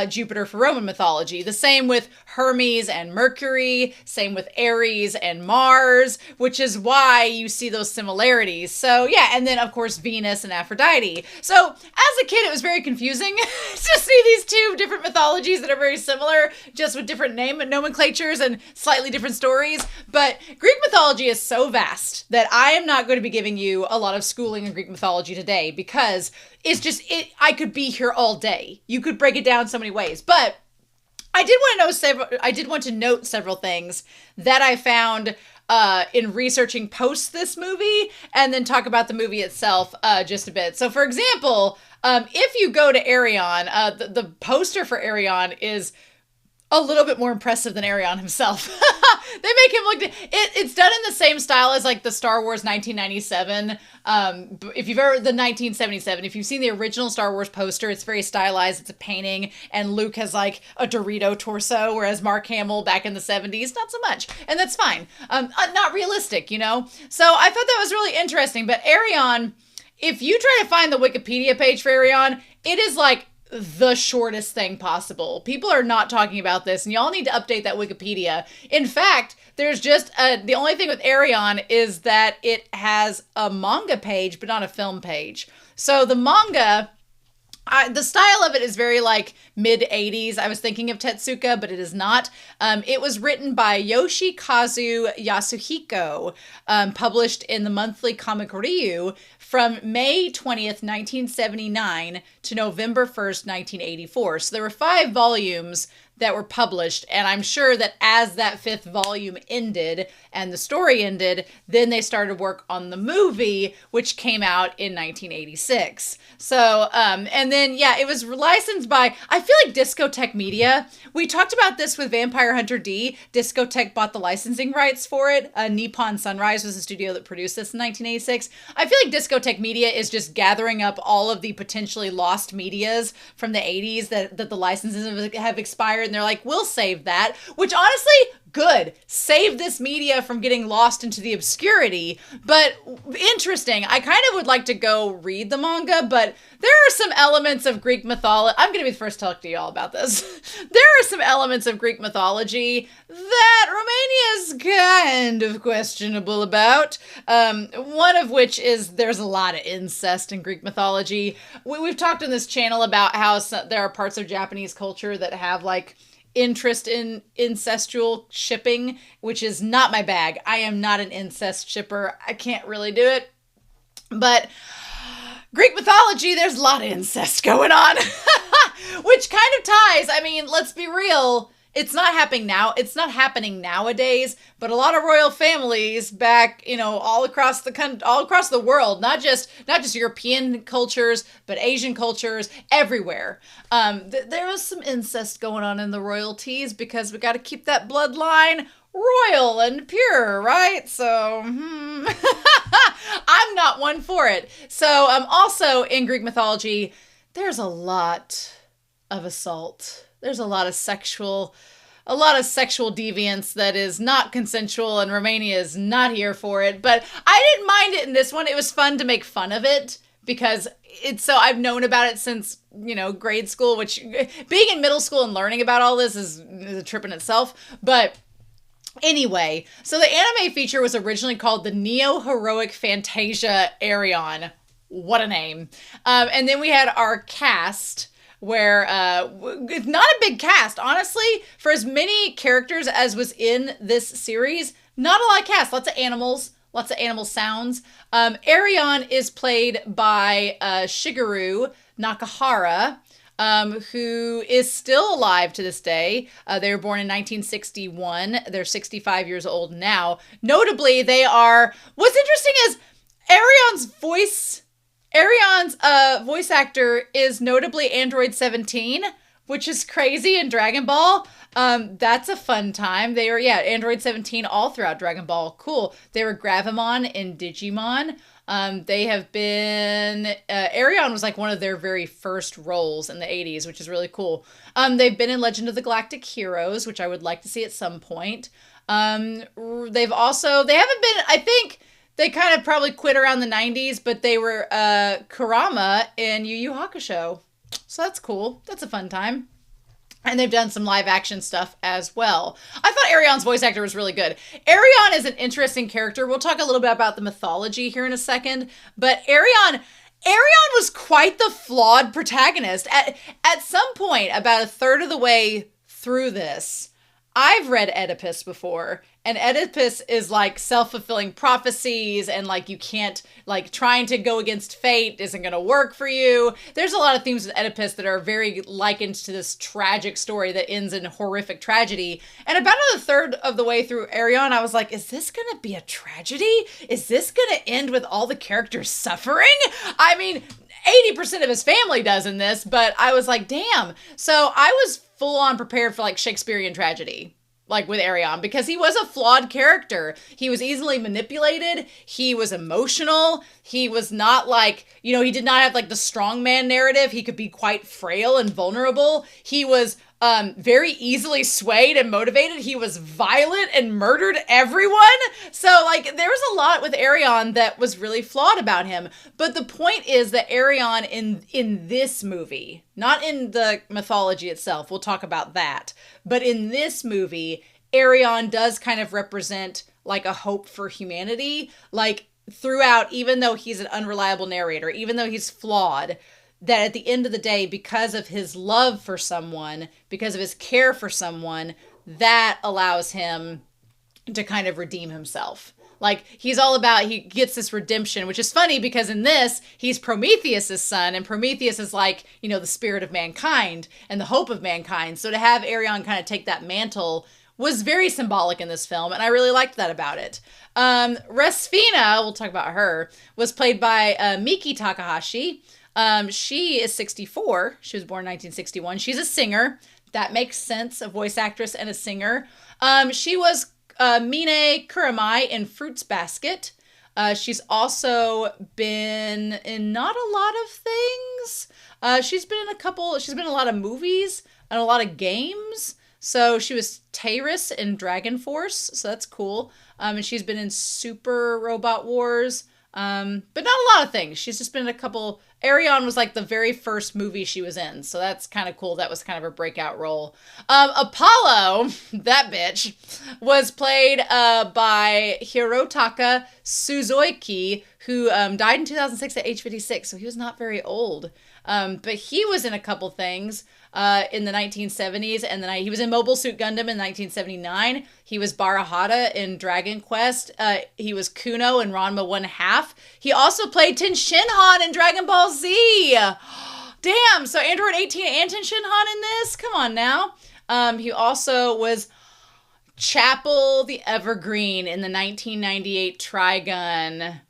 Jupiter for Roman mythology. The same with Hermes and Mercury, same with Ares and Mars, which is why you see those similarities. So yeah, and then of course Venus and Aphrodite. So as a kid, it was very confusing to see these two different mythologies that are very similar, just with different nomenclatures and slightly different stories. But Greek mythology is so vast that I am not going to be giving you a lot of schooling in Greek mythology today, because it's just, I could be here all day. You could break it down so many ways. But I did want to note several things that I found in researching post this movie, and then talk about the movie itself just a bit. So for example, if you go to Arion, the poster for Arion is a little bit more impressive than Arion himself. They make him look, it's done in the same style as like the Star Wars 1997. If you've ever, the 1977, if you've seen the original Star Wars poster, it's very stylized. It's a painting, and Luke has like a Dorito torso, whereas Mark Hamill back in the 70s, not so much. And that's fine. Not realistic, you know? So I thought that was really interesting. But Arion, if you try to find the Wikipedia page for Arion, it is like the shortest thing possible. People are not talking about this, and y'all need to update that Wikipedia. In fact, there's just the only thing with Arion is that it has a manga page, but not a film page. So the manga, the style of it is very like mid 80s. I was thinking of Tetsuka, but it is not. It was written by Yoshikazu Yasuhiko, published in the monthly Comic Ryu from May 20th, 1979 to November 1st, 1984. So there were 5 volumes that were published, and I'm sure that as that 5th volume ended and the story ended, then they started work on the movie, which came out in 1986. So, and then, yeah, it was licensed by, I feel like Discotech Media. We talked about this with Vampire Hunter D. Discotech bought the licensing rights for it. Nippon Sunrise was the studio that produced this in 1986. I feel like Discotech Media is just gathering up all of the potentially lost medias from the 80s that the licenses have expired, and they're like, we'll save that, which honestly, good. Save this media from getting lost into the obscurity. But interesting. I kind of would like to go read the manga, but there are some elements of Greek mythology. I'm going to be the first to talk to you all about this. There are some elements of Greek mythology that Romania is kind of questionable about. One of which is there's a lot of incest in Greek mythology. We've talked on this channel about how there are parts of Japanese culture that have like interest in incestual shipping, which is not my bag. I am not an incest shipper. I can't really do it. But Greek mythology, there's a lot of incest going on, which kind of ties. I mean, let's be real. It's not happening now. It's not happening nowadays, but a lot of royal families back, you know, all across the world, not just European cultures, but Asian cultures, everywhere. There was some incest going on in the royalties because we got to keep that bloodline royal and pure, right? So, I'm not one for it. So, also in Greek mythology, there's a lot of assault. There's a lot of sexual deviance that is not consensual, and Romania is not here for it. But I didn't mind it in this one. It was fun to make fun of it because I've known about it since, you know, grade school, which being in middle school and learning about all this is a trip in itself. But anyway, so the anime feature was originally called the Neo-Heroic Fantasia Arion. What a name. And then we had our cast, where it's not a big cast, honestly. For as many characters as was in this series, not a lot of cast. Lots of animal sounds. Arion is played by Shigeru Nakahara, who is still alive to this day. They were born in 1961. They're 65 years old now. Notably, what's interesting is Arion's voice Arion's voice actor is notably Android 17, which is crazy in Dragon Ball. That's a fun time. They were, Android 17 all throughout Dragon Ball. Cool. They were Gravamon in Digimon. They have been, Arion was like one of their very first roles in the 80s, which is really cool. They've been in Legend of the Galactic Heroes, which I would like to see at some point. They haven't been, I think they kind of probably quit around the 90s, but they were, Kurama in Yu Yu Hakusho. So that's cool. That's a fun time. And they've done some live action stuff as well. I thought Arion's voice actor was really good. Arion is an interesting character. We'll talk a little bit about the mythology here in a second. But Arion was quite the flawed protagonist. At some point, about a third of the way through this, I've read Oedipus before, and Oedipus is like self-fulfilling prophecies, and like you can't, like trying to go against fate isn't going to work for you. There's a lot of themes with Oedipus that are very likened to this tragic story that ends in horrific tragedy. And about a third of the way through Arion, I was like, is this going to be a tragedy? Is this going to end with all the characters suffering? I mean, 80% of his family does in this, but I was like, damn. So I was full on prepared for like Shakespearean tragedy, like with Arion, because he was a flawed character. He was easily manipulated. He was emotional. He was not like, he did not have like the strongman narrative. He could be quite frail and vulnerable. He was very easily swayed and motivated. He was violent and murdered everyone. So like there was a lot with Arion that was really flawed about him. But the point is that Arion in this movie, not in the mythology itself, we'll talk about that, but in this movie, Arion does kind of represent like a hope for humanity. Like throughout, even though he's an unreliable narrator, even though he's flawed, that at the end of the day, because of his love for someone, because of his care for someone, that allows him to kind of redeem himself. Like he's all about, he gets this redemption, which is funny because in this, he's Prometheus's son, and Prometheus is like, the spirit of mankind and the hope of mankind. So to have Arion kind of take that mantle was very symbolic in this film, and I really liked that about it. Resfina, we'll talk about her, was played by Miki Takahashi. She is 64. She was born in 1961. She's a singer. That makes sense, a voice actress and a singer. She was Mine Kuramai in Fruits Basket. She's also been in not a lot of things. She's been in a lot of movies and a lot of games. So she was Tyrus in Dragon Force, so that's cool. And she's been in Super Robot Wars, but not a lot of things. She's just been in a couple. Arion was like the very first movie she was in, so that's kind of cool. That was kind of her breakout role. Apollo, that bitch, was played by Hirotaka Suzuki, who died in 2006 at age 56, so he was not very old. But he was in a couple things in the 1970s, and then he was in Mobile Suit Gundam in 1979. He was Barahata in Dragon Quest. He was Kuno in Ranma 1/2. He also played Ten Shinhan in Dragon Ball Z. Damn, so Android 18 and Ten Shinhan in this? Come on now. He also was Chapel the Evergreen in the 1998 Trigun.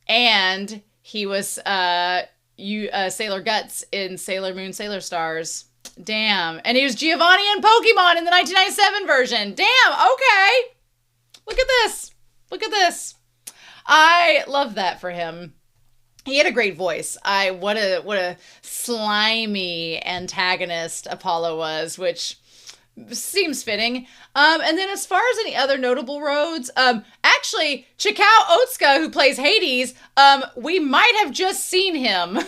And he was Sailor Guts in Sailor Moon, Sailor Stars. Damn. And he was Giovanni in Pokemon in the 1997 version. Damn, okay. Look at this. Look at this. I love that for him. He had a great voice. What a slimy antagonist Apollo was, which seems fitting. And then as far as any other notable roles, actually, Chikao Otsuka, who plays Hades, we might have just seen him.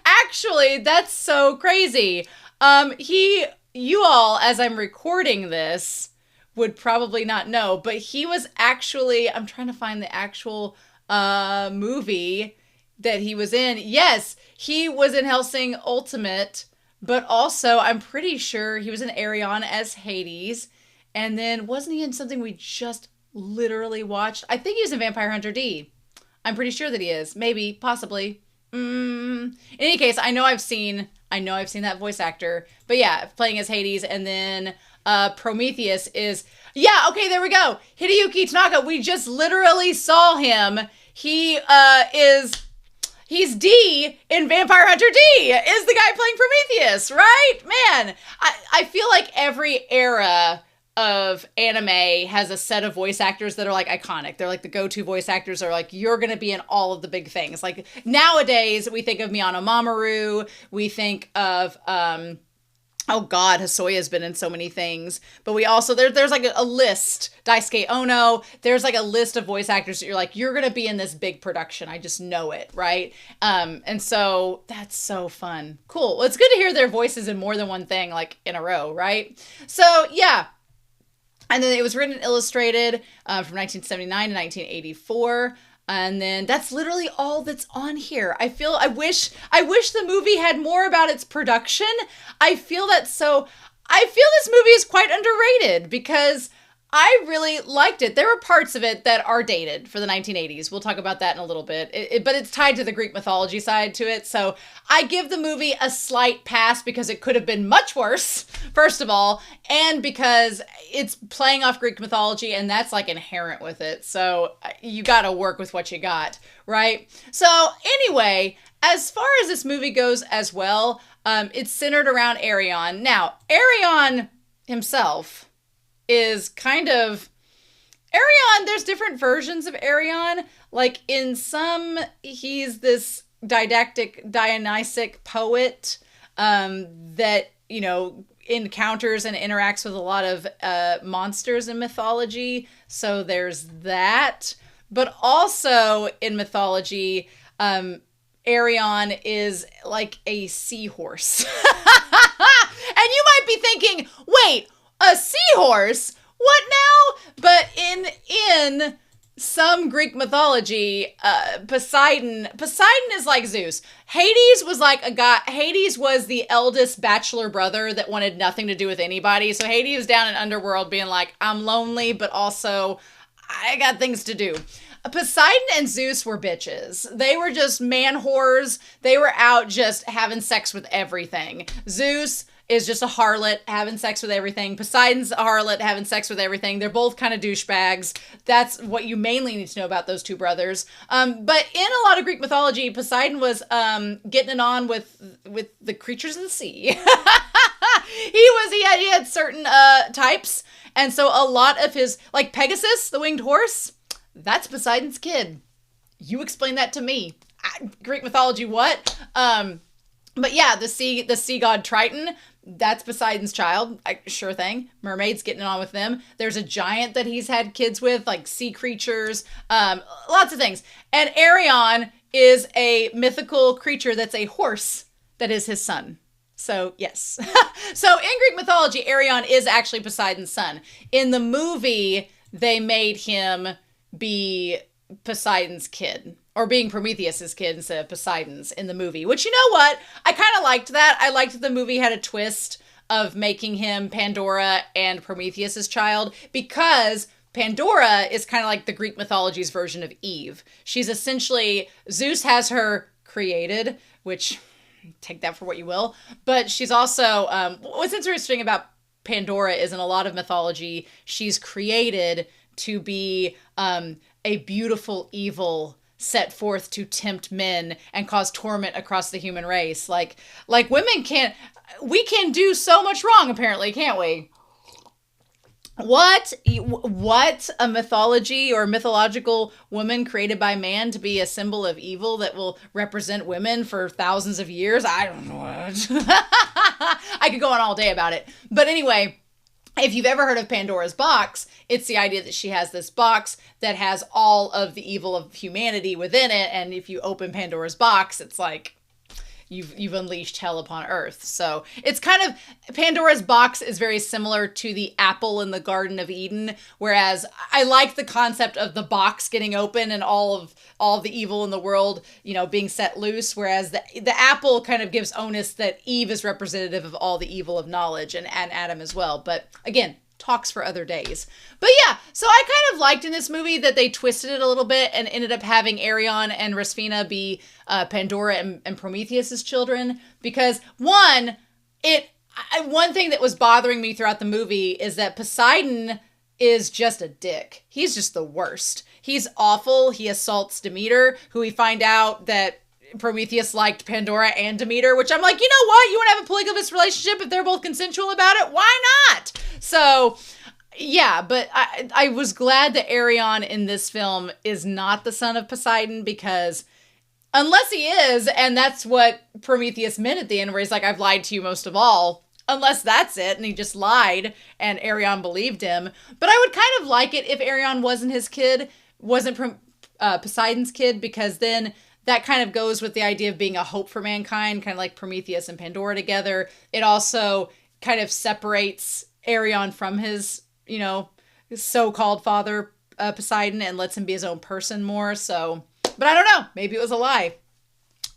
Actually, that's so crazy. You all, as I'm recording this, would probably not know, but he was actually, I'm trying to find the actual movie that he was in. Yes, he was in Hellsing Ultimate, but also I'm pretty sure he was in Arion as Hades. And then wasn't he in something we just literally watched? I think he was in Vampire Hunter D. I'm pretty sure that he is. Maybe, possibly. In any case, I know I've seen that voice actor, but yeah, playing as Hades. And then Prometheus is, yeah, okay, there we go. Hideyuki Tanaka, we just literally saw him. He is He's D in Vampire Hunter D, is the guy playing Prometheus, right? Man, I feel like every era of anime has a set of voice actors that are like iconic. They're like the go-to voice actors are like, you're going to be in all of the big things. Like nowadays we think of Miyano Mamoru, we think of, oh God, Hosoya's been in so many things. But we also, there's like a list. Daisuke Ono, there's like a list of voice actors that you're like, you're going to be in this big production. I just know it, right? And so that's so fun. Cool. Well, it's good to hear their voices in more than one thing, like in a row, right? So yeah. And then it was written and illustrated from 1979 to 1984. And then that's literally all that's on here. I wish the movie had more about its production. I feel this movie is quite underrated because I really liked it. There were parts of it that are dated for the 1980s. We'll talk about that in a little bit. But it's tied to the Greek mythology side to it. So I give the movie a slight pass because it could have been much worse, first of all, and because it's playing off Greek mythology and that's like inherent with it. So you got to work with what you got, right? So anyway, as far as this movie goes as well, it's centered around Arion. Now, Arion himself is kind of Arion. There's different versions of Arion. Like in some, he's this didactic, Dionysic poet that, you know, encounters and interacts with a lot of monsters in mythology. So there's that. But also in mythology, Arion is like a seahorse. And you might be thinking, wait, a seahorse? What now? But in some Greek mythology, Poseidon is like Zeus. Hades was like a guy. Hades was the eldest bachelor brother that wanted nothing to do with anybody. So Hades was down in underworld being like, I'm lonely, but also I got things to do. Poseidon and Zeus were bitches. They were just man whores. They were out just having sex with everything. Zeus is just a harlot having sex with everything. Poseidon's a harlot having sex with everything. They're both kind of douchebags. That's what you mainly need to know about those two brothers. But in a lot of Greek mythology, Poseidon was getting it on with the creatures of the sea. He had certain types, and so a lot of his, like Pegasus, the winged horse, that's Poseidon's kid. You explain that to me. Greek mythology, what? But yeah, the sea god Triton, that's Poseidon's child. Sure thing. Mermaids getting it on with them. There's a giant that he's had kids with, like sea creatures, lots of things. And Arion is a mythical creature that's a horse that is his son. So yes. So in Greek mythology, Arion is actually Poseidon's son. In the movie, they made him be Poseidon's kid, or being Prometheus's kid instead of Poseidon's in the movie, which, you know what? I kind of liked that. I liked that the movie had a twist of making him Pandora and Prometheus's child, because Pandora is kind of like the Greek mythology's version of Eve. She's essentially, Zeus has her created, which take that for what you will, but she's also, what's interesting about Pandora is in a lot of mythology, she's created to be a beautiful evil set forth to tempt men and cause torment across the human race. Like women we can do so much wrong, apparently, can't we? What a mythology or mythological woman created by man to be a symbol of evil that will represent women for thousands of years. I don't know what. I could go on all day about it. But anyway, if you've ever heard of Pandora's box, it's the idea that she has this box that has all of the evil of humanity within it. And if you open Pandora's box, it's like you've unleashed hell upon earth. So it's kind of, Pandora's box is very similar to the apple in the Garden of Eden, whereas I like the concept of the box getting open and all of the evil in the world, you know, being set loose, whereas the apple kind of gives onus that Eve is representative of all the evil of knowledge, and Adam as well. But again, talks for other days. But yeah, so I kind of liked in this movie that they twisted it a little bit and ended up having Arion and Rosfina be Pandora and Prometheus's children, because one thing that was bothering me throughout the movie is that Poseidon is just a dick. He's just the worst. He's awful. He assaults Demeter, who we find out that Prometheus liked Pandora and Demeter, which I'm like, you know what? You want to have a polygamous relationship if they're both consensual about it? Why not? So, yeah, but I was glad that Arion in this film is not the son of Poseidon, because unless he is, and that's what Prometheus meant at the end, where he's like, I've lied to you most of all, unless that's it, and he just lied, and Arion believed him. But I would kind of like it if Arion wasn't his kid, wasn't Poseidon's kid, because then that kind of goes with the idea of being a hope for mankind, kind of like Prometheus and Pandora together. It also kind of separates Arion from his, so-called father, Poseidon, and lets him be his own person more. So, but I don't know. Maybe it was a lie.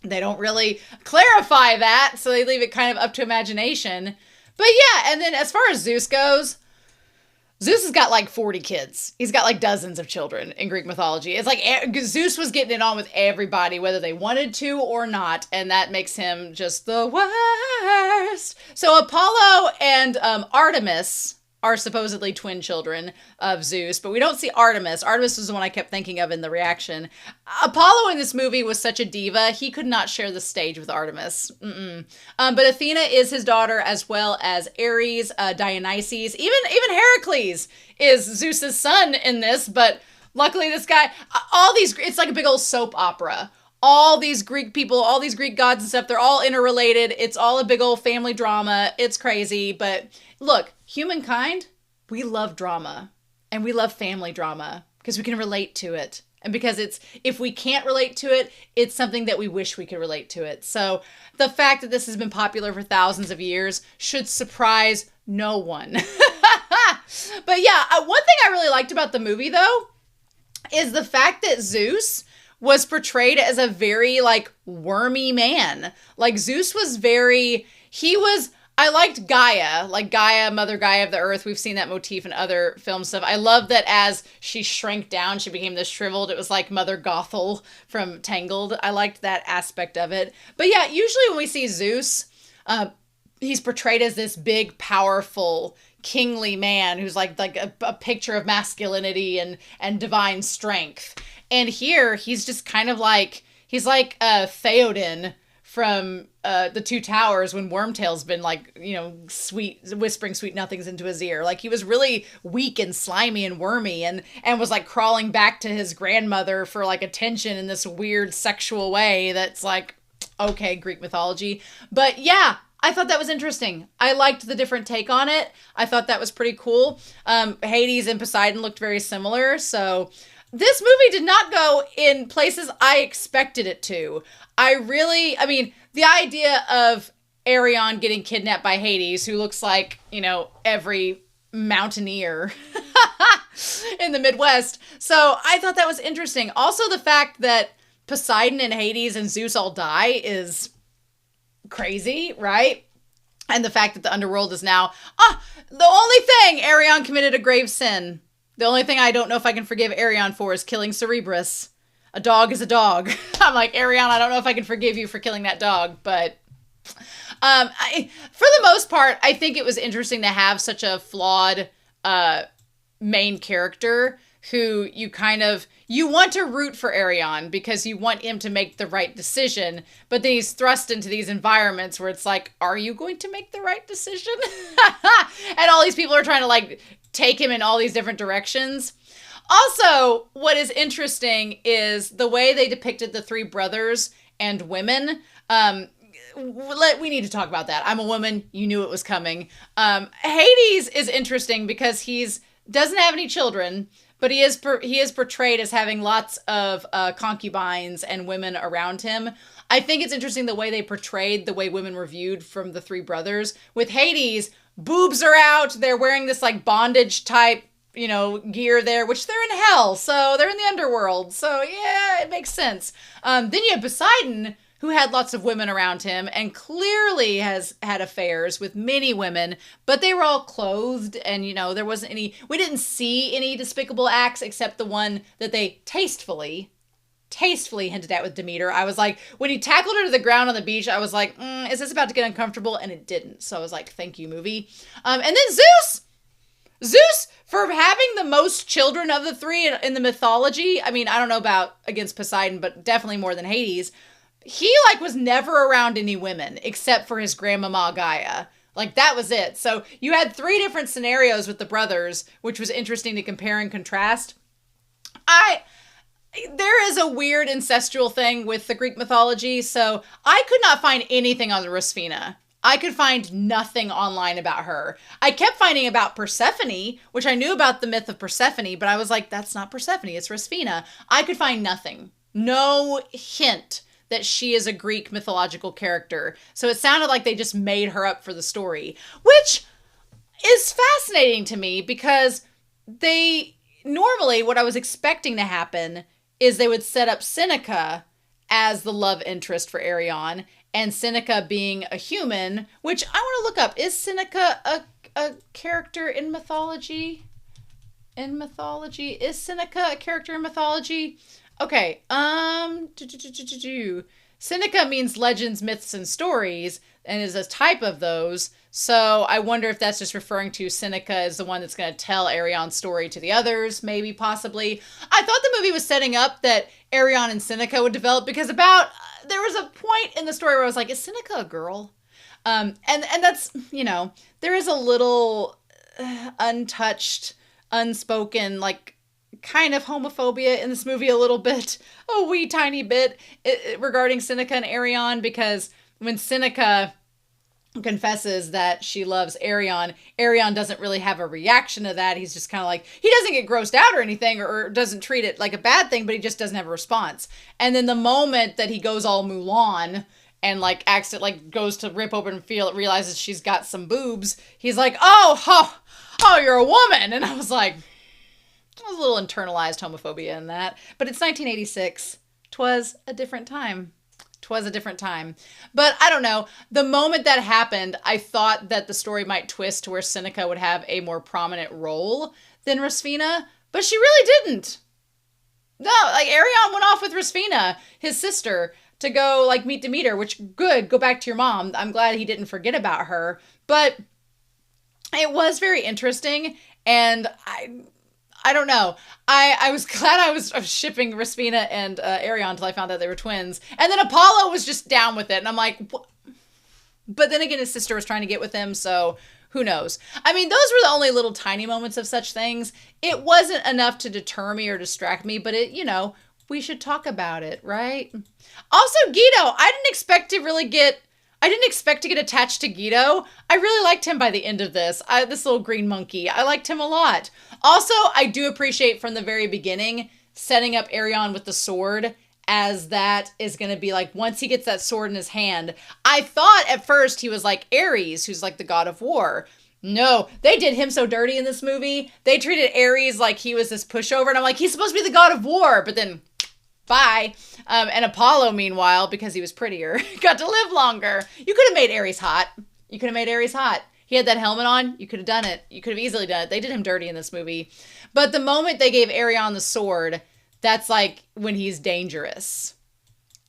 They don't really clarify that, so they leave it kind of up to imagination. But yeah, and then as far as Zeus goes, Zeus has got like 40 kids. He's got like dozens of children in Greek mythology. It's like Zeus was getting it on with everybody, whether they wanted to or not, and that makes him just the worst. So Apollo and Artemis are supposedly twin children of Zeus, but we don't see Artemis. Artemis was the one I kept thinking of in the reaction. Apollo in this movie was such a diva, he could not share the stage with Artemis. But Athena is his daughter, as well as Ares, Dionysus, even Heracles is Zeus's son in this, but luckily this guy, it's like a big old soap opera. All these Greek people, all these Greek gods and stuff, they're all interrelated. It's all a big old family drama. It's crazy. But look, humankind, we love drama. And we love family drama because we can relate to it. And because if we can't relate to it, it's something that we wish we could relate to it. So the fact that this has been popular for thousands of years should surprise no one. But yeah, one thing I really liked about the movie, though, is the fact that Zeus was portrayed as a very, like, wormy man. Like, Zeus was I liked Gaia, like Gaia, Mother Gaia of the Earth. We've seen that motif in other film stuff. I love that as she shrank down, she became this shriveled. It was like Mother Gothel from Tangled. I liked that aspect of it. But yeah, usually when we see Zeus, he's portrayed as this big, powerful, kingly man who's like a picture of masculinity and divine strength. And here, he's just kind of like, he's like Theoden from the Two Towers when Wormtail's been like, whispering sweet nothings into his ear. Like, he was really weak and slimy and wormy and was like crawling back to his grandmother for like attention in this weird sexual way that's like, okay, Greek mythology. But yeah, I thought that was interesting. I liked the different take on it. I thought that was pretty cool. Hades and Poseidon looked very similar, so this movie did not go in places I expected it to. The idea of Arion getting kidnapped by Hades, who looks like, every mountaineer in the Midwest. So I thought that was interesting. Also, the fact that Poseidon and Hades and Zeus all die is crazy, right? And the fact that the underworld is now, the only thing, Arion committed a grave sin. The only thing I don't know if I can forgive Arion for is killing Cerberus. A dog is a dog. I'm like, Arion, I don't know if I can forgive you for killing that dog, but for the most part, I think it was interesting to have such a flawed main character who you want to root for Arion because you want him to make the right decision, but then he's thrust into these environments where it's like, are you going to make the right decision? And all these people are trying to like take him in all these different directions. Also, what is interesting is the way they depicted the three brothers and women. We need to talk about that. I'm a woman. You knew it was coming. Hades is interesting because doesn't have any children, but he is portrayed as having lots of concubines and women around him. I think it's interesting the way they portrayed the way women were viewed from the three brothers. With Hades, boobs are out. They're wearing this like bondage type, gear there, which they're in hell. So they're in the underworld. So yeah, it makes sense. Then you have Poseidon, who had lots of women around him and clearly has had affairs with many women, but they were all clothed and, there wasn't we didn't see any despicable acts except the one that they tastefully hinted at with Demeter. I was like, when he tackled her to the ground on the beach, I was like, is this about to get uncomfortable? And it didn't. So I was like, thank you, movie. And then Zeus, for having the most children of the three in the mythology, I don't know about against Poseidon, but definitely more than Hades. he like was never around any women except for his grandmama Gaia. Like that was it. So you had 3 different scenarios with the brothers, which was interesting to compare and contrast. There is a weird ancestral thing with the Greek mythology, so I could not find anything on Rosfina. I could find nothing online about her. I kept finding about Persephone, which I knew about the myth of Persephone, but I was like, that's not Persephone, it's Rosfina. I could find nothing. No hint that she is a Greek mythological character. So it sounded like they just made her up for the story, which is fascinating to me because normally what I was expecting to happen is they would set up Seneca as the love interest for Arion, and Seneca being a human, which I want to look up. Is Seneca a character in mythology? Is Seneca a character in mythology? Okay, Seneca means legends, myths, and stories, and is a type of those. So I wonder if that's just referring to Seneca as the one that's going to tell Arion's story to the others, maybe, possibly. I thought the movie was setting up that Arion and Seneca would develop because there was a point in the story where I was like, is Seneca a girl? And that's, there is a little untouched, unspoken, like, kind of homophobia in this movie a little bit, a wee tiny bit, regarding Seneca and Arion, because when Seneca confesses that she loves Arion doesn't really have a reaction to that. He's just kind of like, he doesn't get grossed out or anything, or doesn't treat it like a bad thing, but he just doesn't have a response. And then the moment that he goes all Mulan and like goes to rip open and realizes she's got some boobs, he's like, oh, you're a woman. And I was like, there was a little internalized homophobia in that, but it's 1986. 'Twas a different time. But I don't know. The moment that happened, I thought that the story might twist to where Seneca would have a more prominent role than Rosfina, but she really didn't. No, like Arion went off with Rosfina, his sister, to go like meet Demeter, which good, go back to your mom. I'm glad he didn't forget about her, but it was very interesting, and I don't know. I was glad I was shipping Rosfina and Arion until I found out they were twins. And then Apollo was just down with it. And I'm like, what? But then again, his sister was trying to get with him. So who knows? I mean, those were the only little tiny moments of such things. It wasn't enough to deter me or distract me, but we should talk about it, right? Also, Guido, I didn't expect to get attached to Guido. I really liked him by the end of this. This little green monkey. I liked him a lot. Also, I do appreciate from the very beginning setting up Arion with the sword, as that is going to be like, once he gets that sword in his hand, I thought at first he was like Ares, who's like the god of war. No, they did him so dirty in this movie. They treated Ares like he was this pushover, and I'm like, he's supposed to be the god of war, but then bye. And Apollo, meanwhile, because he was prettier, got to live longer. You could have made Ares hot. He had that helmet on. You could have done it. You could have easily done it. They did him dirty in this movie. But the moment they gave Arion the sword, that's like when he's dangerous.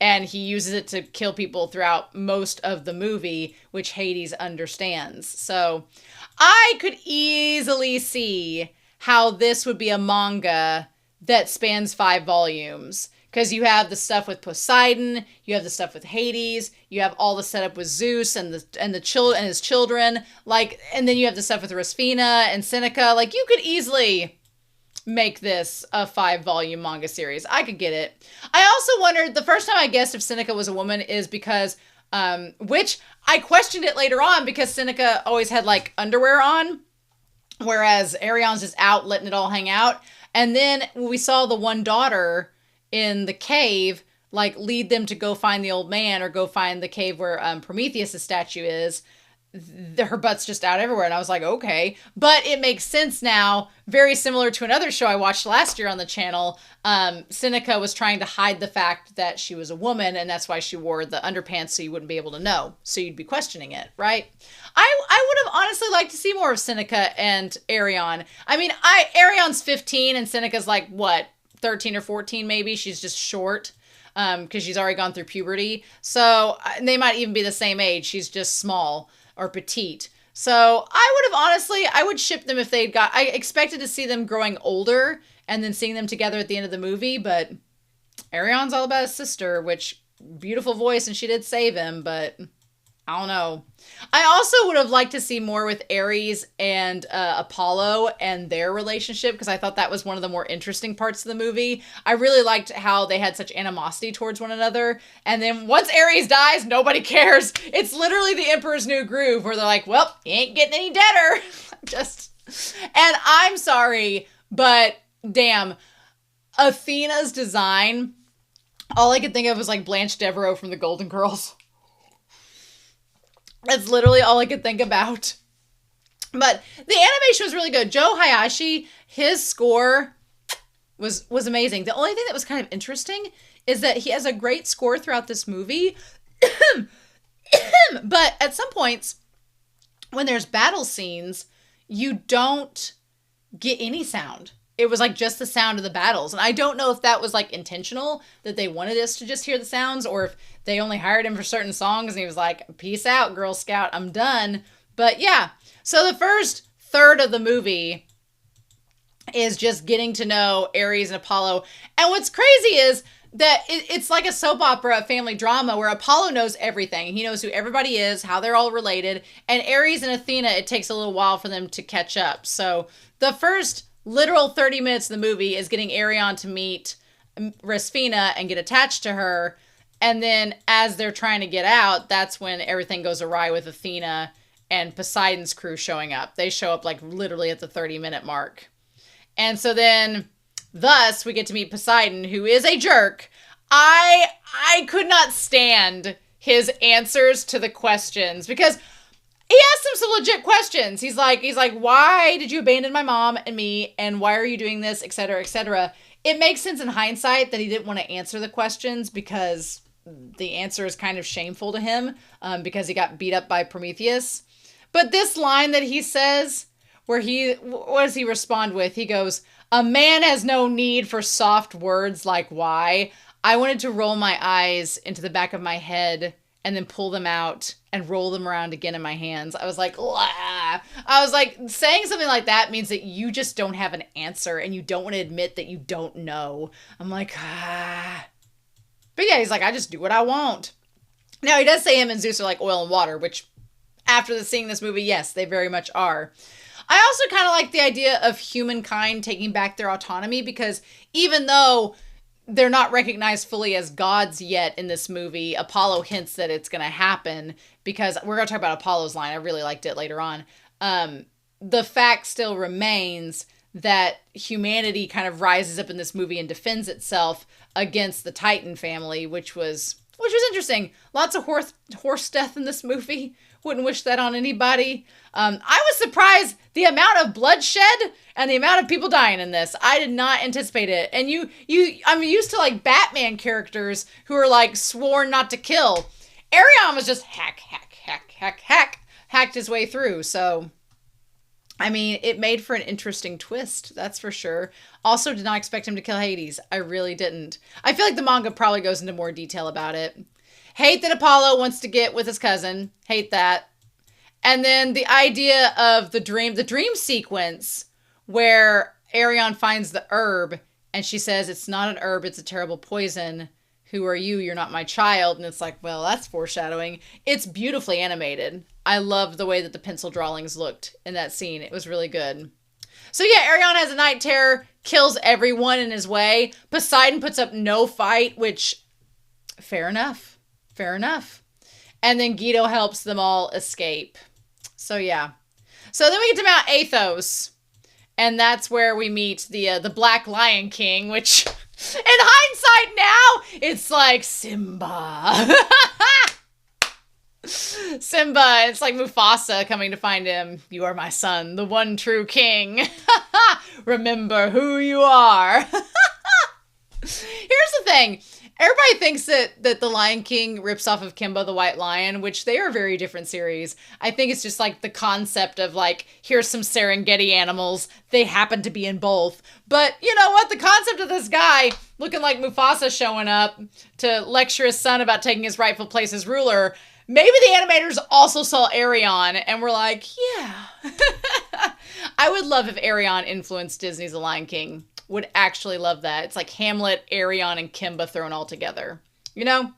And he uses it to kill people throughout most of the movie, which Hades understands. So I could easily see how this would be a manga that spans 5 volumes. Because you have the stuff with Poseidon, you have the stuff with Hades, you have all the setup with Zeus and his children, like, and then you have the stuff with Rosfina and Seneca. Like, you could easily make this a 5-volume manga series. I could get it. I also wondered, the first time I guessed if Seneca was a woman is because, which I questioned it later on, because Seneca always had like underwear on, whereas Arion's just out letting it all hang out. And then we saw the one daughter in the cave, like, lead them to go find the old man, or go find the cave where Prometheus' statue is. Her butt's just out everywhere, and I was like, okay. But it makes sense now, very similar to another show I watched last year on the channel. Seneca was trying to hide the fact that she was a woman, and that's why she wore the underpants, so you wouldn't be able to know. So you'd be questioning it, right? I would have honestly liked to see more of Seneca and Arion. I mean, Arion's 15, and Seneca's like, what, 13 or 14 maybe. She's just short because she's already gone through puberty. So they might even be the same age. She's just small or petite. So I would ship them if I expected to see them growing older and then seeing them together at the end of the movie, but Arion's all about his sister, which beautiful voice and she did save him, but I don't know. I also would have liked to see more with Ares and Apollo and their relationship, because I thought that was one of the more interesting parts of the movie. I really liked how they had such animosity towards one another. And then once Ares dies, nobody cares. It's literally the Emperor's New Groove, where they're like, well, he ain't getting any deader. And I'm sorry, but damn, Athena's design, all I could think of was like Blanche Devereaux from the Golden Girls. That's literally all I could think about. But the animation was really good. Joe Hayashi, his score was amazing. The only thing that was kind of interesting is that he has a great score throughout this movie. But at some points, when there's battle scenes, you don't get any sound. It was like just the sound of the battles. And I don't know if that was like intentional, that they wanted us to just hear the sounds, or if they only hired him for certain songs and he was like, peace out, Girl Scout, I'm done. But yeah, so the first third of the movie is just getting to know Ares and Apollo. And what's crazy is that it's like a soap opera, family drama, where Apollo knows everything. He knows who everybody is, how they're all related. And Ares and Athena, it takes a little while for them to catch up. So the first literal 30 minutes of the movie is getting Arion to meet Rasfina and get attached to her. And then as they're trying to get out, that's when everything goes awry with Athena and Poseidon's crew showing up. They show up like literally at the 30-minute mark. And so then thus we get to meet Poseidon, who is a jerk. I could not stand his answers to the questions, because he asked him some legit questions. He's like, why did you abandon my mom and me? And why are you doing this, et cetera, et cetera. It makes sense in hindsight that he didn't want to answer the questions, because the answer is kind of shameful to him, because he got beat up by Prometheus. But this line that he says, where what does he respond with? He goes, a man has no need for soft words like why. I wanted to roll my eyes into the back of my head and then pull them out and roll them around again in my hands. I was like, "Wah." I was like, saying something like that means that you just don't have an answer and you don't want to admit that you don't know. I'm like, ah. But yeah, he's like, I just do what I want. Now, he does say him and Zeus are like oil and water, which after seeing this movie, yes, they very much are. I also kind of like the idea of humankind taking back their autonomy, because even though they're not recognized fully as gods yet in this movie, Apollo hints that it's going to happen, because we're going to talk about Apollo's line. I really liked it later on. The fact still remains that humanity kind of rises up in this movie and defends itself against the Titan family, which was interesting. Lots of horse death in this movie. Wouldn't wish that on anybody. I was surprised the amount of bloodshed and the amount of people dying in this. I did not anticipate it. And I'm used to like Batman characters who are like sworn not to kill. Arion was just hacked his way through. So, I mean, it made for an interesting twist, that's for sure. Also did not expect him to kill Hades. I really didn't. I feel like the manga probably goes into more detail about it. Hate that Apollo wants to get with his cousin. Hate that. And then the idea of the dream sequence where Arion finds the herb and she says, it's not an herb, it's a terrible poison. Who are you? You're not my child. And it's like, well, that's foreshadowing. It's beautifully animated. I love the way that the pencil drawings looked in that scene. It was really good. So yeah, Arion has a night terror, kills everyone in his way. Poseidon puts up no fight, which, fair enough. Fair enough. And then Guido helps them all escape. So yeah. So then we get to Mount Athos. And that's where we meet the Black Lion King, which in hindsight now, it's like Simba. Simba, it's like Mufasa coming to find him. You are my son, the one true king. Remember who you are. Here's the thing. Everybody thinks that The Lion King rips off of Kimba the White Lion, which they are very different series. I think it's just like the concept of like, here's some Serengeti animals. They happen to be in both. But you know what? The concept of this guy looking like Mufasa showing up to lecture his son about taking his rightful place as ruler. Maybe the animators also saw Arion and were like, yeah. I would love if Arion influenced Disney's The Lion King. Would actually love that. It's like Hamlet, Arion, and Kimba thrown all together. You know?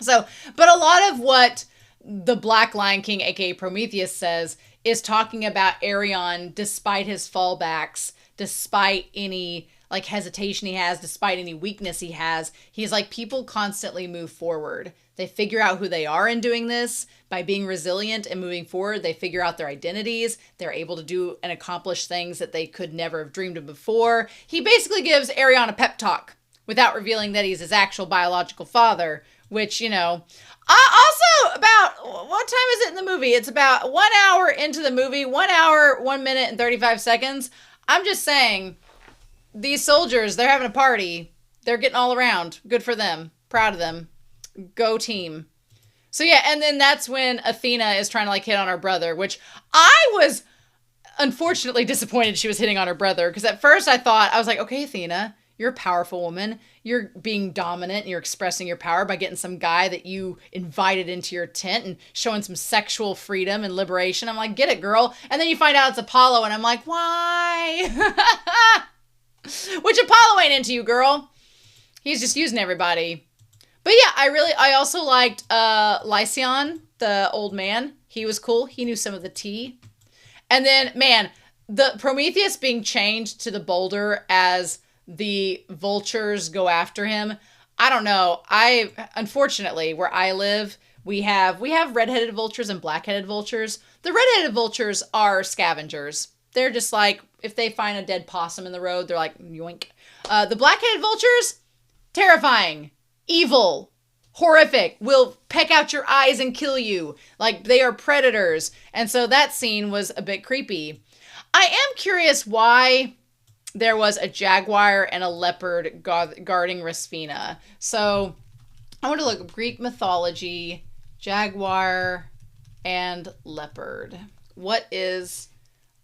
So, but a lot of what the Black Lion King, aka Prometheus, says is talking about Arion, despite his fallbacks, despite any like hesitation he has, despite any weakness he has. He's like, people constantly move forward. They figure out who they are in doing this by being resilient and moving forward. They figure out their identities. They're able to do and accomplish things that they could never have dreamed of before. He basically gives Arion a pep talk without revealing that he's his actual biological father, which, you know, also about, what time is it in the movie? It's about 1 hour into the movie, 1 hour, 1 minute and 35 seconds. I'm just saying, these soldiers, they're having a party. They're getting all around. Good for them. Proud of them. Go team. So yeah, and then that's when Athena is trying to like hit on her brother, which I was unfortunately disappointed she was hitting on her brother, because at first I was like, okay, Athena, you're a powerful woman. You're being dominant and you're expressing your power by getting some guy that you invited into your tent and showing some sexual freedom and liberation. I'm like, get it, girl. And then you find out it's Apollo and I'm like, why? Which Apollo ain't into you, girl. He's just using everybody. But yeah, I also liked Lycion, the old man. He was cool. He knew some of the tea. And then, man, the Prometheus being chained to the boulder as the vultures go after him. I don't know. Unfortunately, where I live, we have red-headed vultures and black-headed vultures. The red-headed vultures are scavengers. They're just like, if they find a dead possum in the road, they're like, yoink. The black-headed vultures, terrifying, evil, horrific, will peck out your eyes and kill you. Like, they are predators. And so that scene was a bit creepy. I am curious why there was a jaguar and a leopard guarding Rasfina. So I want to look at Greek mythology, jaguar and leopard. What is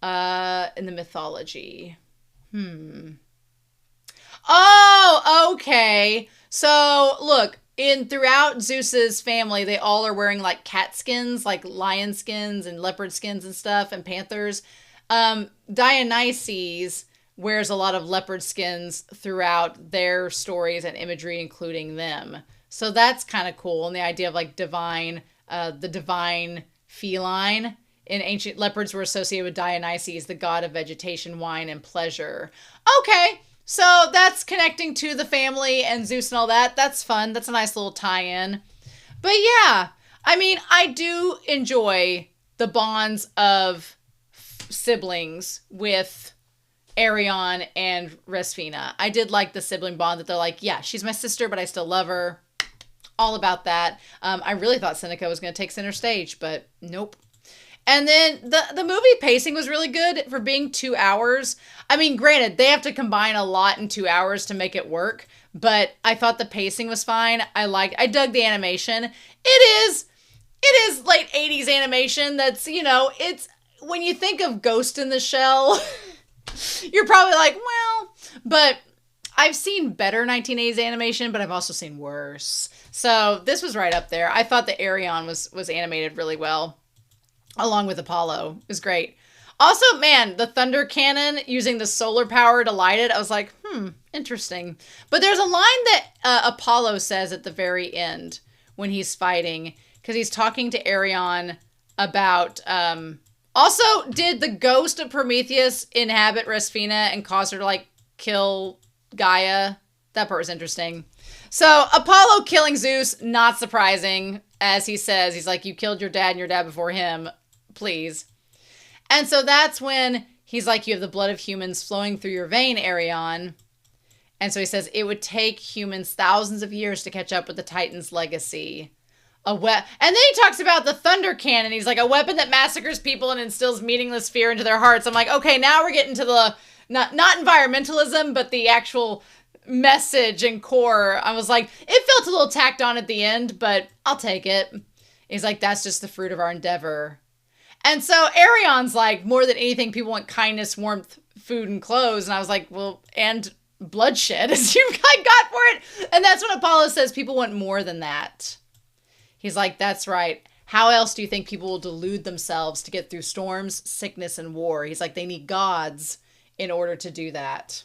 in the mythology? Oh, okay. So look, throughout Zeus's family, they all are wearing like cat skins, like lion skins and leopard skins and stuff, and panthers. Dionysus wears a lot of leopard skins throughout their stories and imagery, including them. So that's kind of cool. And the idea of like divine, the divine feline. In ancient, leopards were associated with Dionysus, the god of vegetation, wine, and pleasure. Okay, so that's connecting to the family and Zeus and all that. That's fun. That's a nice little tie-in. But yeah, I mean, I do enjoy the bonds of siblings with Arion and Rasfina. I did like the sibling bond that they're like, yeah, she's my sister, but I still love her. All about that. I really thought Seneca was going to take center stage, but nope. And then the movie pacing was really good for being 2 hours. I mean, granted, they have to combine a lot in 2 hours to make it work, but I thought the pacing was fine. I dug the animation. It is late 80s animation that's, you know, it's, when you think of Ghost in the Shell, you're probably like, well, but I've seen better 1980s animation, but I've also seen worse. So this was right up there. I thought the Arion was animated really well, along with Apollo. It was great. Also, man, the thunder cannon using the solar power to light it, I was like, interesting. But there's a line that Apollo says at the very end when he's fighting, because he's talking to Arion about, also, did the ghost of Prometheus inhabit Rasfina and cause her to, like, kill Gaia? That part was interesting. So, Apollo killing Zeus, not surprising, as he says. He's like, you killed your dad and your dad before him. Please. And so that's when he's like, you have the blood of humans flowing through your vein, Arion. And so he says, it would take humans thousands of years to catch up with the Titan's legacy. And then he talks about the thunder cannon. He's like, a weapon that massacres people and instills meaningless fear into their hearts. I'm like, okay, now we're getting to the, not environmentalism, but the actual message and core. I was like, it felt a little tacked on at the end, but I'll take it. He's like, that's just the fruit of our endeavor. And so Arion's like, more than anything, people want kindness, warmth, food, and clothes. And I was like, well, and bloodshed, as you got for it. And that's when Apollo says people want more than that. He's like, that's right. How else do you think people will delude themselves to get through storms, sickness, and war? He's like, they need gods in order to do that.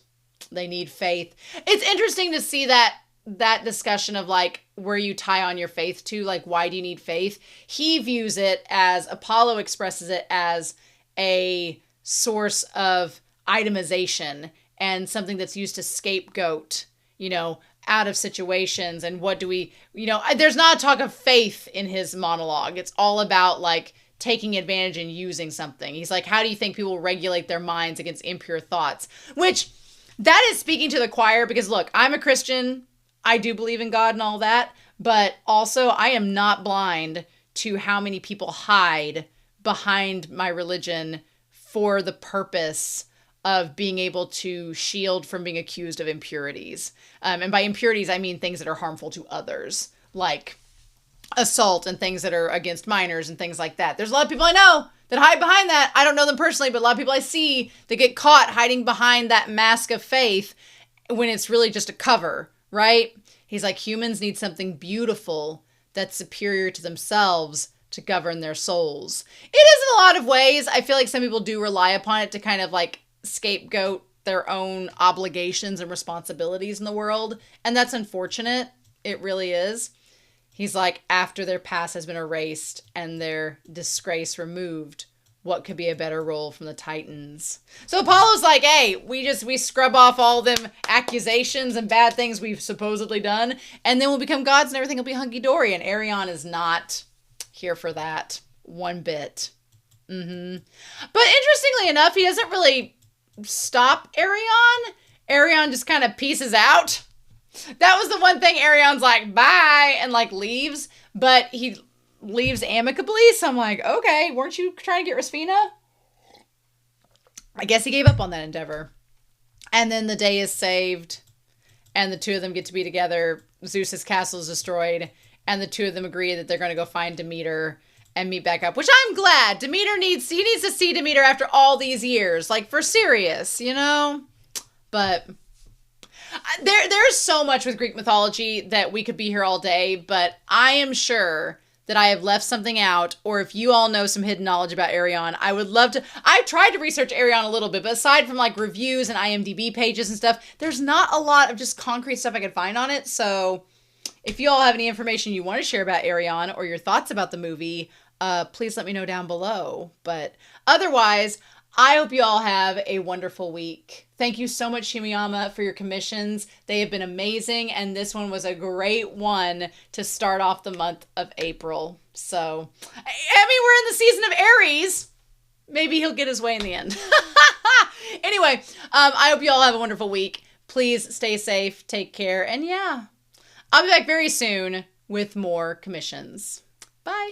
They need faith. It's interesting to see that that discussion of like where you tie on your faith to, like, why do you need faith? He views it as, Apollo expresses it as a source of itemization and something that's used to scapegoat, out of situations. And what do we, there's not a talk of faith in his monologue. It's all about like taking advantage and using something. He's like, how do you think people regulate their minds against impure thoughts? Which, that is speaking to the choir, because look, I'm a Christian. I do believe in God and all that, but also I am not blind to how many people hide behind my religion for the purpose of being able to shield from being accused of impurities. And by impurities, I mean things that are harmful to others, like assault and things that are against minors and things like that. There's a lot of people I know that hide behind that. I don't know them personally, but a lot of people I see that get caught hiding behind that mask of faith when it's really just a cover, right? He's like, humans need something beautiful that's superior to themselves to govern their souls. It is in a lot of ways. I feel like some people do rely upon it to kind of like scapegoat their own obligations and responsibilities in the world. And that's unfortunate. It really is. He's like, after their past has been erased and their disgrace removed, what could be a better role from the Titans? So Apollo's like, hey, we scrub off all them accusations and bad things we've supposedly done, and then we'll become gods and everything will be hunky-dory. And Arion is not here for that one bit. But interestingly enough, he doesn't really stop Arion. Arion just kind of pieces out. That was the one thing. Arion's like, bye, and like leaves, but he leaves amicably. So I'm like, okay, weren't you trying to get Rasfina? I guess he gave up on that endeavor. And then the day is saved, and the two of them get to be together. Zeus's castle is destroyed, and the two of them agree that they're going to go find Demeter and meet back up, which I'm glad. Demeter needs to see Demeter after all these years, like for serious, But there's so much with Greek mythology that we could be here all day, but I am sure that I have left something out, or if you all know some hidden knowledge about Arion, I would love to. I tried to research Arion a little bit, but aside from like reviews and IMDb pages and stuff, there's not a lot of just concrete stuff I could find on it. So if you all have any information you want to share about Arion or your thoughts about the movie, please let me know down below. But otherwise, I hope you all have a wonderful week. Thank you so much, Shimoyama, for your commissions. They have been amazing, and this one was a great one to start off the month of April. So, I mean, we're in the season of Aries. Maybe he'll get his way in the end. Anyway, I hope you all have a wonderful week. Please stay safe, take care, and yeah, I'll be back very soon with more commissions. Bye.